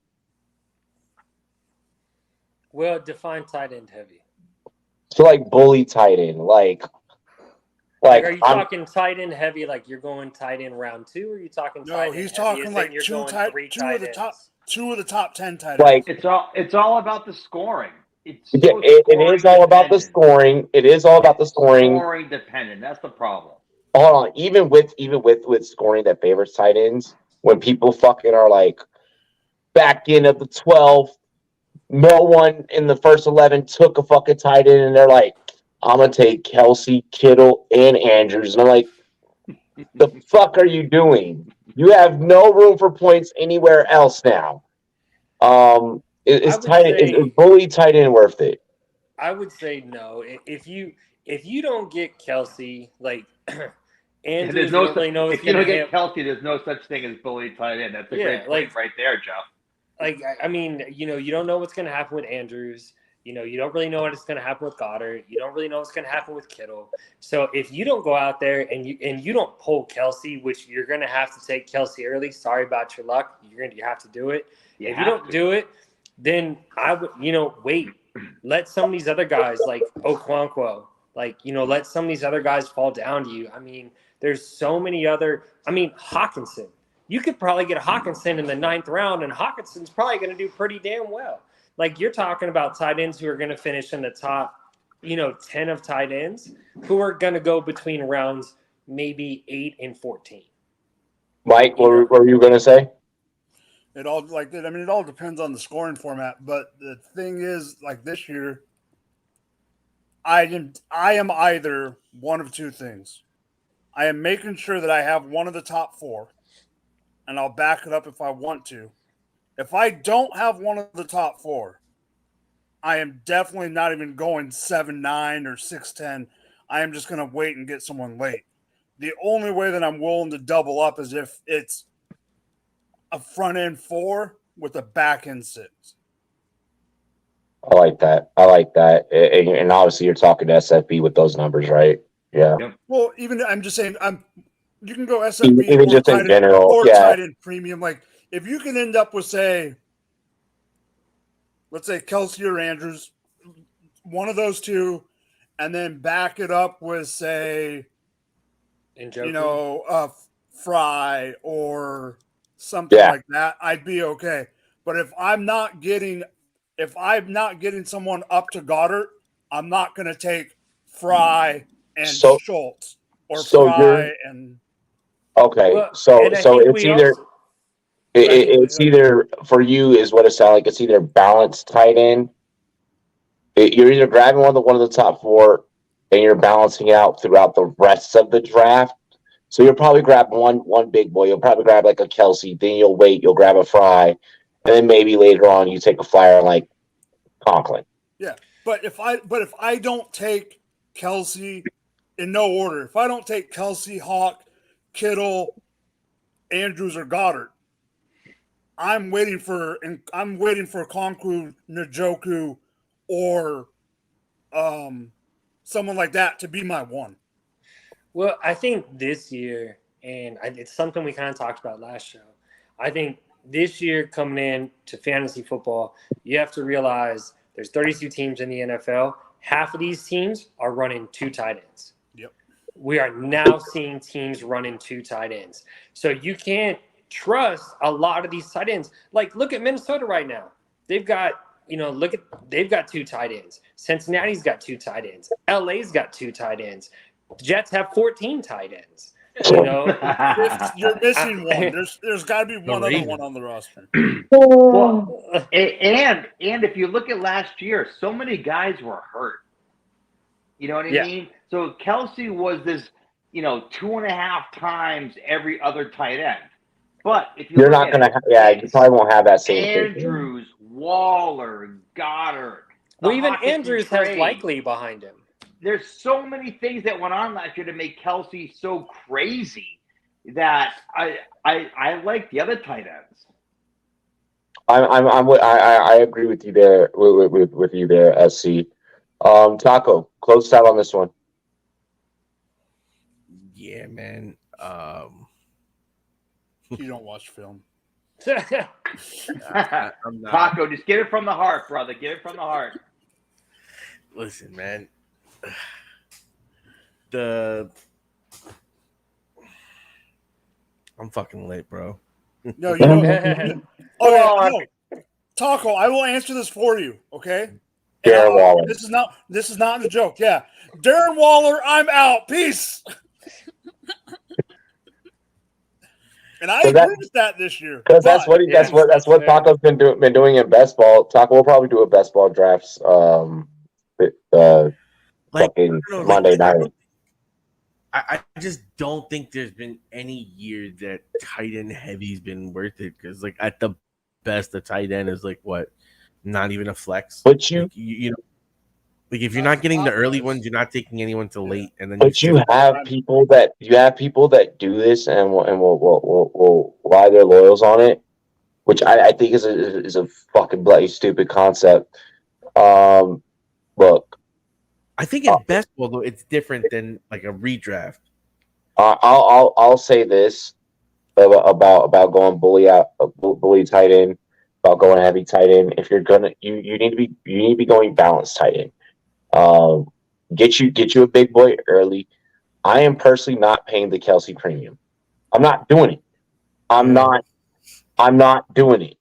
Well, define tight end heavy. So like bully tight end, like are you talking tight end heavy? Like you're going tight end round 2, or are you talking? No, he's talking like two of the top 10 tight ends. Like it's all about the scoring. It is all about the scoring. It is all about the scoring. Scoring dependent. That's the problem. hold on. Even with scoring that favors tight ends, when people fucking are like back in of the 12, no one in the first 11 took a fucking tight end, and they're like, I'm gonna take Kelsey, Kittle, and Andrews. And I'm like, the fuck are you doing? You have no room for points anywhere else now. Is bully tight end worth it? I would say no. If you don't get Kelsey, like Andrews, There's you don't really know if you don't get Kelsey, there's no such thing as bully tight end. That's a great point right there, Jeff. Like, I mean, you don't know what's going to happen with Andrews. You don't really know what's going to happen with Goddard. You don't really know what's going to happen with Kittle. So if you don't go out there and you don't pull Kelsey, which you're going to have to take Kelsey early, sorry about your luck. You have to do it. If you don't do it, then I would, wait. Let some of these other guys like Okonkwo, let some of these other guys fall down to you. I mean, there's so many other. I mean, Hawkinson. You could probably get Hawkinson in the 9th round, and Hawkinson's probably going to do pretty damn well. Like, you're talking about tight ends who are going to finish in the top, 10 of tight ends, who are going to go between rounds maybe 8 and 14. Mike, what were you going to say? It all depends on the scoring format. But the thing is, like this year, I am either one of two things. I am making sure that I have one of the top 4, and I'll back it up if I want to. If I don't have one of the top 4, I am definitely not even going 7-9 or 6-10. I am just going to wait and get someone late. The only way that I'm willing to double up is if it's a front end 4 with a back end 6. I like that. And obviously, you're talking to SFB with those numbers, right? Yeah. Well, even I'm just saying, you can go SFB even just in general, or tight end premium. Like, if you can end up with, let's say Kelsey or Andrews, one of those two, and then back it up with, say, Fry or something like that, I'd be okay. But if I'm not getting someone up to Goddard, I'm not going to take Fry and Schultz or Fry and. Okay, Well, so it's either for you is what it sounds like. It's either balanced tight end. You're either grabbing one of the top 4, and you're balancing out throughout the rest of the draft. So you'll probably grab one big boy. You'll probably grab like a Kelsey. Then you'll wait. You'll grab a Fry, and then maybe later on you take a flyer like Conklin. Yeah, but if I don't take Kelsey in no order, if I don't take Kelsey, Hawk, Kittle, Andrews, or Goddard, I'm waiting for Conklin, Njoku, or someone like that to be my one. Well, I think this year, and it's something we kind of talked about last show, I think this year coming in to fantasy football, you have to realize there's 32 teams in the NFL. Half of these teams are running 2 tight ends. Yep. We are now seeing teams running 2 tight ends. So you can't trust a lot of these tight ends. Like, look at Minnesota right now. They've got, they've got 2 tight ends. Cincinnati's got 2 tight ends. LA's got 2 tight ends. The Jets have 14 tight ends. You're missing one. There's got to be one other one on the roster. Well, and if you look at last year, so many guys were hurt. You know what I mean? So Kelsey was this, 2.5 times every other tight end. But if you you probably won't have that same Andrews, Waller, Goddard. Well, even Andrews has Likely behind him. There's so many things that went on last year to make Kelsey so crazy that I like the other tight ends. I agree with you there with you there, SC. Taco, close out on this one. Yeah, man. You don't watch film. I'm not. Taco, just get it from the heart, brother. Get it from the heart. Listen, man. I'm fucking late, bro. No, you don't. No. Taco, I will answer this for you, okay? Darren Waller. This is not a joke. Yeah. Darren Waller, I'm out. Peace. And I So agree with that this year. because that's But what fair. Taco's been doing in best ball. Taco will probably do a best ball drafts Like, fucking I don't know, Monday night. I just don't think there's been any year that tight end heavy's been worth it, because like at the best, the tight end is like what, not even a flex. But you Like, you know, like if you're not getting the early ones, you're not taking anyone till late, and then But you have people that do this and will lie their loyals on it, which I think is a fucking bloody stupid concept. Look, I think in best ball though, it's different than like a redraft. I'll say this about going bully tight end, about going heavy tight end. If you're gonna, you need to be going balanced tight end. Get you a big boy early. I am personally not paying the Kelsey premium. I'm not doing it. I'm not doing it.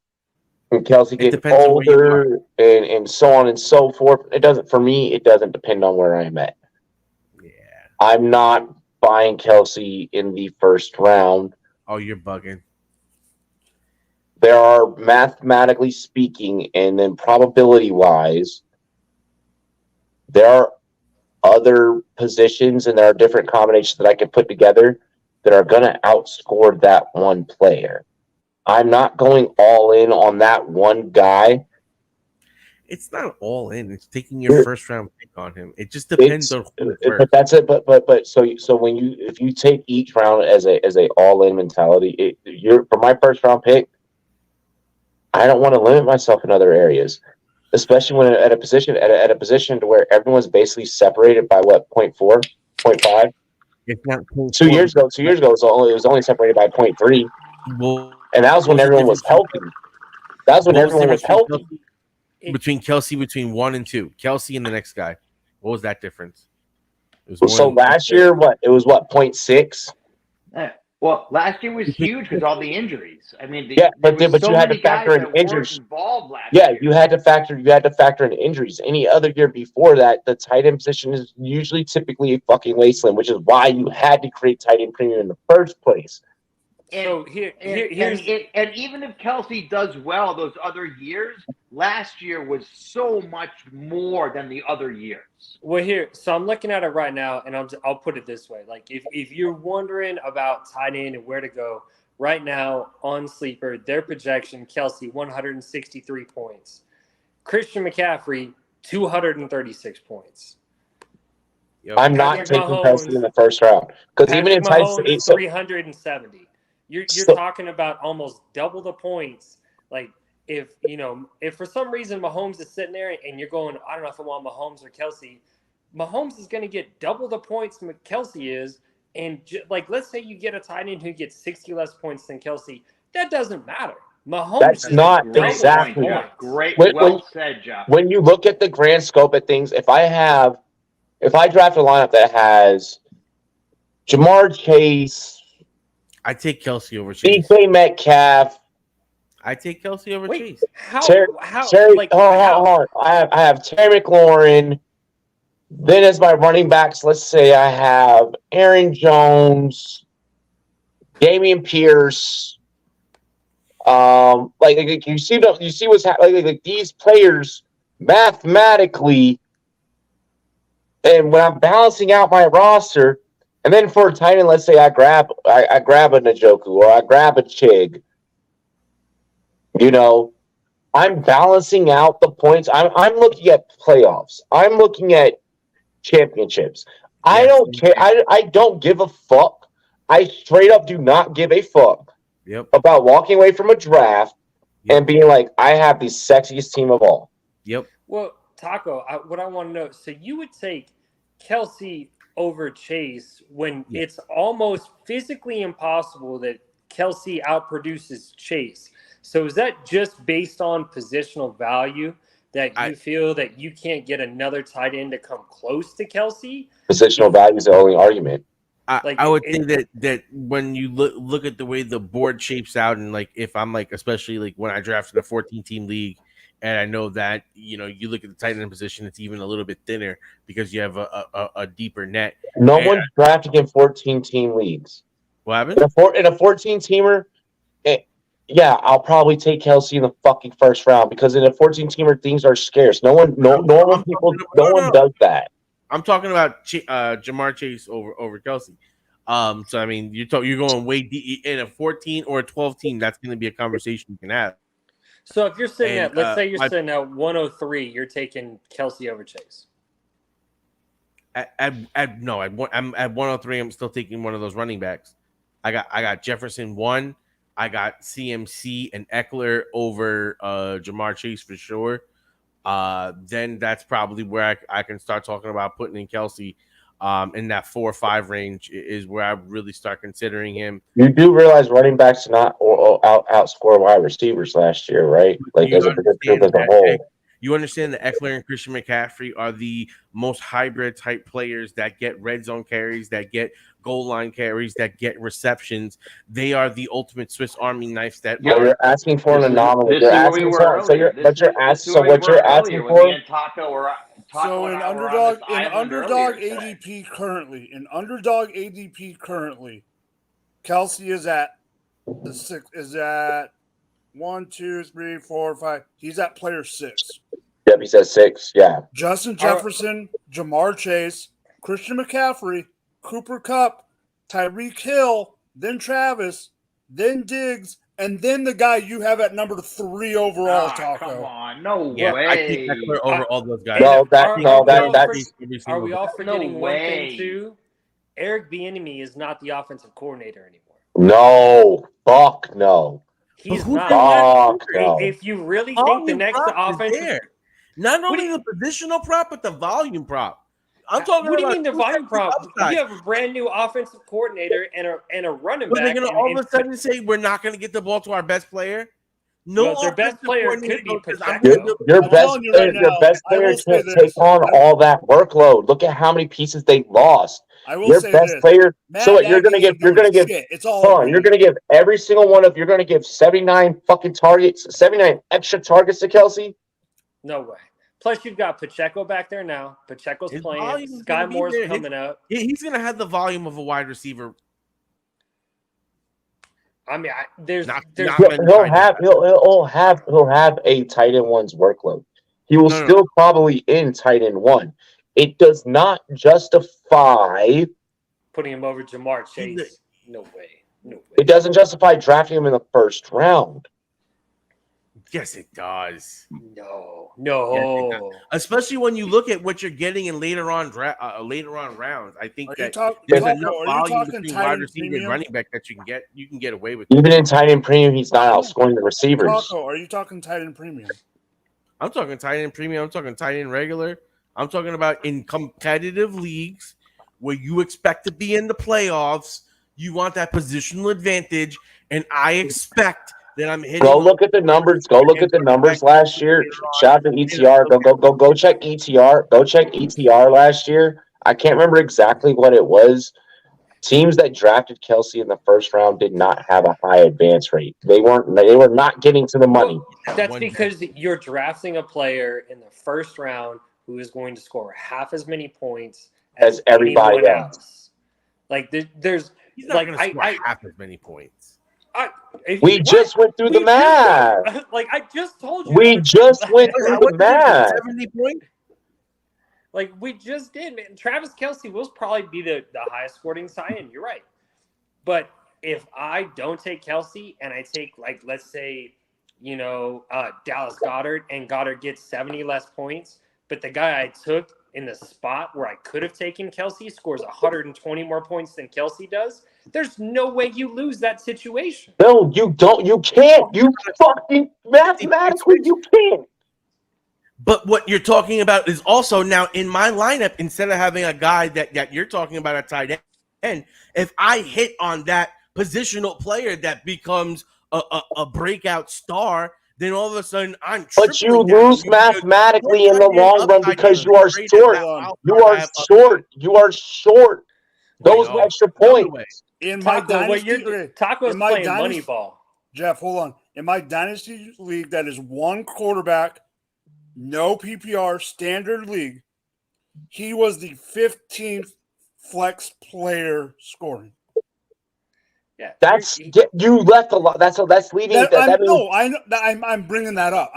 And Kelsey gets depends on where you older and so on and so forth. It doesn't depend on where I'm at. Yeah. I'm not buying Kelsey in the first round. Oh, you're bugging. There are, mathematically speaking, and then probability wise, there are other positions and there are different combinations that I can put together that are going to outscore that one player. I'm not going all in on that one guy. It's not all in. It's taking your first round pick on him. It just depends on who first. But that's it. But so when if you take each round as a all in mentality, for my first round pick, I don't want to limit myself in other areas, especially when at a position to where everyone's basically separated by what 0.4, 0.5. It's not 2 years ago. 2 years ago, it was only separated by 0.3. Well, and that was when everyone was healthy. That was when everyone was healthy. Between 1 and 2, Kelsey and the next guy, what was that difference? So last year, it was 0.6. Well, last year was huge because all the injuries. I mean, but you had to factor in injuries. You had to factor in injuries. Any other year before that, the tight end position is usually typically a fucking wasteland, which is why you had to create tight end premium in the first place. And even if Kelsey does well those other years, last year was so much more than the other years. Well, so I'm looking at it right now, and I'll put it this way: like if you're wondering about tight end and where to go right now on Sleeper, their projection: Kelsey 163 points, Christian McCaffrey 236 points. Yep. I'm not taking Kelsey in the first round because even in tight end, 370. You're talking about almost double the points. Like if for some reason Mahomes is sitting there and you're going, I don't know if I want Mahomes or Kelsey. Mahomes is going to get double the points Kelsey is, and let's say you get a tight end who gets 60 less points than Kelsey. That doesn't matter. Mahomes. That's not exactly great. Well said, Jeff. When you look at the grand scope of things, if I draft a lineup that has Jamar Chase, I take Kelsey over Chase. DK Metcalf. I take Kelsey over Chase. Hold on. I have Terry McLaurin. Then as my running backs, let's say I have Aaron Jones, Dameon Pierce. You see what's happening. Like these players mathematically, and when I'm balancing out my roster. And then for a tight end, let's say I grab a Njoku or I grab a Chig. I'm balancing out the points. I'm looking at playoffs. I'm looking at championships. I don't care. I don't give a fuck. I straight up do not give a fuck about walking away from a draft and being like, I have the sexiest team of all. Yep. Well, Taco, what I want to know, so you would take Kelsey over Chase when it's almost physically impossible that Kelsey outproduces Chase. So is that just based on positional value that you feel that you can't get another tight end to come close to Kelsey? Positional value is the only argument. I would think that when you look at the way the board shapes out, and like if I'm like, especially like when I drafted a 14-team league And I know that, you look at the tight end position, it's even a little bit thinner because you have a deeper net. No one's drafting in 14-team leagues. What happened? In a 14-teamer, yeah, I'll probably take Kelsey in the fucking first round because in a 14-teamer, things are scarce. No one does that. I'm talking about Jamar Chase over Kelsey. So I mean, you're going way deep in a 14 or a 12 team. That's going to be a conversation you can have. So if you're sitting let's say you're sitting at 103, you're taking Kelsey over Chase. I'm at 103. I'm still taking one of those running backs. I got Jefferson 1. I got CMC and Eckler over Jamar Chase for sure. Then that's probably where I can start talking about putting in Kelsey. In that 4 or 5 range is where I really start considering him. You do realize running backs not outscore wide receivers last year, right? Like as a whole. You understand that Eckler and Christian McCaffrey are the most hybrid type players that get red zone carries, that get goal line carries, that get receptions. They are the ultimate Swiss Army knives. That you're asking for an anomaly. You're asking for what you're asking for. So in underdog ADP currently, Kelsey is at 1, 2, 3, 4, 5. He's at player 6. Yep, he says 6. Yeah. Justin Jefferson, Jamar Chase, Christian McCaffrey, Cooper Kupp, Tyreek Hill, then Travis, then Diggs, and then the guy you have at number 3 overall, Taco. Come on, no way. I take Eckler over all those guys. Are we all forgetting one thing too? Eric Bieniemy is not the offensive coordinator anymore. No, fuck no. He's not. If you really think the next offensive, not only the positional prop but the volume prop. I'm talking. What do you mean the volume prop? You have a brand new offensive coordinator and a running back. But they're going to all of a sudden say we're not going to get the ball to our best player. No, their best player could be Pacheco. Your best player can't take on all that workload. Look at how many pieces they lost. Your best player. So you're going to give every single one of. You're going to give 79 fucking targets, 79 extra targets to Kelsey. No way. Plus, you've got Pacheco back there now. Pacheco's playing. Sky Moore's coming up. He's going to have the volume of a wide receiver. I mean, he'll have a tight end one's workload. He will still probably in tight end 1. It does not justify putting him over Jamar Chase. No way. It doesn't justify drafting him in the first round. Yes, it does. No. Yes, especially when you look at what you're getting in later on rounds. I think there's enough volume between wide receiver and running back that you can get away with. Even in tight end premium, he's not outscoring the receivers. Taco, are you talking tight end premium? I'm talking tight end premium. I'm talking tight end regular. I'm talking about in competitive leagues where you expect to be in the playoffs. You want that positional advantage, and I expect that I'm hitting. Go look at the numbers. Go look at the numbers last year. Shout out to ETR. Go check ETR. Go check ETR last year. I can't remember exactly what it was. Teams that drafted Kelsey in the first round did not have a high advance rate. They were not getting to the money. That's because you're drafting a player in the first round who is going to score half as many points as everybody else. Like he's not going to score half as many points. We just went through the math. I just told you. We just went through the math. 70 points. Like we just did, man. Travis Kelce will probably be the highest scoring tight end. You're right. But if I don't take Kelce and I take let's say, Dallas Goedert, and Goddard gets 70 less points, but the guy I took in the spot where I could have taken Kelce scores 120 more points than Kelce does, there's no way you lose that situation. No, you don't. You can't. You fucking mathematically, you can't. But what you're talking about is also now in my lineup, instead of having a guy that you're talking about a tight end, if I hit on that positional player that becomes a breakout star, then all of a sudden I'm. But you lose mathematically in the long run because you are short. You are short. You are short. Those extra points. In my dynasty, Taco's playing Moneyball. Jeff, hold on. In my dynasty league, that is one quarterback, no PPR, standard league. He was the 15th flex player scoring. Yeah, you left a lot. That's leaving. I'm bringing that up.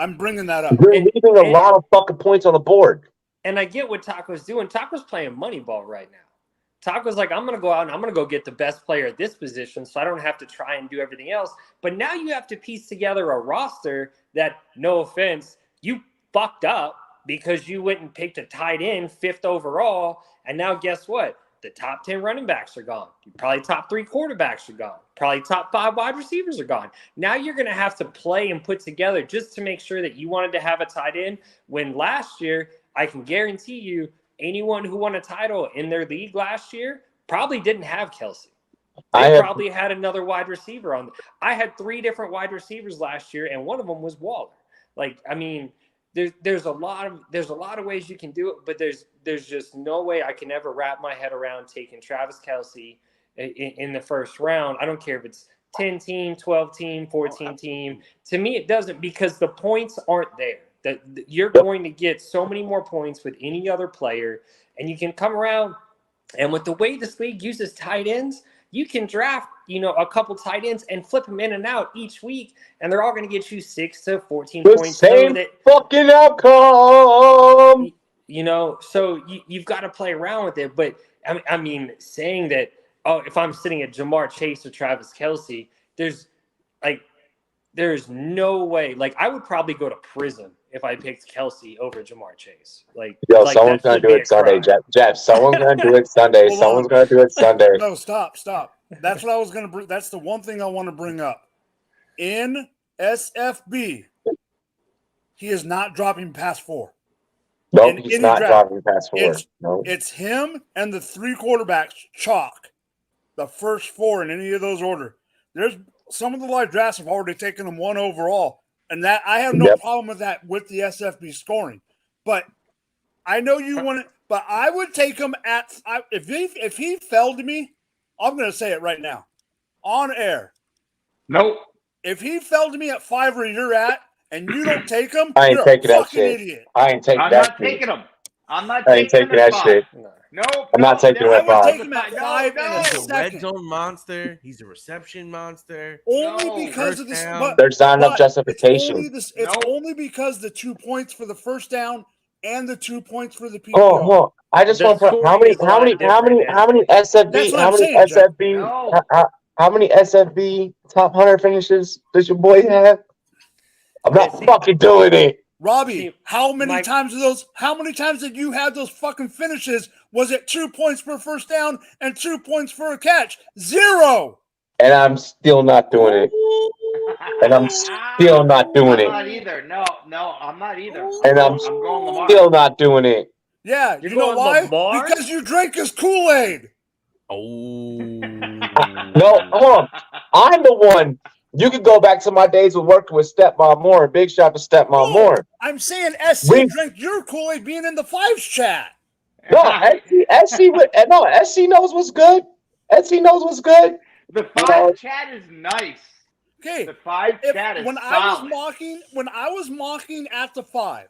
You're leaving a lot of fucking points on the board. And I get what Taco's doing. Taco's playing Moneyball right now. Taco's like, I'm going to go out and I'm going to go get the best player at this position so I don't have to try and do everything else. But now you have to piece together a roster that, no offense, you fucked up because you went and picked a tight end 5th overall. And now guess what? The top 10 running backs are gone. Probably top 3 quarterbacks are gone. Probably top 5 wide receivers are gone. Now you're going to have to play and put together just to make sure that you wanted to have a tight end when last year, I can guarantee you, anyone who won a title in their league last year probably didn't have Kelsey. They probably had another wide receiver on. I had 3 different wide receivers last year, and one of them was Waller. Like, I mean, there's a lot of ways you can do it, but there's just no way I can ever wrap my head around taking Travis Kelsey in the first round. I don't care if it's 10 team, 12 team, 14 team. To me, it doesn't, because the points aren't there. That you're going to get so many more points with any other player, and you can come around, and with the way this league uses tight ends, you can draft, a couple tight ends and flip them in and out each week, and they're all going to get you 6 to 14 points. Same fucking outcome. So you've got to play around with it. But I mean, saying that, if I'm sitting at Jamar Chase or Travis Kelsey, there's no way. Like, I would probably go to prison if I picked Kelsey over Jamar Chase. Someone's gonna do it Sunday, Jeff. Someone's gonna do it Sunday. Someone's gonna do it Sunday. No, stop. That's what I was gonna bring. That's the one thing I want to bring up. In SFB, he is not dropping past 4. Nope, he's not dropping past 4. It's him and the 3 quarterbacks chalk. The first 4 in any of those order. There's some of the live drafts have already taken them 1 overall. And that I have no problem with that with the SFB scoring. But I know you want it, but I would take him if he fell to me, I'm going to say it right now on air. Nope. If he fell to me at 5 where you're at and you don't take him, I ain't you're taking a that fucking shit. idiot. I ain't taking that shit. Taking him. I'm not I ain't taking that shit. Nope. I'm not taking him at 5. I would take him at 5 in a He's a red second. zone monster. He's a reception monster. Only because of this. There's not enough justification. It's only because the 2 points for the first down and the 2 points for the PPR. Oh, I just want to put how many SFB top 100 finishes does your boy have? I'm not fucking doing it. Robbie, how many times did you have those fucking finishes? Was it 2 points per first down and 2 points for a catch? 0. And I'm still not doing it. I'm still not doing it. I'm not either. No, I'm not either. And I'm going Lamar. Still not doing it. Yeah, you know why? Lamar? Because you drank his Kool-Aid. Oh. No, hold on. I'm the one. You could go back to my days with working with Stepmom Moore. Big shout to Stepmom Moore. I'm saying SC drank your Kool-Aid being in the 5s chat. No, SC knows what's good. SC knows what's good. The 5 chat is nice. Okay. The 5 chat is solid. When I was mocking at the 5.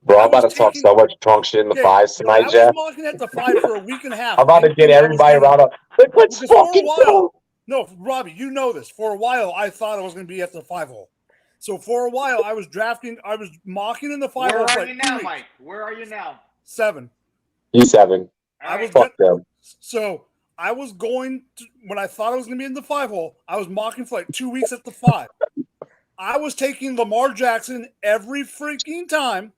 Bro, I'm about to talk so much drunk shit in the 5s tonight, Jeff. I was mocking at the 5 for a week and a half. I'm about to get everybody around up. Let's fucking go. No, Robbie, you know this. For a while, I thought I was going to be at the 5 hole. So for a while, I was mocking in the 5 hole. Where are you now, Mike? Where are you now? 7. He's 7. Fuck them. So I was going to, when I thought I was going to be in the 5 hole, I was mocking for like 2 weeks at the 5. I was taking Lamar Jackson every freaking time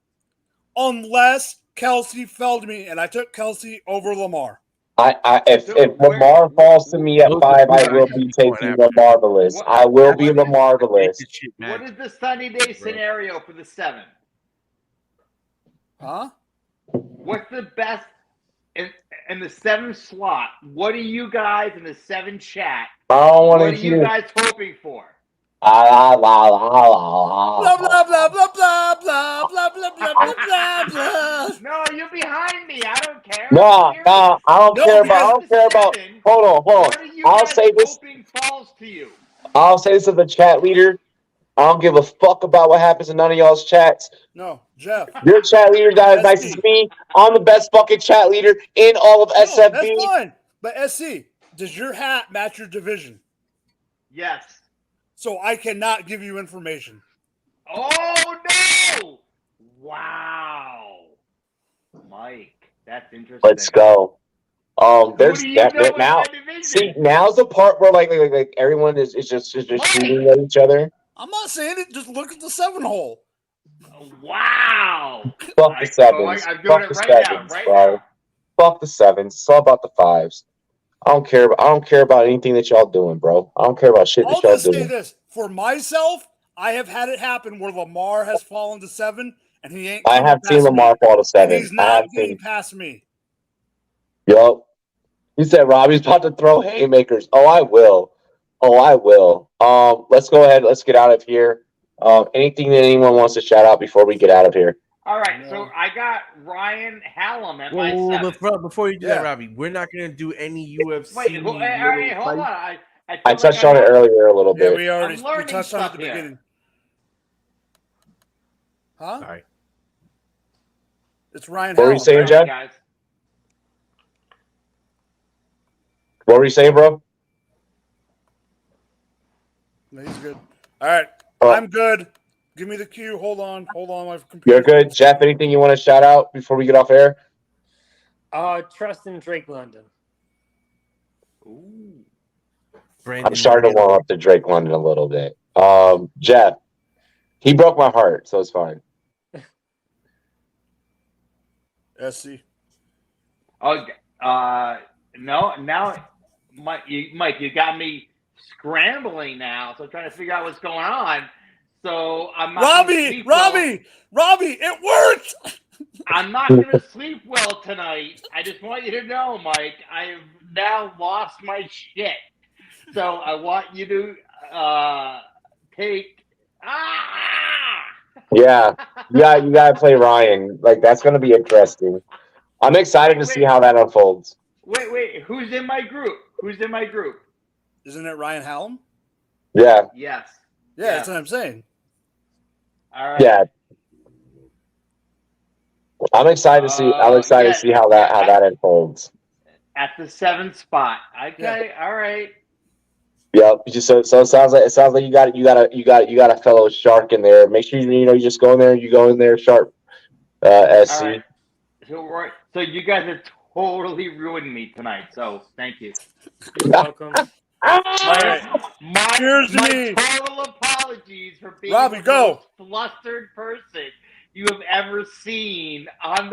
unless Kelsey fell to me, and I took Kelsey over Lamar. If Lamar falls to me at 5, I will be taking the Marvelous. I will be the Marvelous. What is the sunny day scenario for the 7? Huh? What's the best in the 7 slot? What are you guys in the 7 chat? I don't want to hear. What are you guys hoping for? Blah blah blah blah blah blah blah blah blah blah blah. No, you're behind me. I don't care. No, I don't care about. Hold on. I'll say this. Falls to you. I'll say this to the chat leader. I don't give a fuck about what happens in none of y'all's chats. No, Jeff. Your chat leader's not as nice as me. I'm the best fucking chat leader in all of No, that's SFB. fine. But SC, does your hat match your division? Yes. So I cannot give you information. Oh no! Wow, Mike, that's interesting. Let's go. There's do you know in now. my division? See, now's the part where like everyone is just shooting at each other. I'm not saying it. Just look at the 7-hole. Wow. Fuck the sevens. I'm doing it right now. Right now. Fuck the sevens. It's all about the fives. I don't care about anything that y'all doing, bro. I don't care about shit that I'll y'all just say doing. this. For myself, I have had it happen where Lamar has fallen to 7 and he ain't. I have seen past Lamar me, fall to and 7. he's not getting past me. Yup. You said Robbie's about to throw haymakers. Oh, I will. Let's go ahead. Let's get out of here. Anything that anyone wants to shout out before we get out of here? All right, so I got Ryan Hallam at my 7. Before you do that, Robbie, we're not gonna do any UFC. Wait, hold on. I touched on it earlier a little bit. Yeah, we touched on it at the beginning. Huh? Sorry. It's Ryan. What were you saying, Jeff? Guys. What were you saying, bro? No, he's good. All right, I'm good. Give me the cue. Hold on. My computer. You're good, Jeff. Anything you want to shout out before we get off air? Trust in Drake London. Ooh. I'm starting to warm up to Drake London a little bit. Jeff, he broke my heart, so it's fine. SC. Okay. No. Now, Mike, you got me scrambling now. So I'm trying to figure out what's going on. So I'm not. Robbie, it worked. I'm not going to sleep well tonight. I just want you to know, Mike, I've now lost my shit. So I want you to take. Yeah, you gotta play Ryan. Like, that's gonna be interesting. I'm excited to see how that unfolds. Wait. Who's in my group? Isn't it Ryan Hallam? Yeah. Yes. Yeah, that's what I'm saying. All right. Yeah. I'm excited to see. I'm excited to see how that unfolds. At the 7th spot. Okay. Yeah. All right. Yep. So it sounds like you got a fellow shark in there. Make sure you just go in there. You go in there sharp. SC. All right. So you guys have totally ruined me tonight. So thank you. You're welcome. My total apologies for being Robbie, the most flustered person you have ever seen on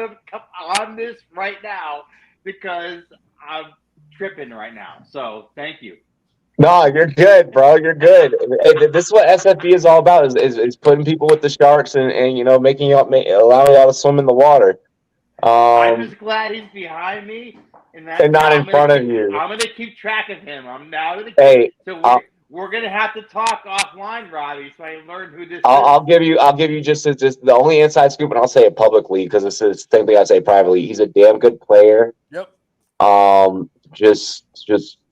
this right now, because I'm tripping right now. So thank you. No, you're good, bro. You're good. This is what SFB is all about: is putting people with the sharks and allowing y'all to swim in the water. I'm just glad he's behind me and not in front of you. I'm gonna keep track of him. I'm now gonna. We're gonna have to talk offline, Robbie, so I learn who this is. I'll give you just the only inside scoop, and I'll say it publicly because it's the same thing I say privately. He's a damn good player. Yep.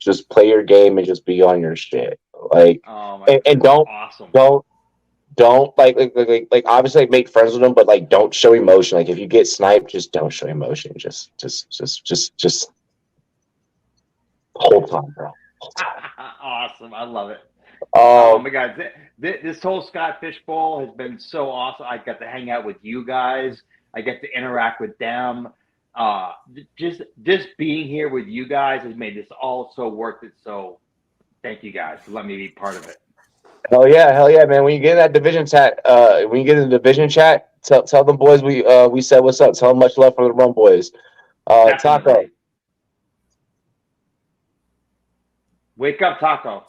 Just play your game and just be on your shit. Like, and don't obviously make friends with him, but like don't show emotion. Like if you get sniped, just don't show emotion. Just hold on, bro. Awesome. I love it. Oh my God. This whole Scott Fishbowl has been so awesome. I got to hang out with you guys. I get to interact with them. Just being here with you guys has made this all so worth it. So thank you guys for letting me be part of it. Hell yeah, man. When you get in that division chat, tell them boys we said what's up. Tell them much love from the Rumboyz. Taco. Wake up, Taco.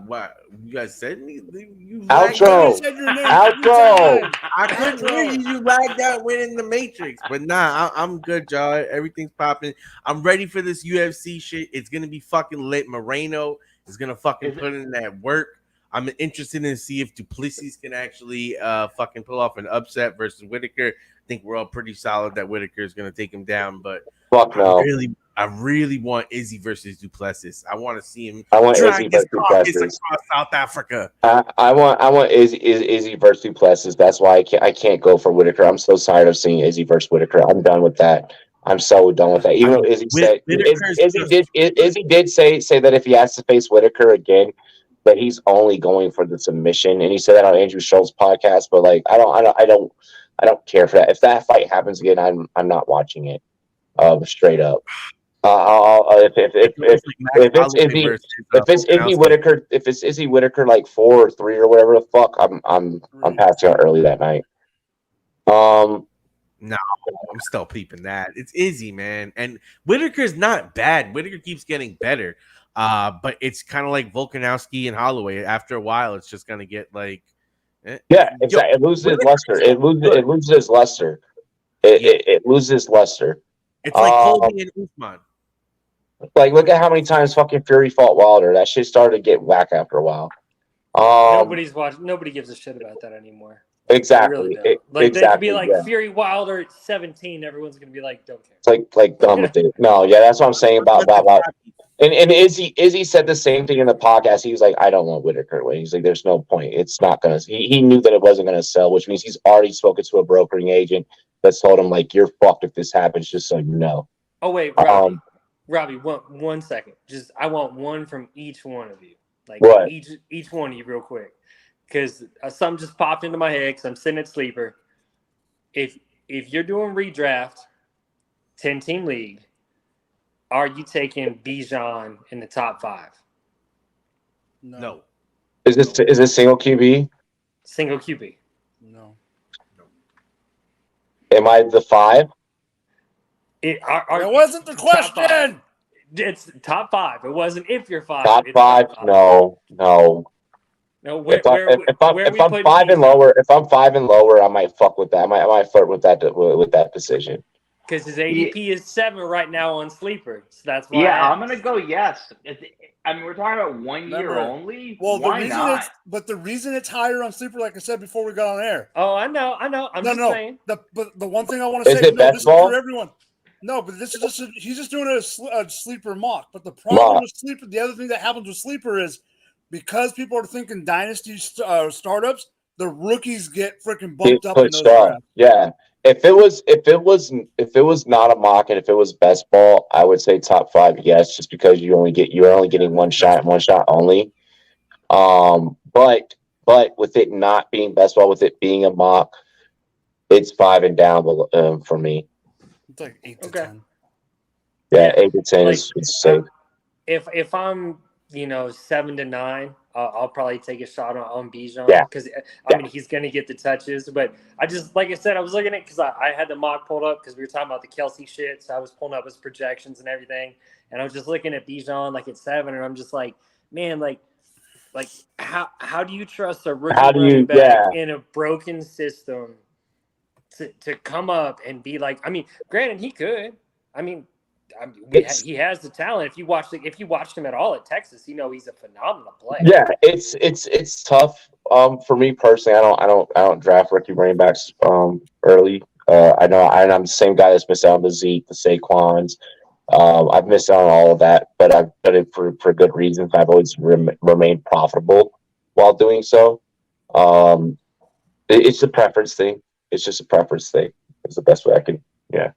What you guys said? Outro. I couldn't hear you. You lagged out, went in the Matrix. But nah, I'm good, y'all. Everything's popping. I'm ready for this UFC shit. It's gonna be fucking lit. Moreno is gonna fucking put in that work. I'm interested in see if Duplessis can actually fucking pull off an upset versus Whitaker. I think we're all pretty solid that Whitaker is gonna take him down, but fuck no. I really want Izzy versus Duplessis. I want to see him I want drag Izzy his versus carcass Duplessis. across South Africa. I want Izzy versus Duplessis. That's why I can't go for Whitaker. I'm so tired of seeing Izzy versus Whitaker. I'm done with that. I'm so done with that. Even though Izzy said Izzy did say that if he has to face Whitaker again, that he's only going for the submission, and he said that on Andrew Schultz's podcast. But like, I don't care for that. If that fight happens again, I'm not watching it. Straight up. If it's Izzy Whitaker, if it's Izzy Whitaker like 4 or 3 or whatever the fuck, I'm passing out early that night. No, I'm still peeping that. It's Izzy, man, and Whitaker's not bad. Whitaker keeps getting better, but it's kind of like Volkanovski and Holloway. After a while, it's just gonna get like, yeah, exactly. It loses its luster. It loses its luster. It loses luster. It's like Colby and Usman. Like, look at how many times fucking Fury fought Wilder. That shit started to get whack after a while. Nobody's watching. Nobody gives a shit about that anymore. Exactly. Really they could be like yeah. Fury Wilder at 17. Everyone's gonna be like, don't care. It's like done with it. No, yeah, that's what I'm saying about. And Izzy said the same thing in the podcast. He was like, I don't want Whitaker to win. He's like, there's no point. It's not gonna. He knew that it wasn't gonna sell, which means he's already spoken to a brokering agent that's told him like, you're fucked if this happens. Just so you know. Oh wait, Robbie, one second. Just I want one from each one of you. Like what? Each one of you, real quick, because something just popped into my head. Because I'm sitting at Sleeper. If you're doing redraft, 10-team league, are you taking Bijan in the top 5? No. Is this single QB? Single QB. No. Am I the 5? It wasn't the question. It's top 5. It wasn't if you're 5. Top 5? No. No. If I'm 5 and lower, I might fuck with that. I might flirt with that decision. Because his ADP is 7 right now on Sleeper, so that's why. Yeah, I'm gonna go yes. I mean, we're talking about 1 year only. Well, why not? The reason it's higher on Sleeper, like I said before we got on air. Oh, I know. I'm just saying. But the one thing I want to say is this is for everyone. No, but this is he's just doing a Sleeper mock. But the problem with Sleeper, the other thing that happens with Sleeper is because people are thinking dynasty startups, the rookies get freaking bumped up in those drafts. Yeah. If it was not a mock and if it was best ball, I would say top 5, yes, just because you're only getting one shot only. But with it not being best ball, with it being a mock, it's 5 and down for me. It's like 8 to 10. Yeah, 8 to 10 is safe. If I'm 7 to 9, I'll probably take a shot on Bijan because I mean he's gonna get the touches. But I just like I said, I was looking at because I had the mock pulled up because we were talking about the Kelsey shit, so I was pulling up his projections and everything, and I was just looking at Bijan like at 7, and I'm just like, man, like how do you trust a rookie running back in a broken system to come up and be like? I mean, granted, he could. He has the talent. If you watched him at all at Texas, he's a phenomenal player. Yeah, it's tough. For me personally, I don't draft rookie running backs early. I know I'm the same guy that's missed out on the Zeke, the Saquons. I've missed out on all of that, but I've done it for good reasons. I've always remained profitable while doing so. It's a preference thing. It's just a preference thing. It's the best way I can. Yeah.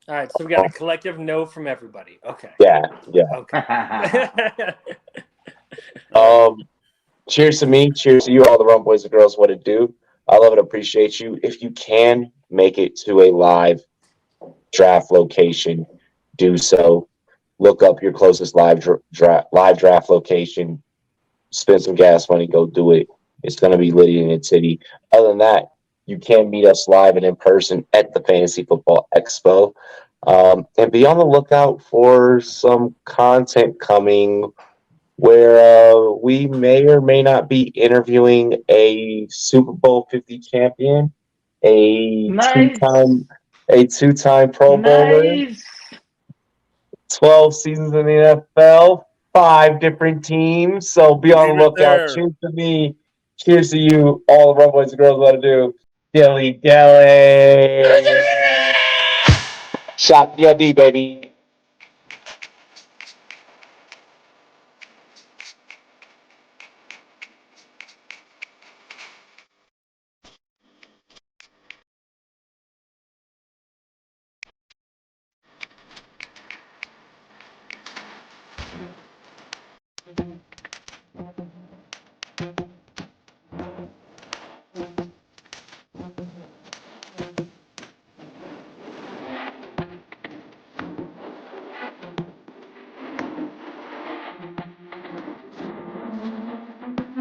All right, so we got a collective no from everybody. Okay. Yeah. Okay. Cheers to me. Cheers to you, all the Rumboyz and girls. What it do? I love and appreciate you. If you can make it to a live draft location, do so. Look up your closest live draft location. Spend some gas money. Go do it. It's going to be lit in its city. Other than that, you can meet us live and in person at the Fantasy Football Expo. And be on the lookout for some content coming where we may or may not be interviewing a Super Bowl 50 champion, a two-time Pro Bowler, 12 seasons in the NFL, 5 different teams. So be on the lookout. Cheers to me. Cheers to you, all the Rumboyz and girls. What to do? Dilly Dilly. Shot the D, baby.